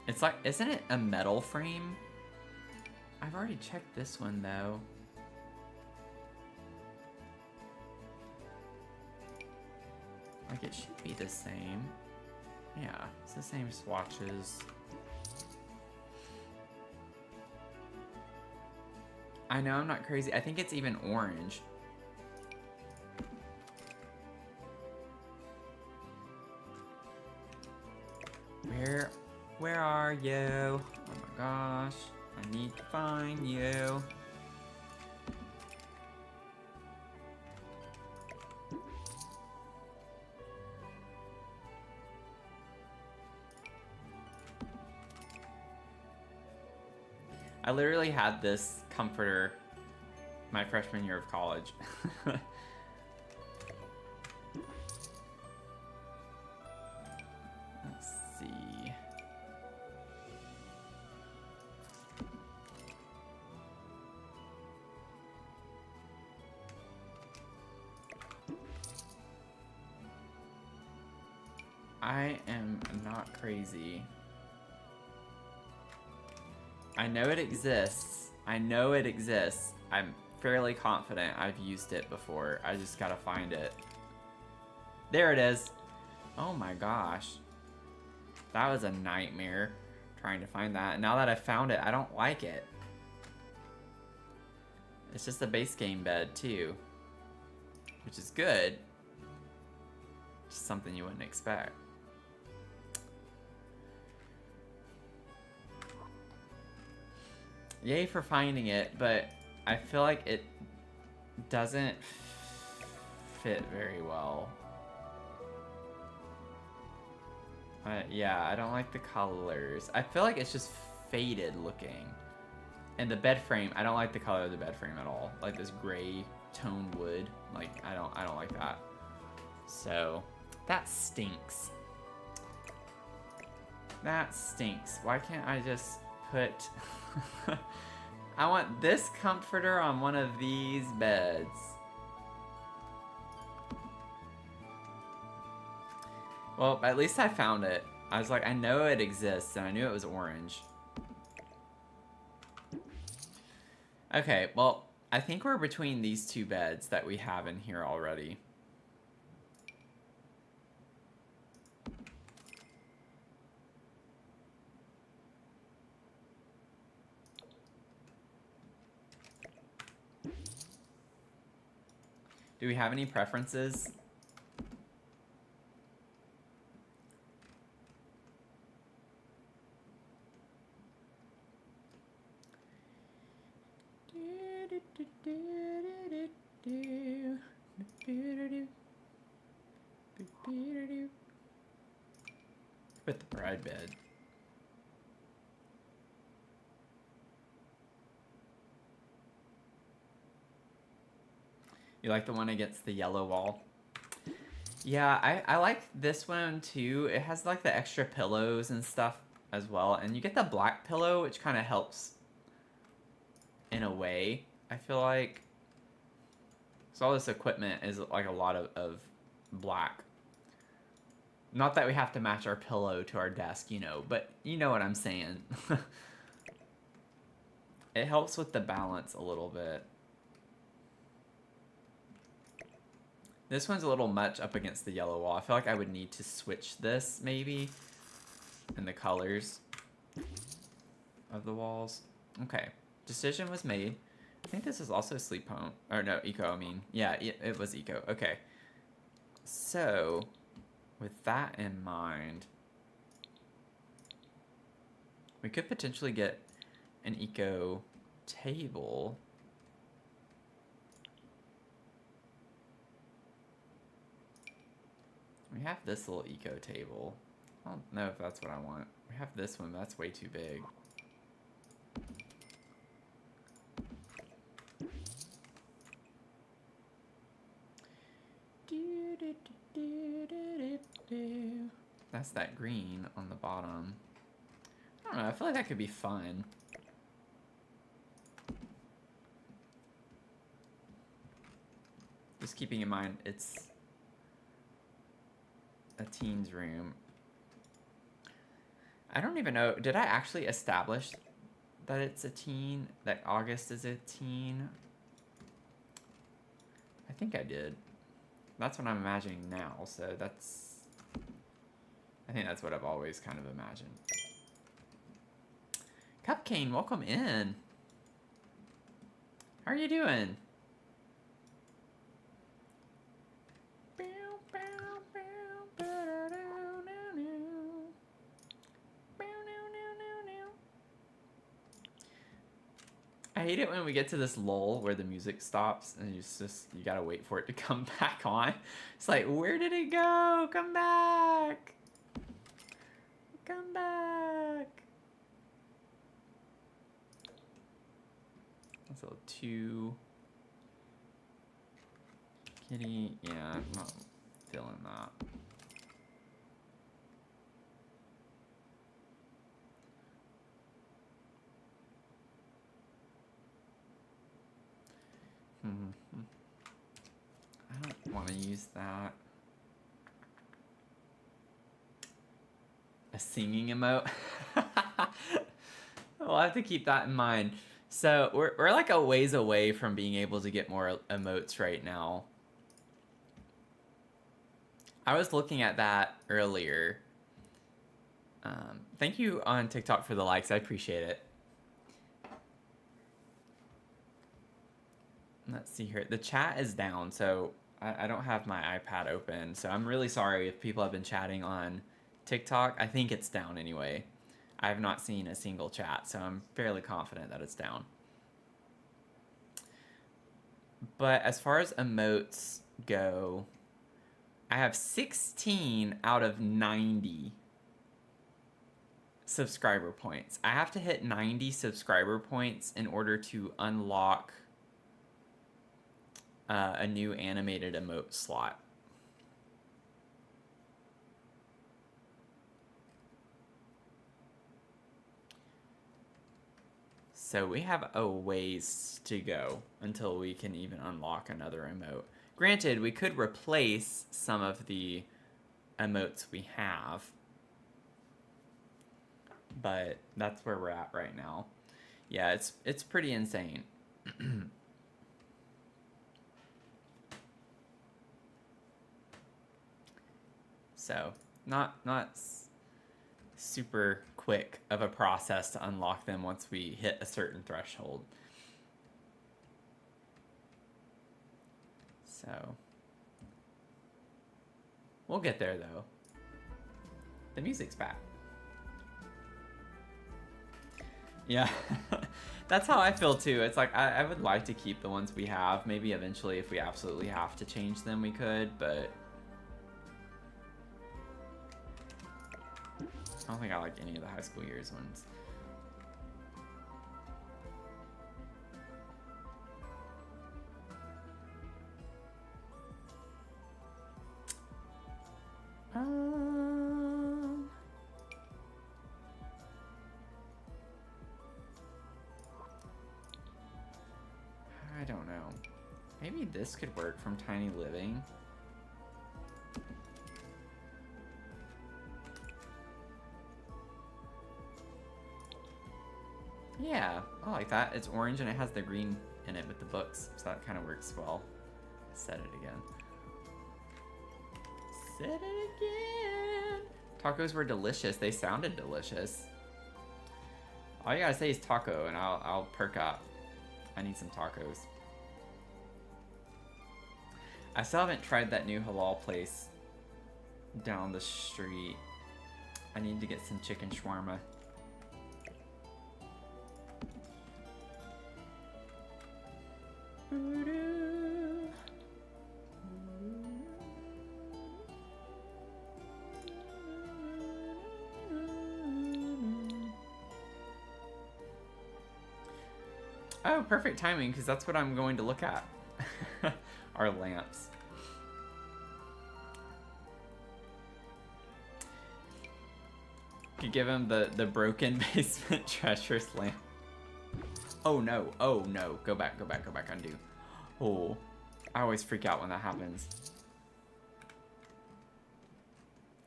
It's like, isn't it a metal frame? I've already checked this one though. Like, it should be the same. Yeah, it's the same swatches. I know I'm not crazy. I think it's even orange. Where are you? Oh my gosh, I need to find you. I literally had this comforter my freshman year of college. Let's see. I am not crazy. I know it exists. I know it exists. I'm fairly confident I've used it before. I just gotta find it. There it is. Oh my gosh. That was a nightmare trying to find that. And now that I found it, I don't like it. It's just a base game bed too, which is good. Just something you wouldn't expect. Yay for finding it, but I feel like it doesn't fit very well. Yeah, I don't like the colors. I feel like it's just faded looking. And the bed frame, I don't like the color of the bed frame at all. Like this gray toned wood. Like I don't like that. So that stinks. That stinks. Why can't I just put I want this comforter on one of these beds. Well, at least I found it. I was like, I know it exists, and I knew it was orange. Okay, well, I think we're between these two beds that we have in here already. Do we have any preferences? Put the bride bed. You like the one against the yellow wall? Yeah, I like this one too. It has like the extra pillows and stuff as well. And you get the black pillow, which kind of helps in a way, I feel like. So all this equipment is like a lot of black. Not that we have to match our pillow to our desk, you know, but you know what I'm saying. It helps with the balance a little bit. This one's a little much up against the yellow wall. I feel like I would need to switch this, maybe, in the colors of the walls. Okay, decision was made. I think this is also Sleep Home. Or no, Eco, I mean. Yeah, it was Eco. Okay. So, with that in mind, we could potentially get an Eco table. We have this little Eco table. I don't know if that's what I want. We have this one, but that's way too big. That's that green on the bottom. I don't know, I feel like that could be fun. Just keeping in mind, it's a teen's room. I don't even know, did I actually establish that it's a teen? That August is a teen? I think I did. That's what I'm imagining now, so that's... I think that's what I've always kind of imagined. Cupcane, welcome in. How are you doing? I hate it when we get to this lull where the music stops and you gotta wait for it to come back on. It's like, where did it go? Come back! Come back! That's a little too... Kitty, yeah, I'm not feeling that. I don't want to use that. A singing emote? We'll have to keep that in mind. So we're like a ways away from being able to get more emotes right now. I was looking at that earlier. Thank you on TikTok for the likes. I appreciate it. Let's see here. The chat is down, so I don't have my iPad open. So I'm really sorry if people have been chatting on TikTok. I think it's down anyway. I have not seen a single chat, so I'm fairly confident that it's down. But as far as emotes go, I have 16 out of 90 subscriber points. I have to hit 90 subscriber points in order to unlock a new animated emote slot. So we have a ways to go until we can even unlock another emote. Granted, we could replace some of the emotes we have, but that's where we're at right now. Yeah, it's pretty insane. So not super quick of a process to unlock them once we hit a certain threshold. So we'll get there though. The music's back. Yeah, that's how I feel too. It's like I would like to keep the ones we have. Maybe eventually if we absolutely have to change them we could, but I don't think I like any of the high school years ones. I don't know. Maybe this could work from Tiny Living. Yeah, I like that. It's orange and it has the green in it with the books, so that kind of works well. Set it again. Set it again. Tacos were delicious. They sounded delicious. All you gotta say is taco and I'll perk up. I need some tacos. I still haven't tried that new halal place down the street. I need to get some chicken shawarma. Oh, perfect timing, because that's what I'm going to look at. Our lamps. Could give him the broken basement treacherous lamp. Oh no, oh no. Go back, go back, go back, undo. Oh, I always freak out when that happens.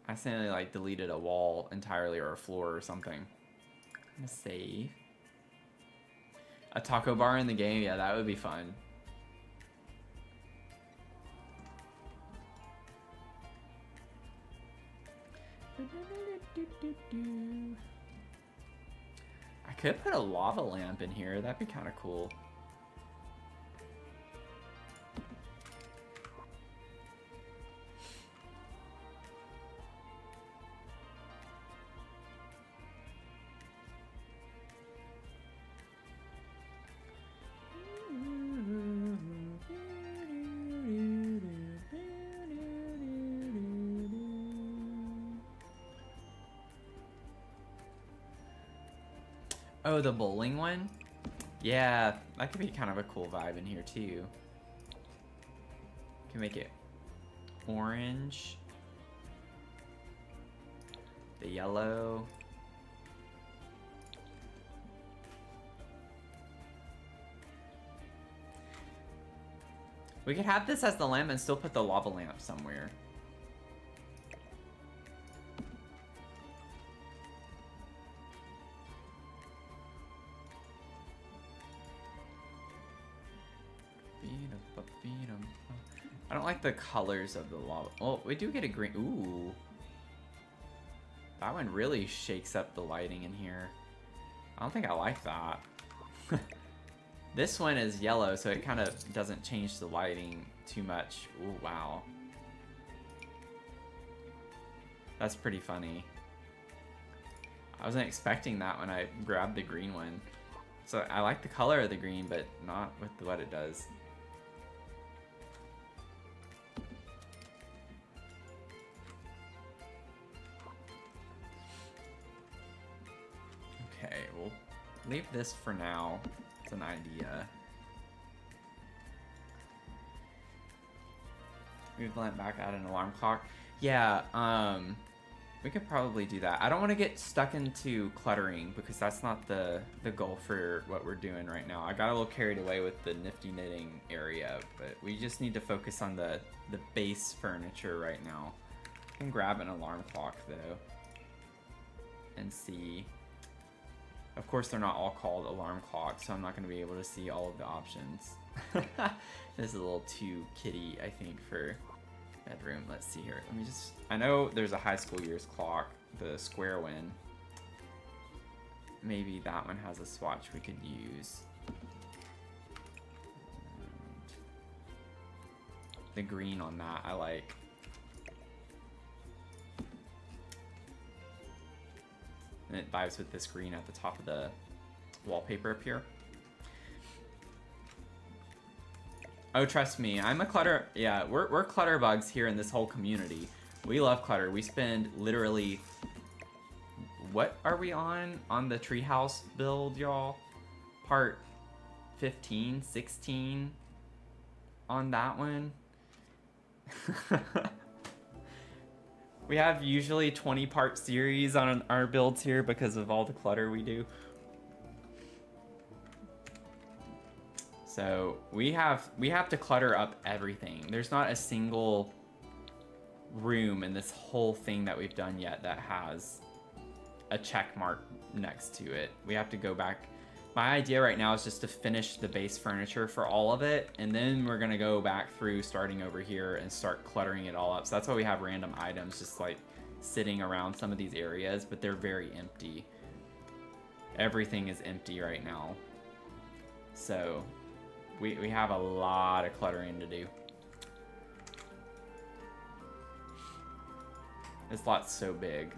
I accidentally like deleted a wall entirely or a floor or something. I'm gonna save. A taco bar in the game, yeah, that would be fun. I could put a lava lamp in here. That'd be kind of cool. Oh, the bowling one? Yeah, that could be kind of a cool vibe in here too. Can make it orange. The yellow. We could have this as the lamp and still put the lava lamp somewhere. I don't like the colors of the lava. Oh, we do get a green. Ooh. That one really shakes up the lighting in here. I don't think I like that. This one is yellow, so it kind of doesn't change the lighting too much. Ooh, wow. That's pretty funny. I wasn't expecting that when I grabbed the green one. So I like the color of the green, but not with what it does. Okay, we'll leave this for now. It's an idea. Move the lamp back, add an alarm clock. Yeah, we could probably do that. I don't want to get stuck into cluttering because that's not the goal for what we're doing right now. I got a little carried away with the nifty knitting area, but we just need to focus on the base furniture right now. I can grab an alarm clock though and see. Of course, they're not all called alarm clocks, so I'm not going to be able to see all of the options. This is a little too kiddie, I think, for bedroom. Let's see here. Let me just... I know there's a high school years clock, the square one. Maybe that one has a swatch we could use. And the green on that I like. And it vibes with this green at the top of the wallpaper up here. Oh, trust me, I'm a clutter... Yeah, we're clutter bugs here in this whole community. We love clutter. We spend literally... What are we on the treehouse build, y'all? Part 15, 16 on that one. We have usually 20-part series on our builds here because of all the clutter we do. So we have to clutter up everything. There's not a single room in this whole thing that we've done yet that has a check mark next to it. We have to go back. My idea right now is just to finish the base furniture for all of it, and then we're gonna go back through starting over here and start cluttering it all up. So that's why we have random items just like sitting around some of these areas, but they're very empty. Everything is empty right now. So we have a lot of cluttering to do. This lot's so big.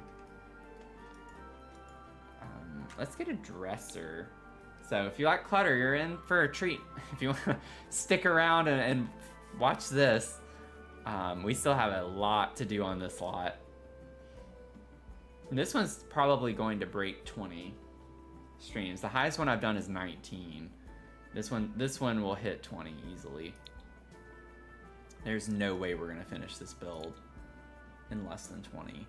Let's get a dresser. So if you like clutter, you're in for a treat. If you want to stick around and watch this, we still have a lot to do on this lot. And this one's probably going to break 20 streams. The highest one I've done is 19. This one will hit 20 easily. There's no way we're gonna finish this build in less than 20.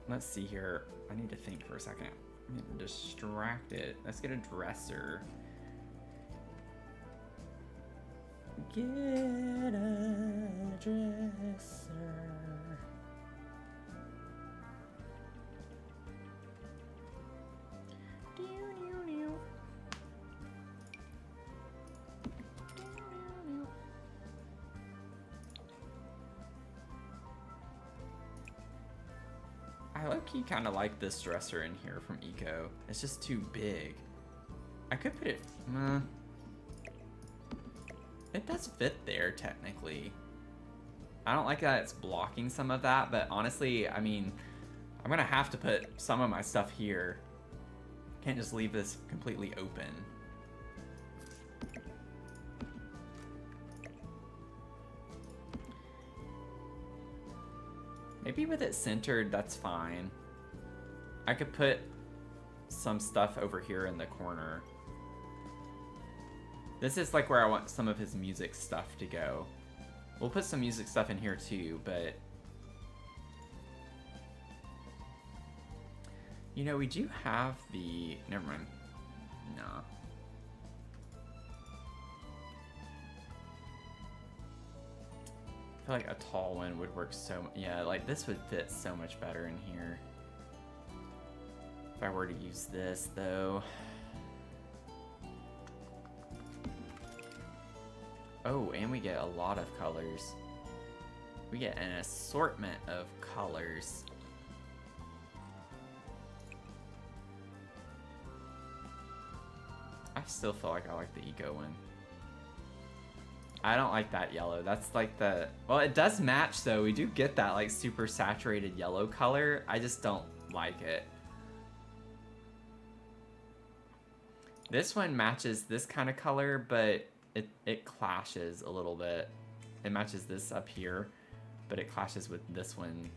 Let's see here. I need to think for a second. I'm getting distracted. Let's get a dresser. Get a dresser. I low-key kind of like this dresser in here from Eco. It's just too big. I could put it... It does fit there, technically. I don't like that it's blocking some of that, but honestly, I mean, I'm gonna have to put some of my stuff here. Can't just leave this completely open. Maybe with it centered, that's fine. I could put some stuff over here in the corner. This is like where I want some of his music stuff to go. We'll put some music stuff in here too, but... You know, we do have the... Never mind. No. I feel like a tall one would work so... Yeah, like this would fit so much better in here. If I were to use this, though... Oh, and we get a lot of colors. We get an assortment of colors. I still feel like I like the Eco one. I don't like that yellow. That's like the... Well, it does match, though. We do get that, like, super saturated yellow color. I just don't like it. This one matches this kind of color, but it clashes a little bit. It matches this up here, but it clashes with this one.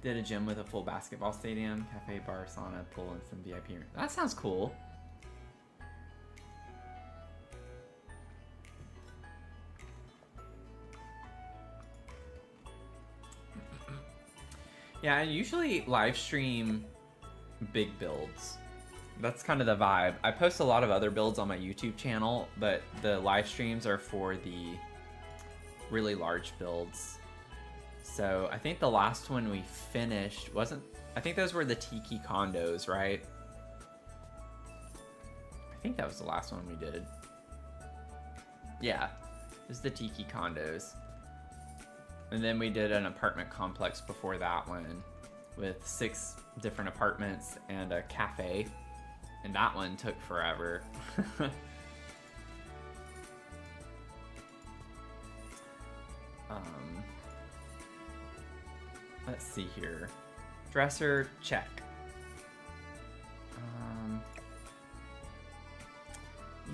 Did a gym with a full basketball stadium, cafe, bar, sauna, pool, and some VIP. That sounds cool. Yeah, I usually live stream big builds. That's kind of the vibe. I post a lot of other builds on my YouTube channel, but the live streams are for the really large builds. So I think the last one we finished wasn't... I think those were the Tiki condos, right? I think that was the last one we did. Yeah, it was the Tiki condos. And then we did an apartment complex before that one with 6 different apartments and a cafe. And that one took forever. Let's see here. Dresser, check.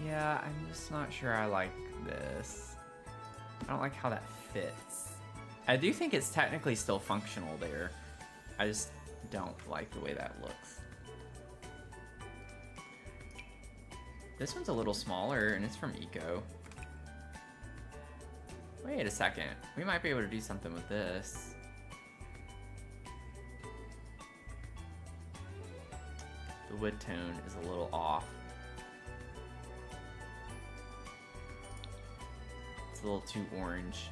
Yeah, I'm just not sure I like this. I don't like how that fits. I do think it's technically still functional there. I just don't like the way that looks. This one's a little smaller and it's from Eco. Wait a second. We might be able to do something with this. The wood tone is a little off. It's a little too orange.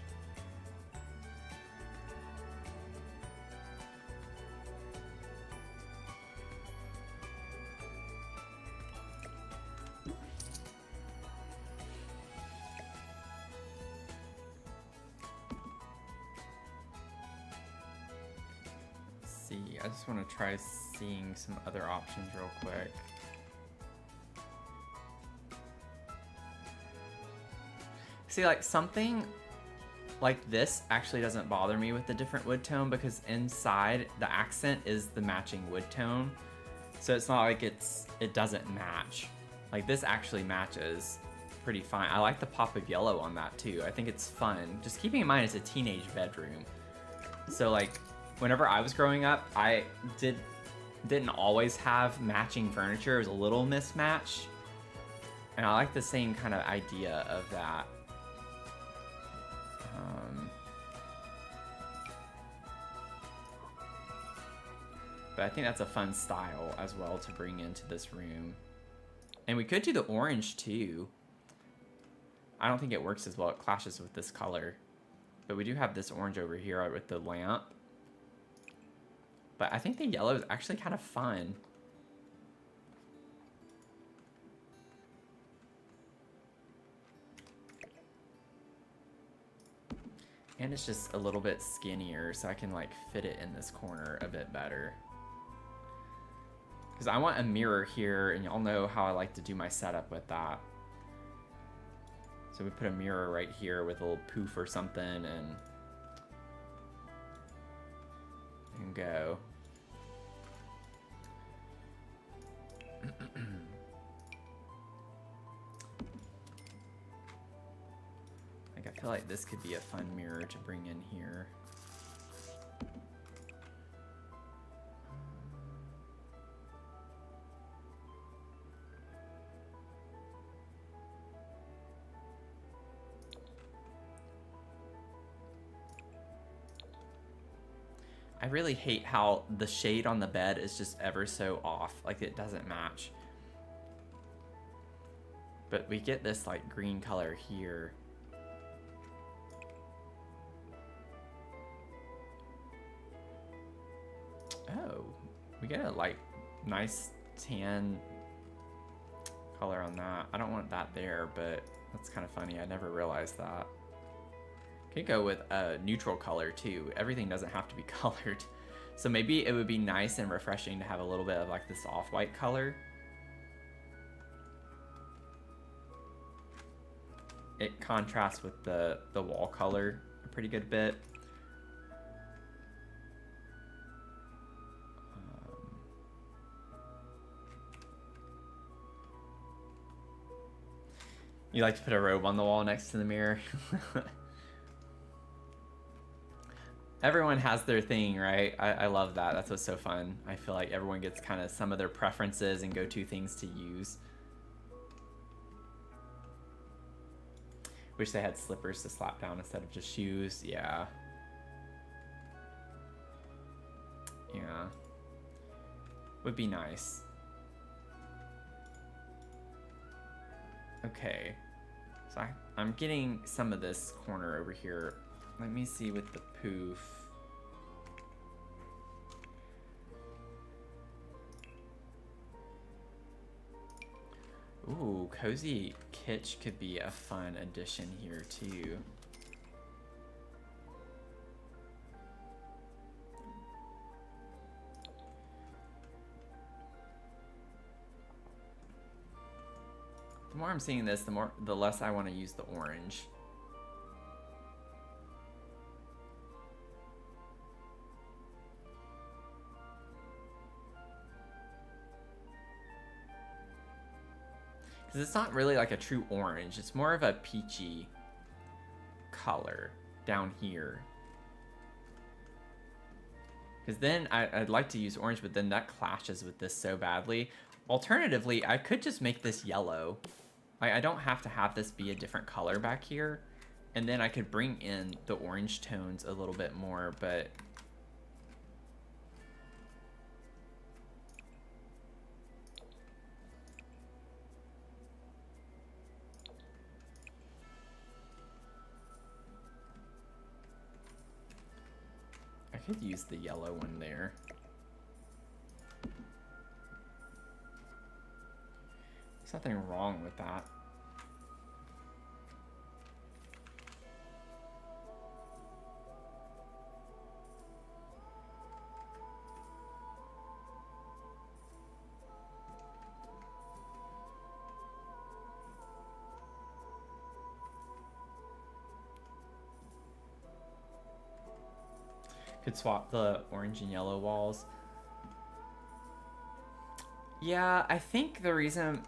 I just want to try seeing some other options real quick. See, like something like this actually doesn't bother me with the different wood tone because inside the accent is the matching wood tone. So it's not like it doesn't match. Like this actually matches pretty fine. I like the pop of yellow on that too. I think it's fun. Just keeping in mind it's a teenage bedroom. So like whenever I was growing up, I didn't always have matching furniture. It was a little mismatch. And I like the same kind of idea of that. But I think that's a fun style as well to bring into this room. And we could do the orange too. I don't think it works as well. It clashes with this color. But we do have this orange over here with the lamp. But I think the yellow is actually kind of fun. And it's just a little bit skinnier, so I can like fit it in this corner a bit better. Because I want a mirror here, and y'all know how I like to do my setup with that. So we put a mirror right here with a little poof or something, and go. Like, I feel like this could be a fun mirror to bring in here. I really hate how the shade on the bed is just ever so off. Like, it doesn't match. But we get this like green color here. Oh, we get a like nice tan color on that. I don't want that there, but that's kind of funny. I never realized that. Could go with a neutral color too. Everything doesn't have to be colored. So maybe it would be nice and refreshing to have a little bit of like this off-white color. It contrasts with the wall color a pretty good bit. You like to put a robe on the wall next to the mirror? Everyone has their thing, right? I love that. That's what's so fun. I feel like everyone gets kind of some of their preferences and go-to things to use. Wish they had slippers to slap down instead of just shoes. Yeah. Yeah. Would be nice. Okay. So I'm getting some of this corner over here. Let me see with the poof. Ooh, cozy kitsch could be a fun addition here too. The more I'm seeing this, the less I want to use the orange. Because it's not really like a true orange. It's more of a peachy color down here. Because then I'd like to use orange, but then that clashes with this so badly. Alternatively, I could just make this yellow. I don't have to have this be a different color back here. And then I could bring in the orange tones a little bit more, but... I could use the yellow one there. There's nothing wrong with that. Could swap the orange and yellow walls. Yeah, I think the reason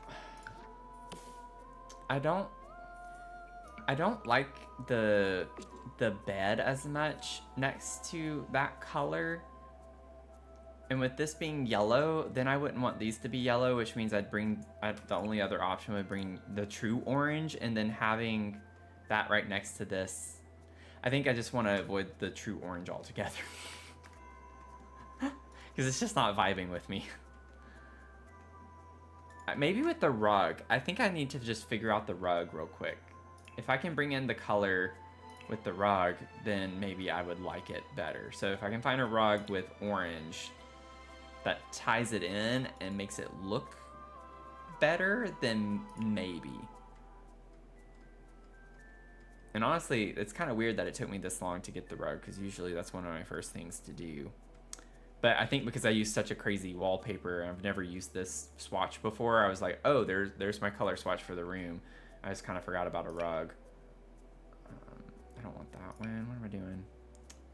I don't I don't like the bed as much next to that color. And with this being yellow, then I wouldn't want these to be yellow, which means the only other option would bring the true orange, and then having that right next to this. I think I just want to avoid the true orange altogether. Because it's just not vibing with me. Maybe with the rug. I think I need to just figure out the rug real quick. If I can bring in the color with the rug, then maybe I would like it better. So if I can find a rug with orange that ties it in and makes it look better, then maybe. And honestly, it's kind of weird that it took me this long to get the rug, because usually that's one of my first things to do. But I think because I use such a crazy wallpaper, and I've never used this swatch before, I was like, oh, there's my color swatch for the room. I just kind of forgot about a rug. I don't want that one. What am I doing?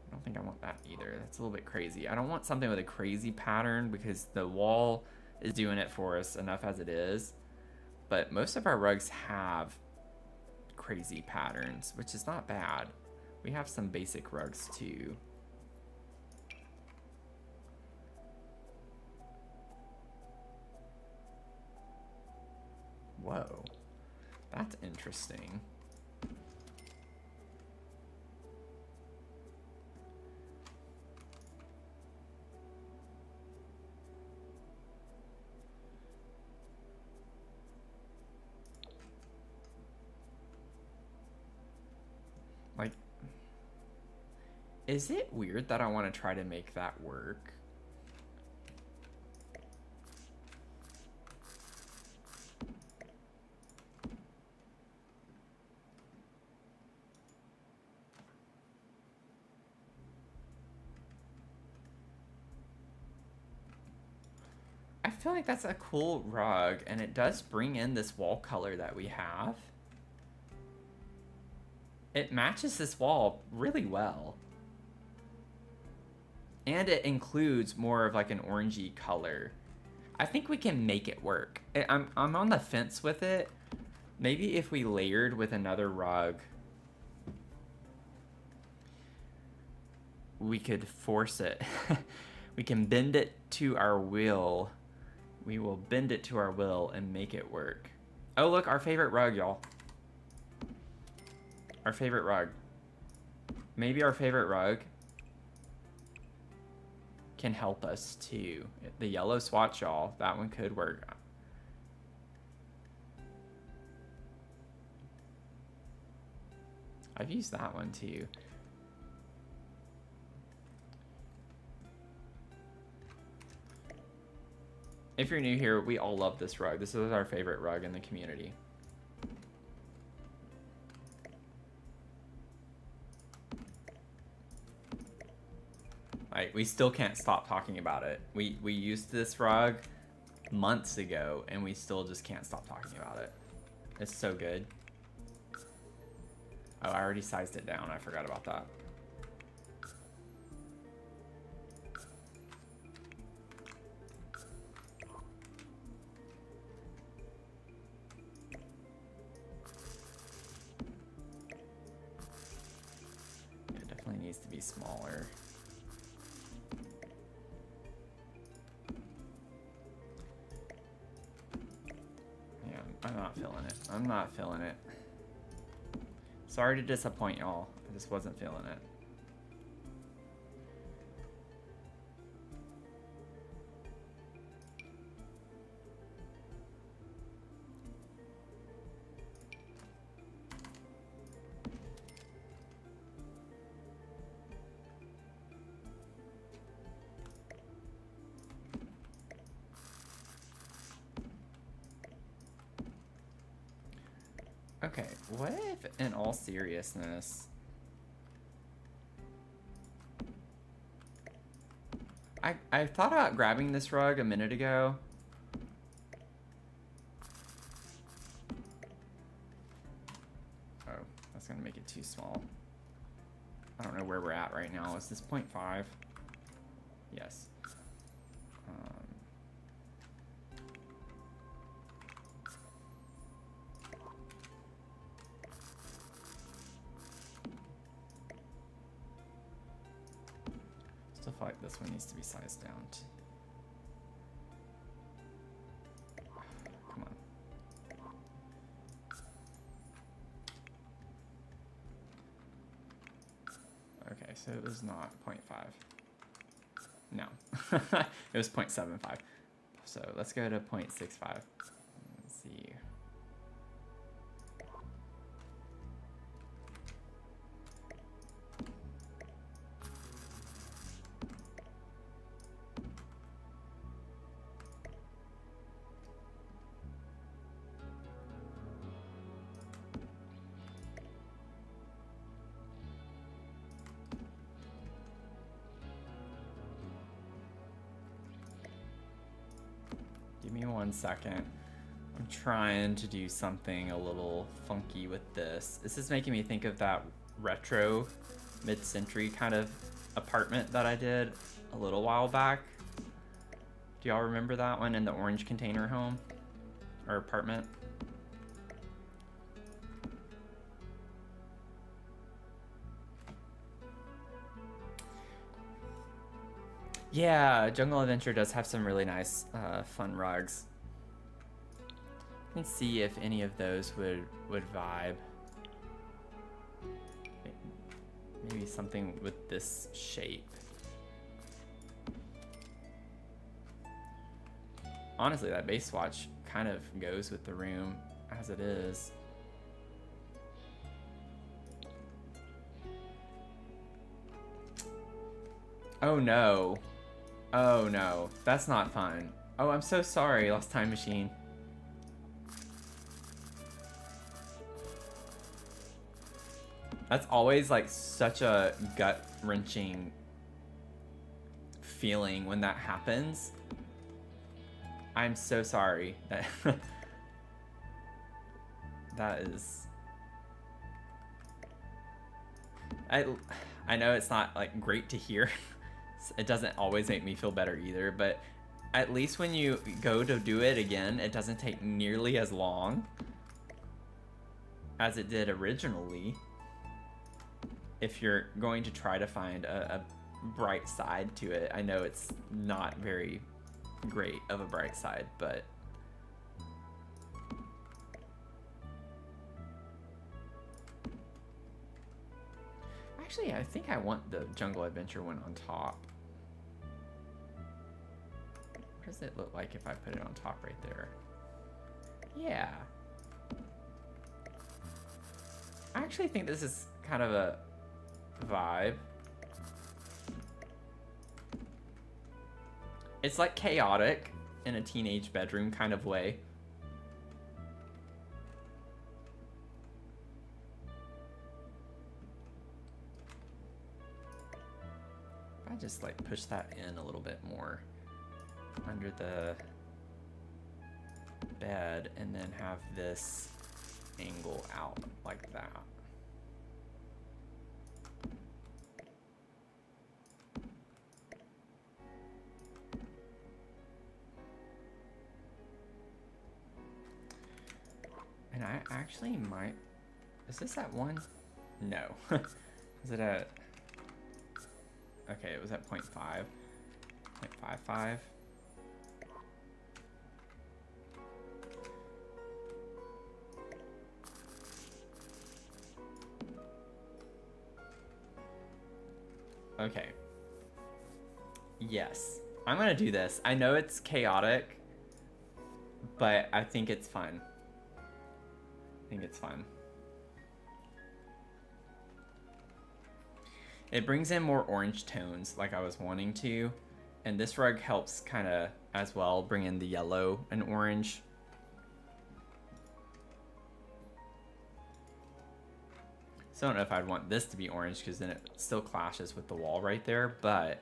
I don't think I want that either. That's a little bit crazy. I don't want something with a crazy pattern, because the wall is doing it for us enough as it is. But most of our rugs have crazy patterns, which is not bad. We have some basic rugs too. Whoa, that's interesting. Like, is it weird that I want to try to make that work? I feel like that's a cool rug, and it does bring in this wall color that we have. It matches this wall really well. And it includes more of like an orangey color. I think we can make it work. I'm on the fence with it. Maybe if we layered with another rug, we could force it. We can bend it to our will. We will bend it to our will and make it work. Oh, look, our favorite rug, y'all. Our favorite rug. Maybe our favorite rug can help us too. The yellow swatch, y'all. That one could work. I've used that one too. If you're new here, we all love this rug. This is our favorite rug in the community. Like, we still can't stop talking about it. We used this rug months ago, and we still just can't stop talking about it. It's so good. Oh, I already sized it down. I forgot about that. It definitely needs to be smaller. Yeah, I'm not feeling it. I'm not feeling it. Sorry to disappoint y'all. I just wasn't feeling it. Okay, what if, in all seriousness, I thought about grabbing this rug a minute ago. Oh, that's gonna make it too small. I don't know where we're at right now. Is this 0.5? Yes. feel like this one needs to be sized down. Come on. Okay, so it was not 0.5. No, it was 0.75. So let's go to 0.65. Let's see. Give me 1 second. I'm trying to do something a little funky with this. This is making me think of that retro mid-century kind of apartment that I did a little while back. Do y'all remember that one in the orange container home or apartment? Yeah, Jungle Adventure does have some really nice fun rugs. I can see if any of those would vibe. Maybe something with this shape. Honestly, that base swatch kind of goes with the room as it is. Oh no. Oh no, that's not fun. Oh, I'm so sorry, Lost Time Machine. That's always like such a gut-wrenching feeling when that happens. I'm so sorry. That is... I know it's not like great to hear. It doesn't always make me feel better either, but at least when you go to do it again, it doesn't take nearly as long as it did originally. If you're going to try to find a bright side to it. I know it's not very great of a bright side, but actually I think I want the Jungle Adventure one on top. What does it look like if I put it on top right there? Yeah. I actually think this is kind of a vibe. It's like chaotic in a teenage bedroom kind of way. If I just like push that in a little bit more under the bed and then have this angle out like that. And I actually might... Is this at 1? No. Is it at... Okay, it was at 0.5. 0.55. Okay. Yes. I'm gonna do this. I know it's chaotic, but I think it's fun. I think it's fun. It brings in more orange tones like I was wanting to, and this rug helps kind of as well bring in the yellow and orange. So I don't know if I'd want this to be orange because then it still clashes with the wall right there, but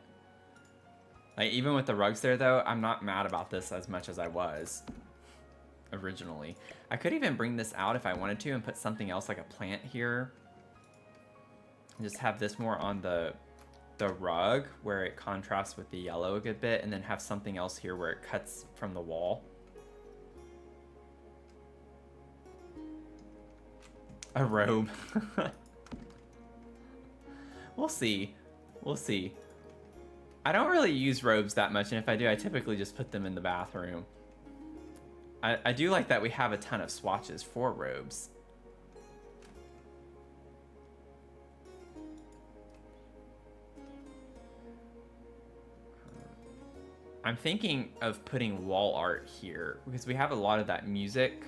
like even with the rugs there though, I'm not mad about this as much as I was originally. I could even bring this out if I wanted to and put something else like a plant here. And just have this more on the rug where it contrasts with the yellow a good bit, and then have something else here where it cuts from the wall. A robe. We'll see. We'll see. I don't really use robes that much, and if I do, I typically just put them in the bathroom. I do like that we have a ton of swatches for robes. I'm thinking of putting wall art here because we have a lot of that music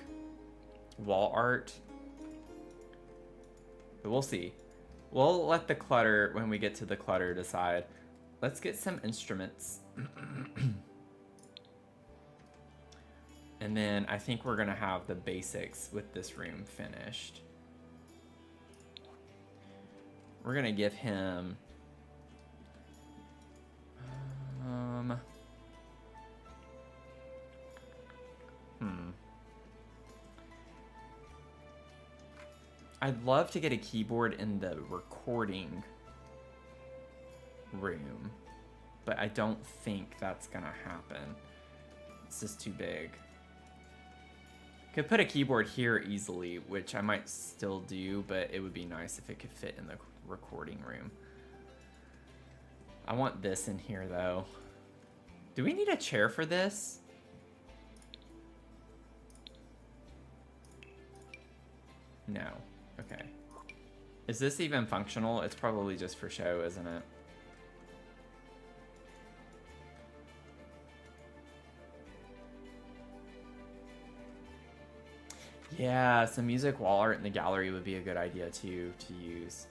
wall art. But we'll see. We'll let the clutter, when we get to the clutter, decide. Let's get some instruments. And then I think we're gonna have the basics with this room finished. We're gonna give him I'd love to get a keyboard in the recording room, but I don't think that's gonna happen. It's just too big. Could put a keyboard here easily, which I might still do, but it would be nice if it could fit in the recording room. I want this in here though. Do we need a chair for this? No. Okay. Is this even functional? It's probably just for show, isn't it? Yeah, some music wall art in the gallery would be a good idea too to use.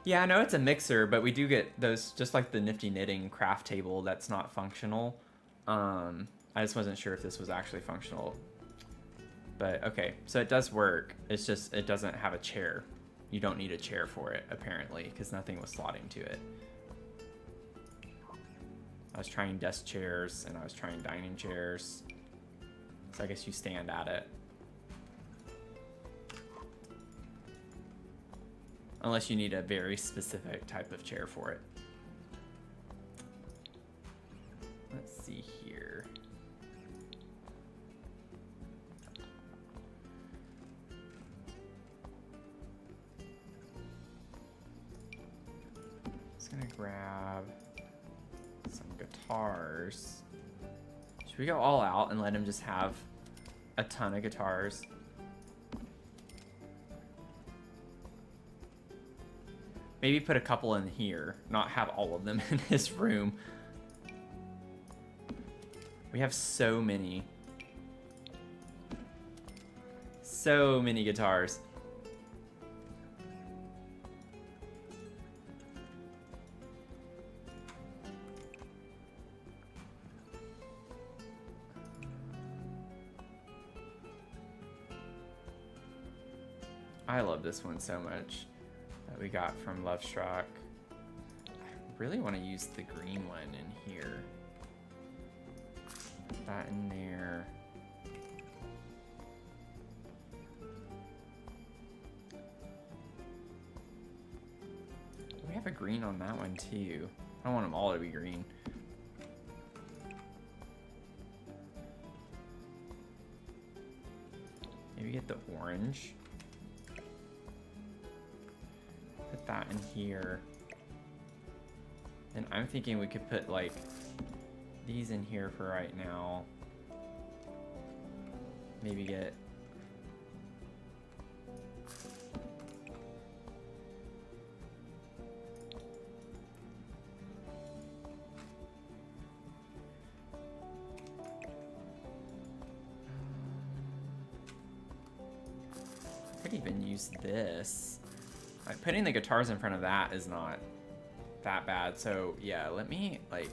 Yeah, I know it's a mixer, but we do get those, just like the nifty knitting craft table that's not functional. I just wasn't sure if this was actually functional. But okay, so it does work. It's just, it doesn't have a chair. You don't need a chair for it, apparently, because nothing was slotting to it. I was trying desk chairs, and I was trying dining chairs. So I guess you stand at it. Unless you need a very specific type of chair for it. Let's see here. Just gonna grab some guitars. Should we go all out and let him just have a ton of guitars? Maybe put a couple in here, not have all of them in his room. We have so many. So many guitars. I love this one so much. That we got from Lovestruck. I really want to use the green one in here. Put that in there. We have a green on that one too. I don't want them all to be green. Maybe get the orange. Put that in here. And I'm thinking we could put like these in here for right now. Maybe get I could even use this. Like, putting the guitars in front of that is not that bad. So yeah, let me like,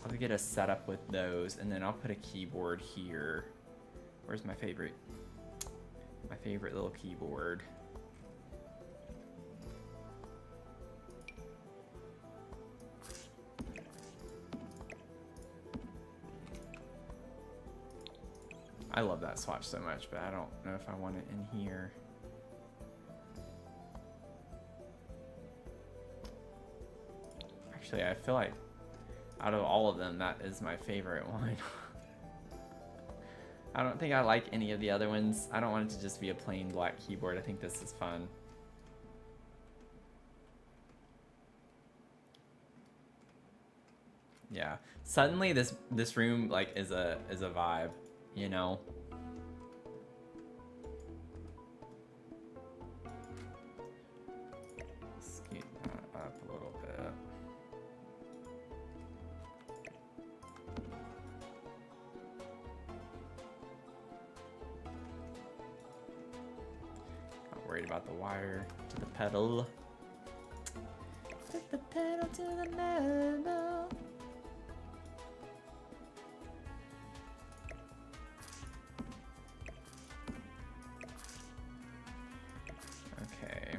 I'll get a setup with those, and then I'll put a keyboard here. Where's my favorite little keyboard? I love that swatch so much, but I don't know if I want it in here. Actually, I feel like out of all of them, that is my favorite one. I don't think I like any of the other ones. I don't want it to just be a plain black keyboard. I think this is fun. Yeah. Suddenly this room like is a vibe, you know? Scoot that up a little bit. Not worried about the wire to the pedal. Put the pedal to the metal. Okay.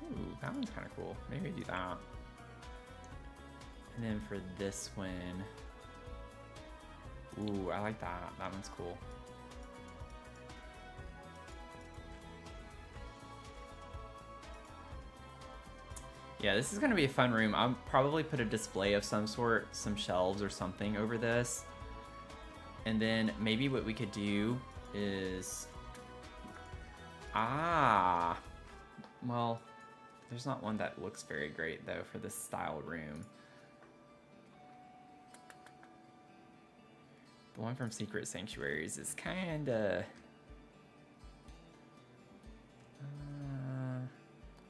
Ooh, that one's kind of cool. Maybe do that. And then for this one, ooh, I like that. That one's cool. Yeah, this is gonna be a fun room. I'll probably put a display of some sort, some shelves or something over this. And then maybe what we could do is, well, there's not one that looks very great though for this style room. The one from Secret Sanctuaries is kinda,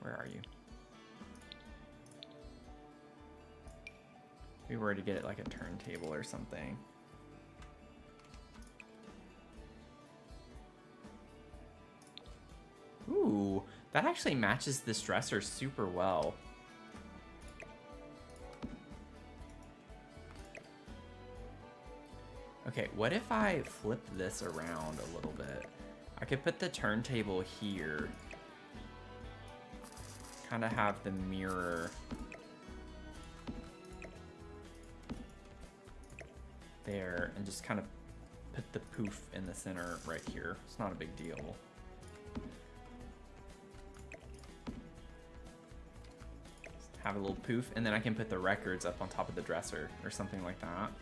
where are you? If we were to get it like a turntable or something. Ooh, that actually matches this dresser super well. Okay, what if I flip this around a little bit? I could put the turntable here. Kind of have the mirror there and just kind of put the poof in the center right here. It's not a big deal. Just have a little poof and then I can put the records up on top of the dresser or something like that.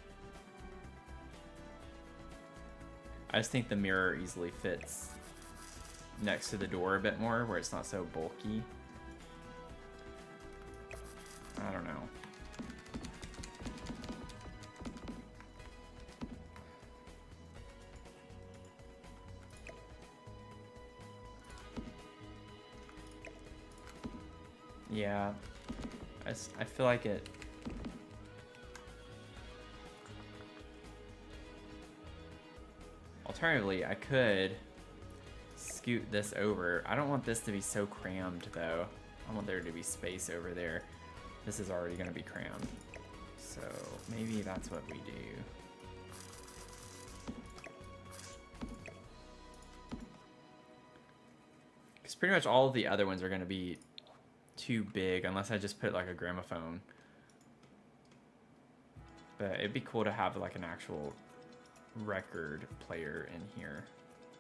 I just think the mirror easily fits next to the door a bit more where it's not so bulky. I don't know. Yeah, I feel like it. Alternatively, I could scoot this over. I don't want this to be so crammed though. I want there to be space over there. This is already going to be crammed. So maybe that's what we do. Because pretty much all of the other ones are going to be too big unless I just put like a gramophone. But it'd be cool to have like an actual record player in here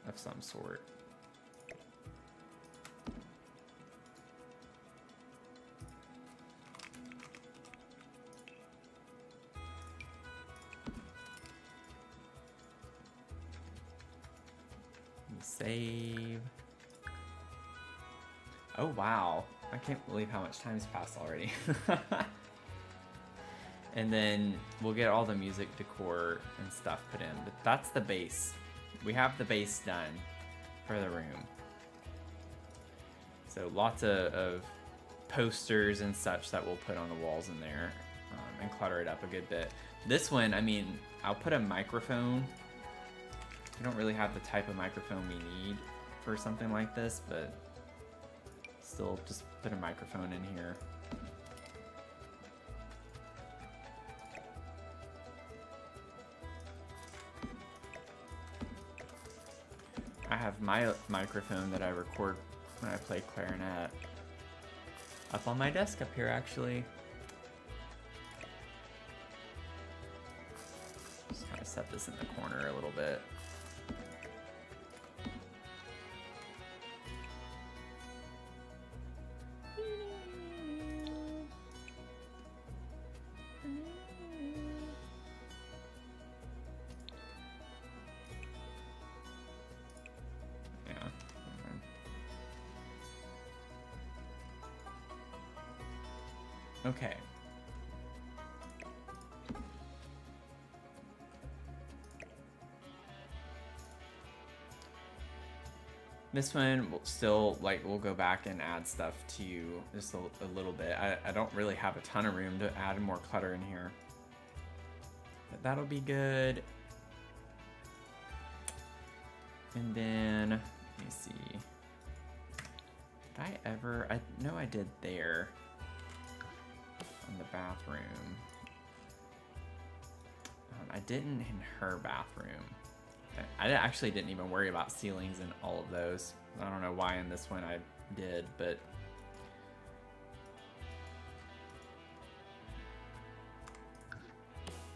of some sort. Save. Oh wow, I can't believe how much time's passed already. And then we'll get all the music decor and stuff put in, but that's the base. We have the base done for the room. So lots of posters and such that we'll put on the walls in there and clutter it up a good bit. This one, I mean, I'll put a microphone. We don't really have the type of microphone we need for something like this, but still just put a microphone in here. I have my microphone that I record when I play clarinet up on my desk up here actually. Just kind of set this in the corner a little bit. Okay. This one will still, like, we'll go back and add stuff to you just a little bit. I don't really have a ton of room to add more clutter in here. But that'll be good. And then, let me see. Did I ever, I know I did there on the bathroom. I didn't in her bathroom. I actually didn't even worry about ceilings in all of those. I don't know why in this one I did, but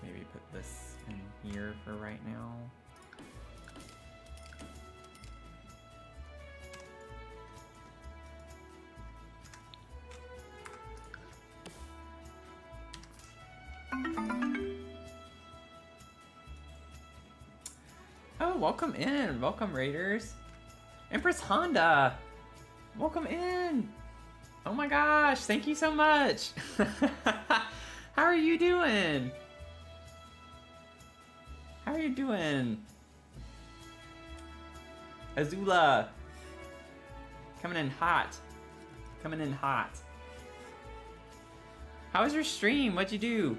maybe put this in here for right now. Oh, welcome in. Welcome, Raiders. Empress Honda. Welcome in. Oh my gosh, thank you so much. How are you doing? How are you doing? Azula. Coming in hot. Coming in hot. How was your stream? What'd you do?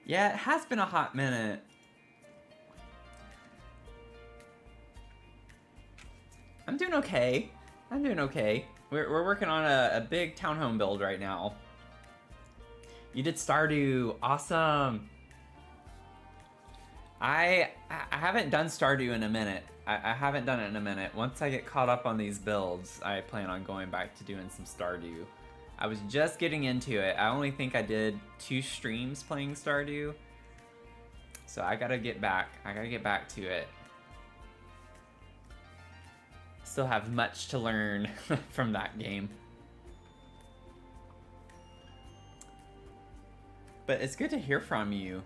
Yeah, it has been a hot minute. I'm doing okay. I'm doing okay. We're working on a big townhome build right now. You did Stardew. Awesome. I haven't done Stardew in a minute. I haven't done it in a minute. Once I get caught up on these builds, I plan on going back to doing some Stardew. I was just getting into it. I only think I did 2 streams playing Stardew. So I gotta get back. I gotta get back to it. Still have much to learn from that game. But it's good to hear from you.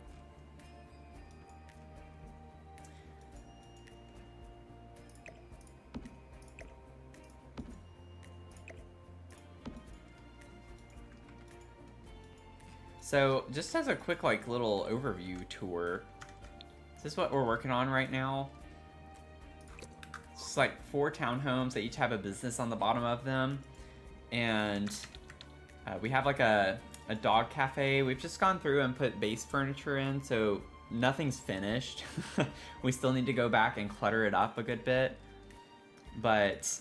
So just as a quick like little overview tour, this is what we're working on right now. It's just like 4 townhomes that each have a business on the bottom of them. And we have like a dog cafe. We've just gone through and put base furniture in, so nothing's finished. We still need to go back and clutter it up a good bit. But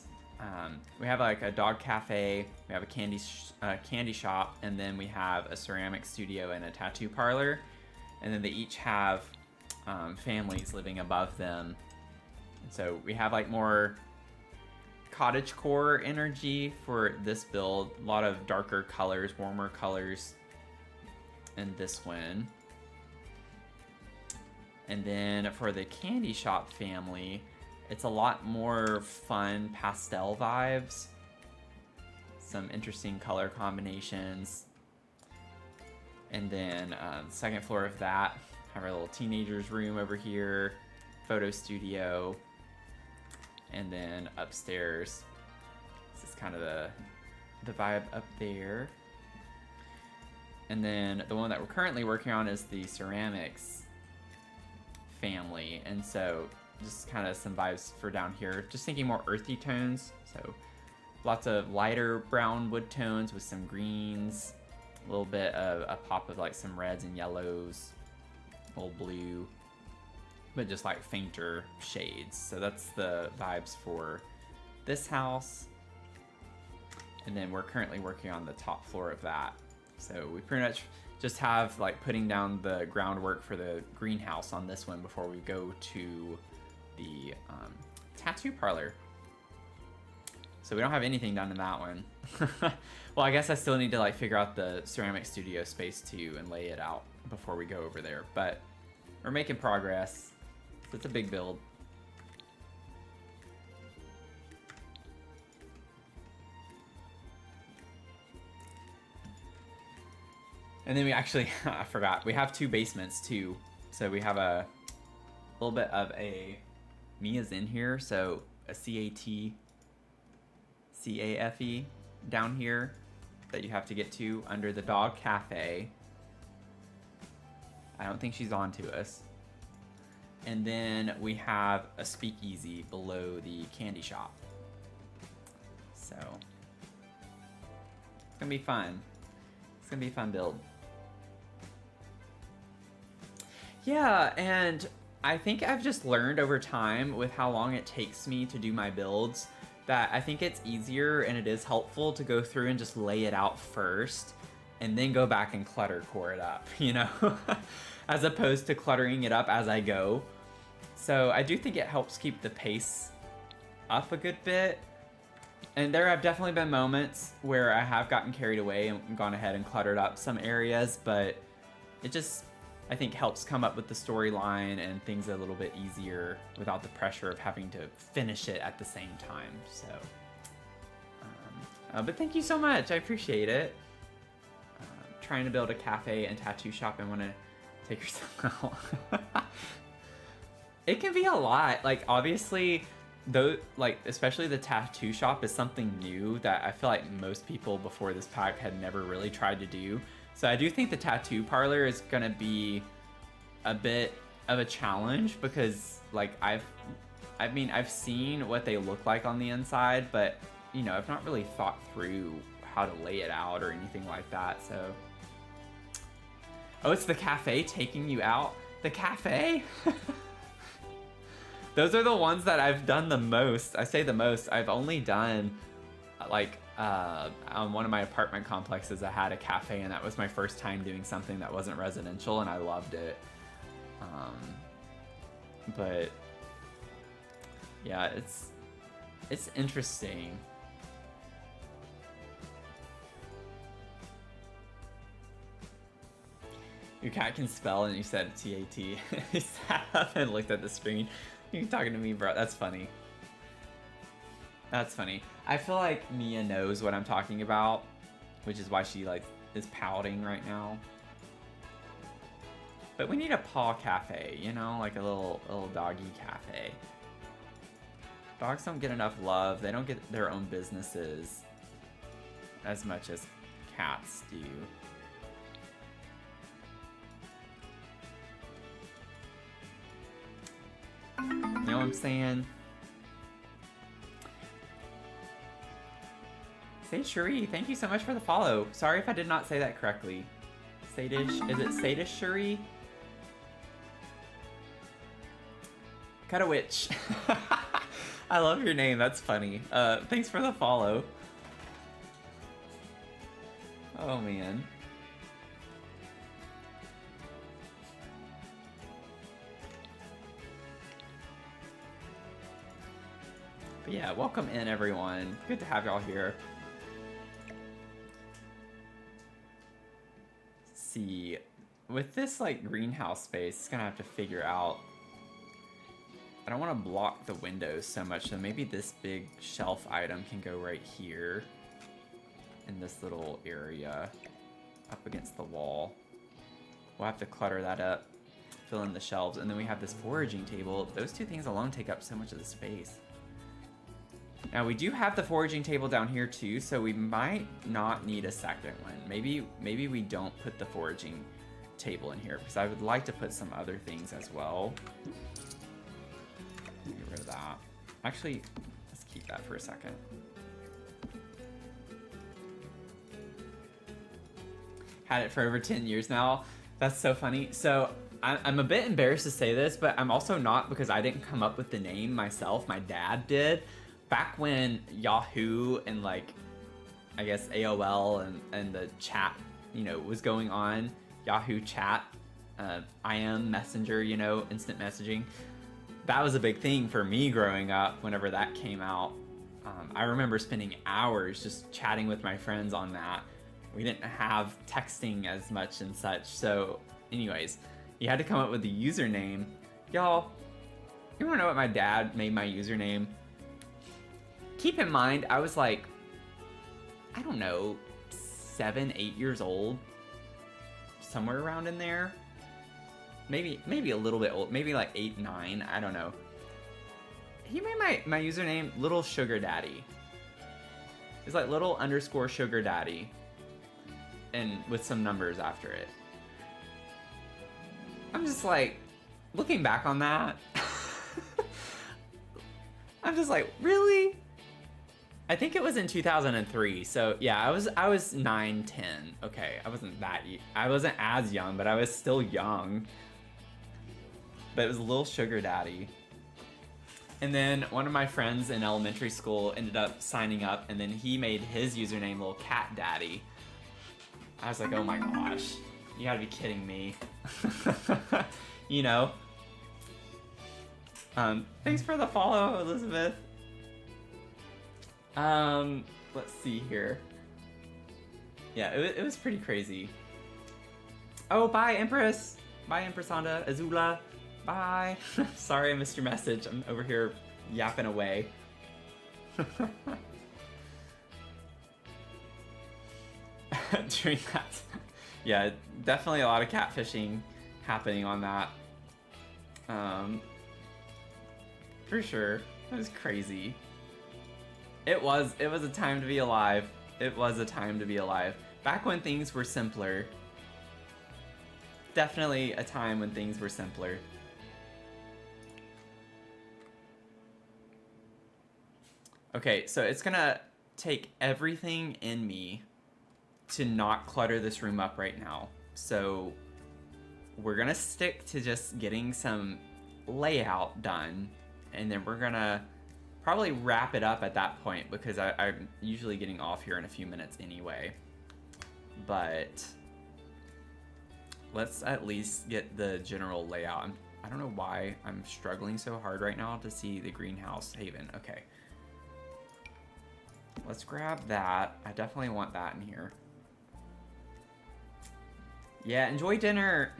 we have like a dog cafe, we have a candy shop, and then we have a ceramic studio and a tattoo parlor. And then they each have families living above them. And so we have like more cottagecore energy for this build. A lot of darker colors, warmer colors in this one. And then for the candy shop family, it's a lot more fun pastel vibes. Some interesting color combinations. And then second floor of that, have our little teenager's room over here, photo studio. And then upstairs, this is kind of the vibe up there. And then the one that we're currently working on is the ceramics family. And so just kind of some vibes for down here. Just thinking more earthy tones. So lots of lighter brown wood tones with some greens. A little bit of a pop of like some reds and yellows. A little blue. But just like fainter shades. So that's the vibes for this house. And then we're currently working on the top floor of that. So we pretty much just have like putting down the groundwork for the greenhouse on this one before we go to the tattoo parlor. So we don't have anything done in that one. Well, I guess I still need to like figure out the ceramic studio space too and lay it out before we go over there. But we're making progress. So it's a big build. And then we actually, I forgot, we have 2 basements too. So we have a little bit of a Mia's in here, so a CAFE down here that you have to get to under the dog cafe. I don't think she's on to us. And then we have a speakeasy below the candy shop. So it's gonna be fun. It's gonna be a fun build. Yeah, and I think I've just learned over time with how long it takes me to do my builds that I think it's easier and it is helpful to go through and just lay it out first and then go back and clutter core it up, you know, as opposed to cluttering it up as I go. So I do think it helps keep the pace up a good bit. And there have definitely been moments where I have gotten carried away and gone ahead and cluttered up some areas, but it just, I think, helps come up with the storyline and things a little bit easier without the pressure of having to finish it at the same time. So, but thank you so much. I appreciate it. Trying to build a cafe and tattoo shop and want to take yourself out. It can be a lot. Like, obviously, though, like, especially the tattoo shop is something new that I feel like most people before this pack had never really tried to do. So I do think the tattoo parlor is gonna be a bit of a challenge because, like, I've seen what they look like on the inside, but, you know, I've not really thought through how to lay it out or anything like that. So, oh, it's the cafe taking you out. The cafe. Those are the ones that I've done the most. I say the most. I've only done, like, on one of my apartment complexes, I had a cafe, and that was my first time doing something that wasn't residential, and I loved it. But yeah, it's interesting. Your cat can spell, and you said T-A-T. He sat up and looked at the screen. You're talking to me, bro. That's funny. That's funny. I feel like Mia knows what I'm talking about, which is why she, like, is pouting right now. But we need a paw cafe, you know, like a little doggy cafe. Dogs don't get enough love. They don't get their own businesses as much as cats do. You know what I'm saying? Say Shuri, thank you so much for the follow. Sorry if I did not say that correctly. Sadish, is it Sadish Shuri? Cut a witch. I love your name, that's funny. Thanks for the follow. Oh man. But yeah, welcome in everyone. Good to have y'all here. Let's see, with this like greenhouse space, it's gonna have to figure out. I don't want to block the windows so much, so maybe this big shelf item can go right here in this little area up against the wall. We'll have to clutter that up, fill in the shelves, and then we have this foraging table. Those two things alone take up so much of the space. Now we do have the foraging table down here too, so we might not need a second one. Maybe we don't put the foraging table in here because I would like to put some other things as well. Get rid of that. Actually, let's keep that for a second. Had it for over 10 years now. That's so funny. So I'm a bit embarrassed to say this, but I'm also not, because I didn't come up with the name myself. My dad did. Back when Yahoo and, like, I guess AOL and the chat, you know, was going on, Yahoo chat, IM Messenger, you know, instant messaging. That was a big thing for me growing up whenever that came out. I remember spending hours just chatting with my friends on that. We didn't have texting as much and such. So anyways, you had to come up with the username. Y'all, you wanna know what my dad made my username? Keep in mind, I was like, I don't know, 7, 8 years old, somewhere around in there. maybe a little bit old, maybe like 8, 9, I don't know. He made my username Little Sugar Daddy. It's like little underscore sugar daddy, and with some numbers after it. I'm just like, looking back on that, I'm just like, really? I think it was in 2003. So yeah, I was 9, 10. Okay, I wasn't as young, but I was still young. But it was Little Sugar Daddy. And then one of my friends in elementary school ended up signing up, and then he made his username Little Cat Daddy. I was like, oh my gosh, you gotta be kidding me. You know? Thanks for the follow, Elizabeth. Let's see here. Yeah, it was pretty crazy. Oh, bye, Empress. Bye, Empressanda. Azula. Bye. Sorry I missed your message. I'm over here yapping away. During that. Yeah, definitely a lot of catfishing happening on that. For sure. It was crazy. It was a time to be alive. It was a time to be alive. Back when things were simpler. Definitely a time when things were simpler. Okay, so it's gonna take everything in me to not clutter this room up right now. So we're gonna stick to just getting some layout done, and then we're gonna probably wrap it up at that point, because I'm usually getting off here in a few minutes anyway. But let's at least get the general layout. I don't know why I'm struggling so hard right now to see the greenhouse haven. Okay. Let's grab that. I definitely want that in here. Yeah, enjoy dinner.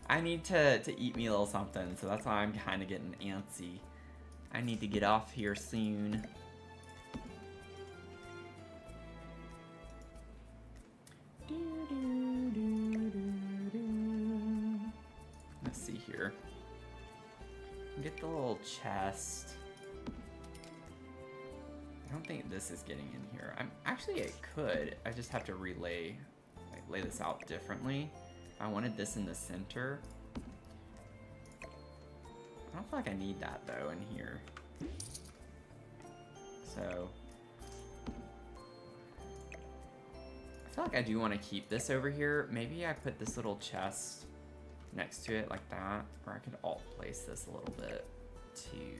I need to eat me a little something, so that's why I'm kind of getting antsy. I need to get off here soon. Let's see here. Get the little chest. I don't think this is getting in here. Actually, it could. I just have to lay this out differently. If I wanted this in the center. I don't feel like I need that though in here. So I feel like I do want to keep this over here. Maybe I put this little chest next to it like that, or I could alt place this a little bit too.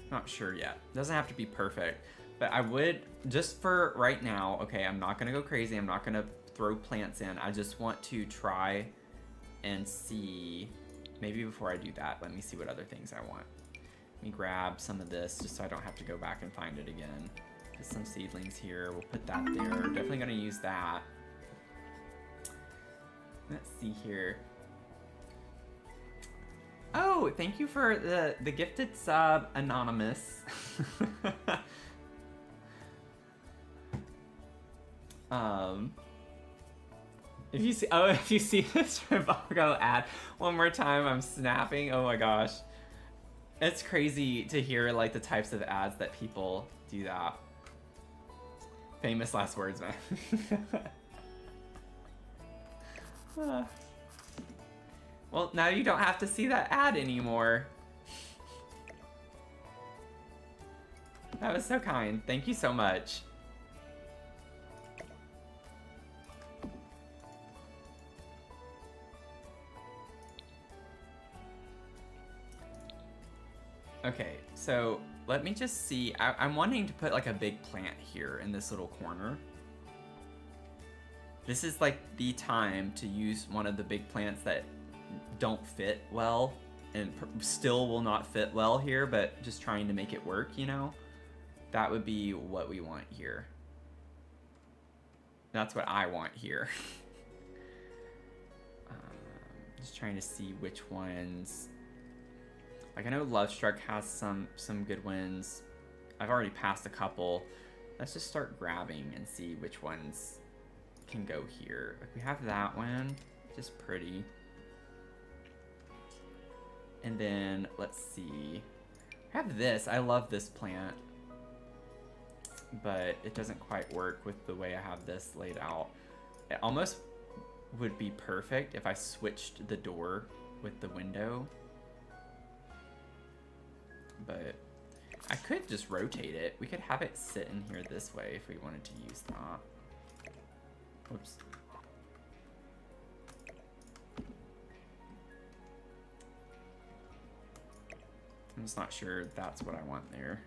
Not sure yet. Doesn't have to be perfect, but I would, just for right now, okay, I'm not gonna go crazy. I'm not gonna throw plants in. I just want to try and see, maybe before I do that, let me see what other things I want. Let me grab some of this just so I don't have to go back and find it again. Get some seedlings here. We'll put that there. Definitely gonna use that. Let's see here. Oh, thank you for the gifted sub, Anonymous. If you see this Trivago ad one more time, I'm snapping. Oh my gosh. It's crazy to hear like the types of ads that people do that. Famous last words, man. Well, now you don't have to see that ad anymore. That was so kind. Thank you so much. Okay, so let me just see. I'm wanting to put like a big plant here in this little corner. This is like the time to use one of the big plants that don't fit well and still will not fit well here, but just trying to make it work, you know? That would be what we want here. That's what I want here. Just trying to see which ones. Like I know Love Struck has some good ones. I've already passed a couple. Let's just start grabbing and see which ones can go here. Like we have that one, just pretty. And then, let's see. I have this. I love this plant. But it doesn't quite work with the way I have this laid out. It almost would be perfect if I switched the door with the window. But I could just rotate it. We could have it sit in here this way if we wanted to use that. Whoops. I'm just not sure that's what I want there.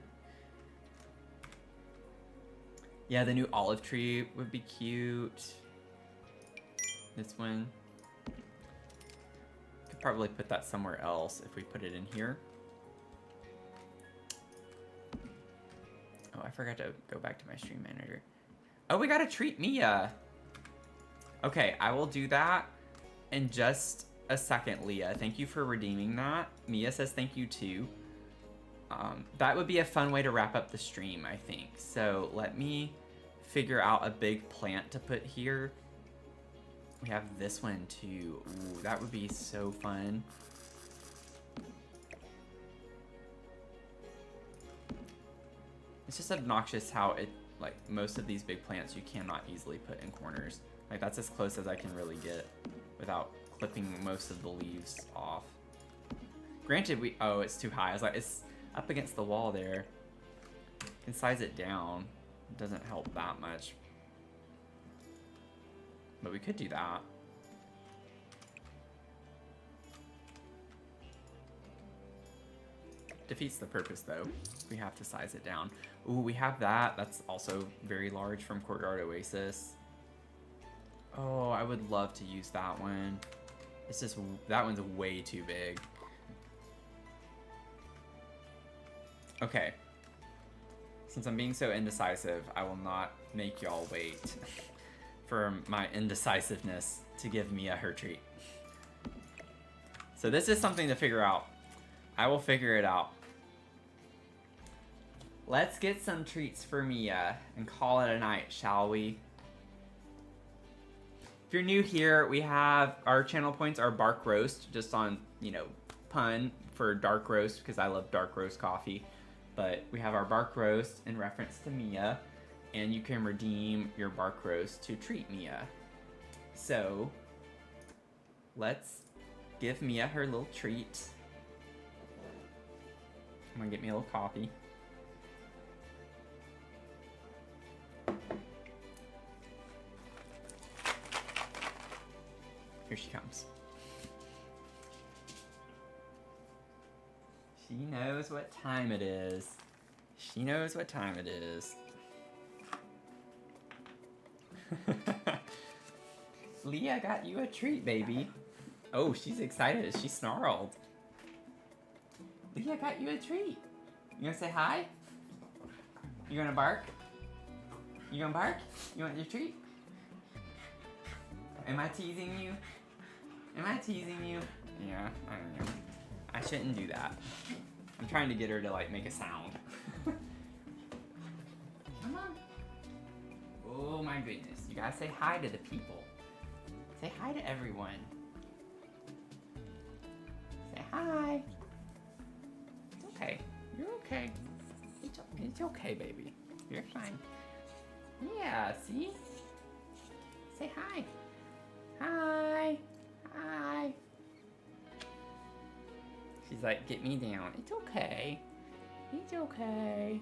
Yeah, the new olive tree would be cute. This one. Could probably put that somewhere else if we put it in here. Oh, I forgot to go back to my stream manager. Oh, we gotta treat Mia. Okay, I will do that in just a second, Leah. Thank you for redeeming that. Mia says thank you too. That would be a fun way to wrap up the stream, I think. So let me figure out a big plant to put here. We have this one too. Ooh, that would be so fun. It's just obnoxious how it, like, most of these big plants you cannot easily put in corners. Like, that's as close as I can really get without clipping most of the leaves off. Granted, oh, it's too high. I was like, it's up against the wall there. You can size it down. It doesn't help that much. But we could do that. Defeats the purpose though. We have to size it down. Ooh, we have that. That's also very large from Courtyard Oasis. Oh, I would love to use that one. It's just, that one's way too big. Okay. Since I'm being so indecisive, I will not make y'all wait for my indecisiveness to give Mia her treat. So this is something to figure out. I will figure it out. Let's get some treats for Mia and call it a night, shall we? If you're new here, we have our channel points are Bark Roast, just on, you know, pun for dark roast, because I love dark roast coffee. But we have our Bark Roast in reference to Mia, and you can redeem your Bark Roast to treat Mia. So, let's give Mia her little treat. I'm gonna get me a little coffee. Here she comes. She knows what time it is. She knows what time it is. Leah got you a treat, baby. Oh, she's excited. She snarled. Leah got you a treat. You gonna say hi? You gonna bark? You gonna bark? You want your treat? Am I teasing you? Am I teasing you? Yeah, I don't know. I shouldn't do that. I'm trying to get her to, like, make a sound. Come on. Oh my goodness. You gotta say hi to the people. Say hi to everyone. Say hi. It's okay. You're okay. It's okay, baby. You're fine. Yeah, see? Say hi. Hi. Hi. She's like, get me down. It's okay. It's okay.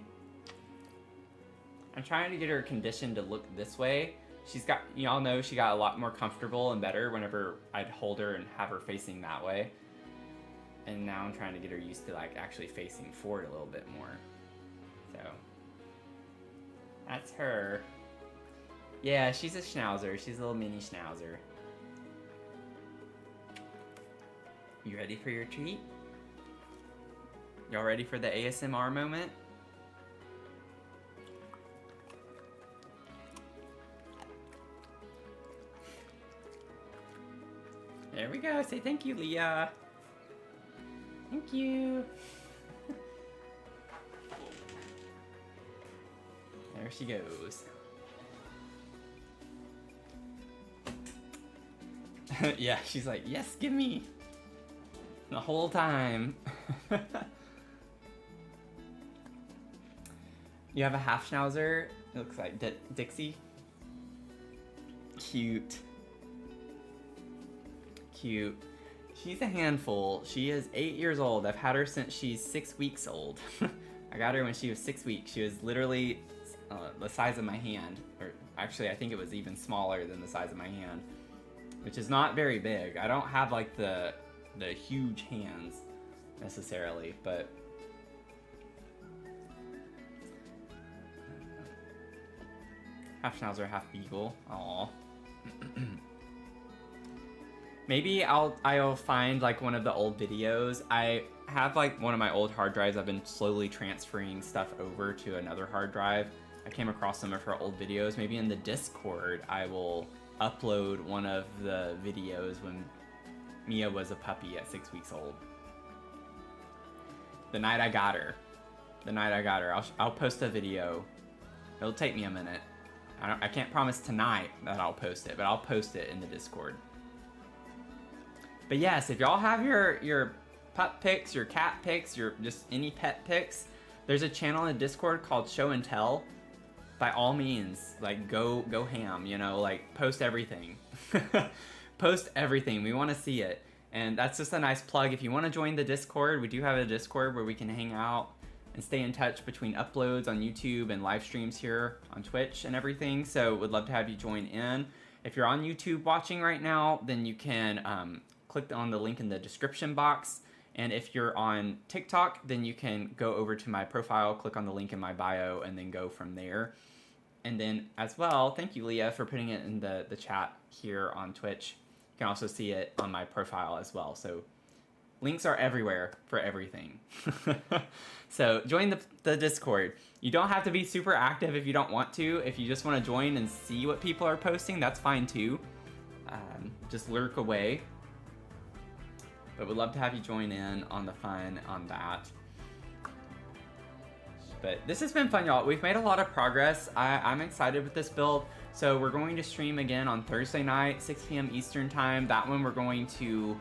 I'm trying to get her conditioned to look this way. She's got, y'all know she got a lot more comfortable and better whenever I'd hold her and have her facing that way. And now I'm trying to get her used to, like, actually facing forward a little bit more. So, that's her. Yeah, she's a schnauzer. She's a little mini schnauzer. You ready for your treat? Y'all ready for the ASMR moment? There we go. Say thank you, Leah. Thank you. There she goes. Yeah, she's like, yes, give me. The whole time. You have a half schnauzer. It looks like Dixie. Cute. Cute. She's a handful. She is 8 years old. I've had her since she's 6 weeks old. I got her when she was 6 weeks. She was literally the size of my hand. Or actually, I think it was even smaller than the size of my hand. Which is not very big. I don't have like the huge hands necessarily, but half schnauzer, half beagle. Aww. Maybe I'll find like one of the old videos. I have like one of my old hard drives. I've been slowly transferring stuff over to another hard drive. I came across some of her old videos. Maybe in the Discord I will upload one of the videos when Mia was a puppy at 6 weeks old. The night I got her. The night I got her. I'll post a video. It'll take me a minute. I can't promise tonight that I'll post it, but I'll post it in the Discord. But yes, if y'all have your pup pics, your cat pics, your just any pet pics, there's a channel in Discord called Show and Tell. By all means, like go ham, you know, like post everything. Post everything. We want to see it. And that's just a nice plug. If you want to join the Discord, we do have a Discord where we can hang out and stay in touch between uploads on YouTube and live streams here on Twitch and everything. So would love to have you join in. If you're on YouTube watching right now, then you can click on the link in the description box. And if you're on TikTok, then you can go over to my profile, click on the link in my bio, and then go from there. And then as well, thank you, Leah, for putting it in the chat here on Twitch. You can also see it on my profile as well. So links are everywhere for everything. So join the Discord. You don't have to be super active if you don't want to. If you just want to join and see what people are posting, that's fine too. Just lurk away. But we'd love to have you join in on the fun on that. But this has been fun, y'all. We've made a lot of progress. I'm excited with this build. So we're going to stream again on Thursday night, 6 p.m. Eastern time. That one we're going to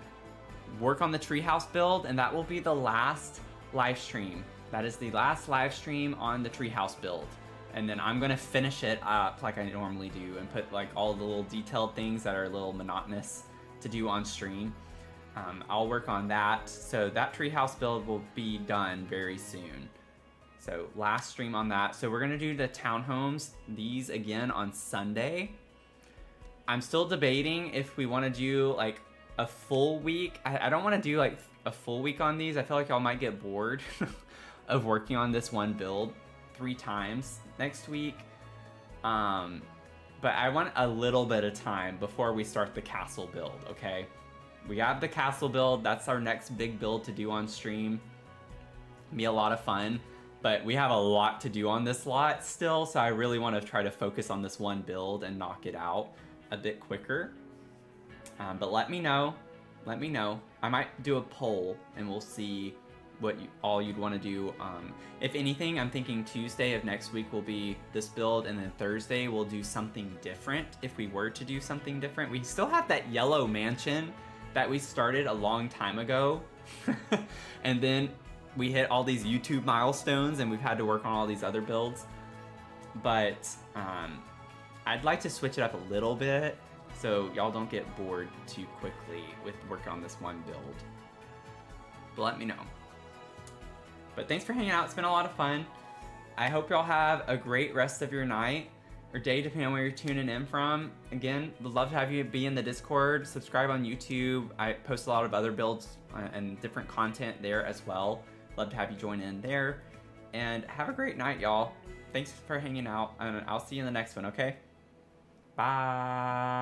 work on the treehouse build, and that will be the last live stream. That is the last live stream on the treehouse build. And then I'm gonna finish it up like I normally do and put like all the little detailed things that are a little monotonous to do on stream. I'll work on that. So that treehouse build will be done very soon. So last stream on that. So we're gonna do the townhomes, these again on Sunday. I'm still debating if we wanna do like a full week. I don't wanna do like a full week on these. I feel like y'all might get bored of working on this one build 3 times next week. But I want a little bit of time before we start the castle build, okay? We have the castle build. That's our next big build to do on stream. Be a lot of fun, but we have a lot to do on this lot still, so I really want to try to focus on this one build and knock it out a bit quicker. But let me know. Let me know. I might do a poll and we'll see what all you'd want to do. If anything, I'm thinking Tuesday of next week will be this build, and then Thursday we'll do something different if we were to do something different. We still have that yellow mansion that we started a long time ago. And then we hit all these YouTube milestones and we've had to work on all these other builds. But I'd like to switch it up a little bit so y'all don't get bored too quickly with working on this one build. But let me know. But thanks for hanging out. It's been a lot of fun. I hope y'all have a great rest of your night or day, depending on where you're tuning in from. Again, would love to have you be in the Discord, subscribe on YouTube. I post a lot of other builds and different content there as well. Love to have you join in there. And have a great night, y'all. Thanks for hanging out, and I'll see you in the next one, okay? Bye.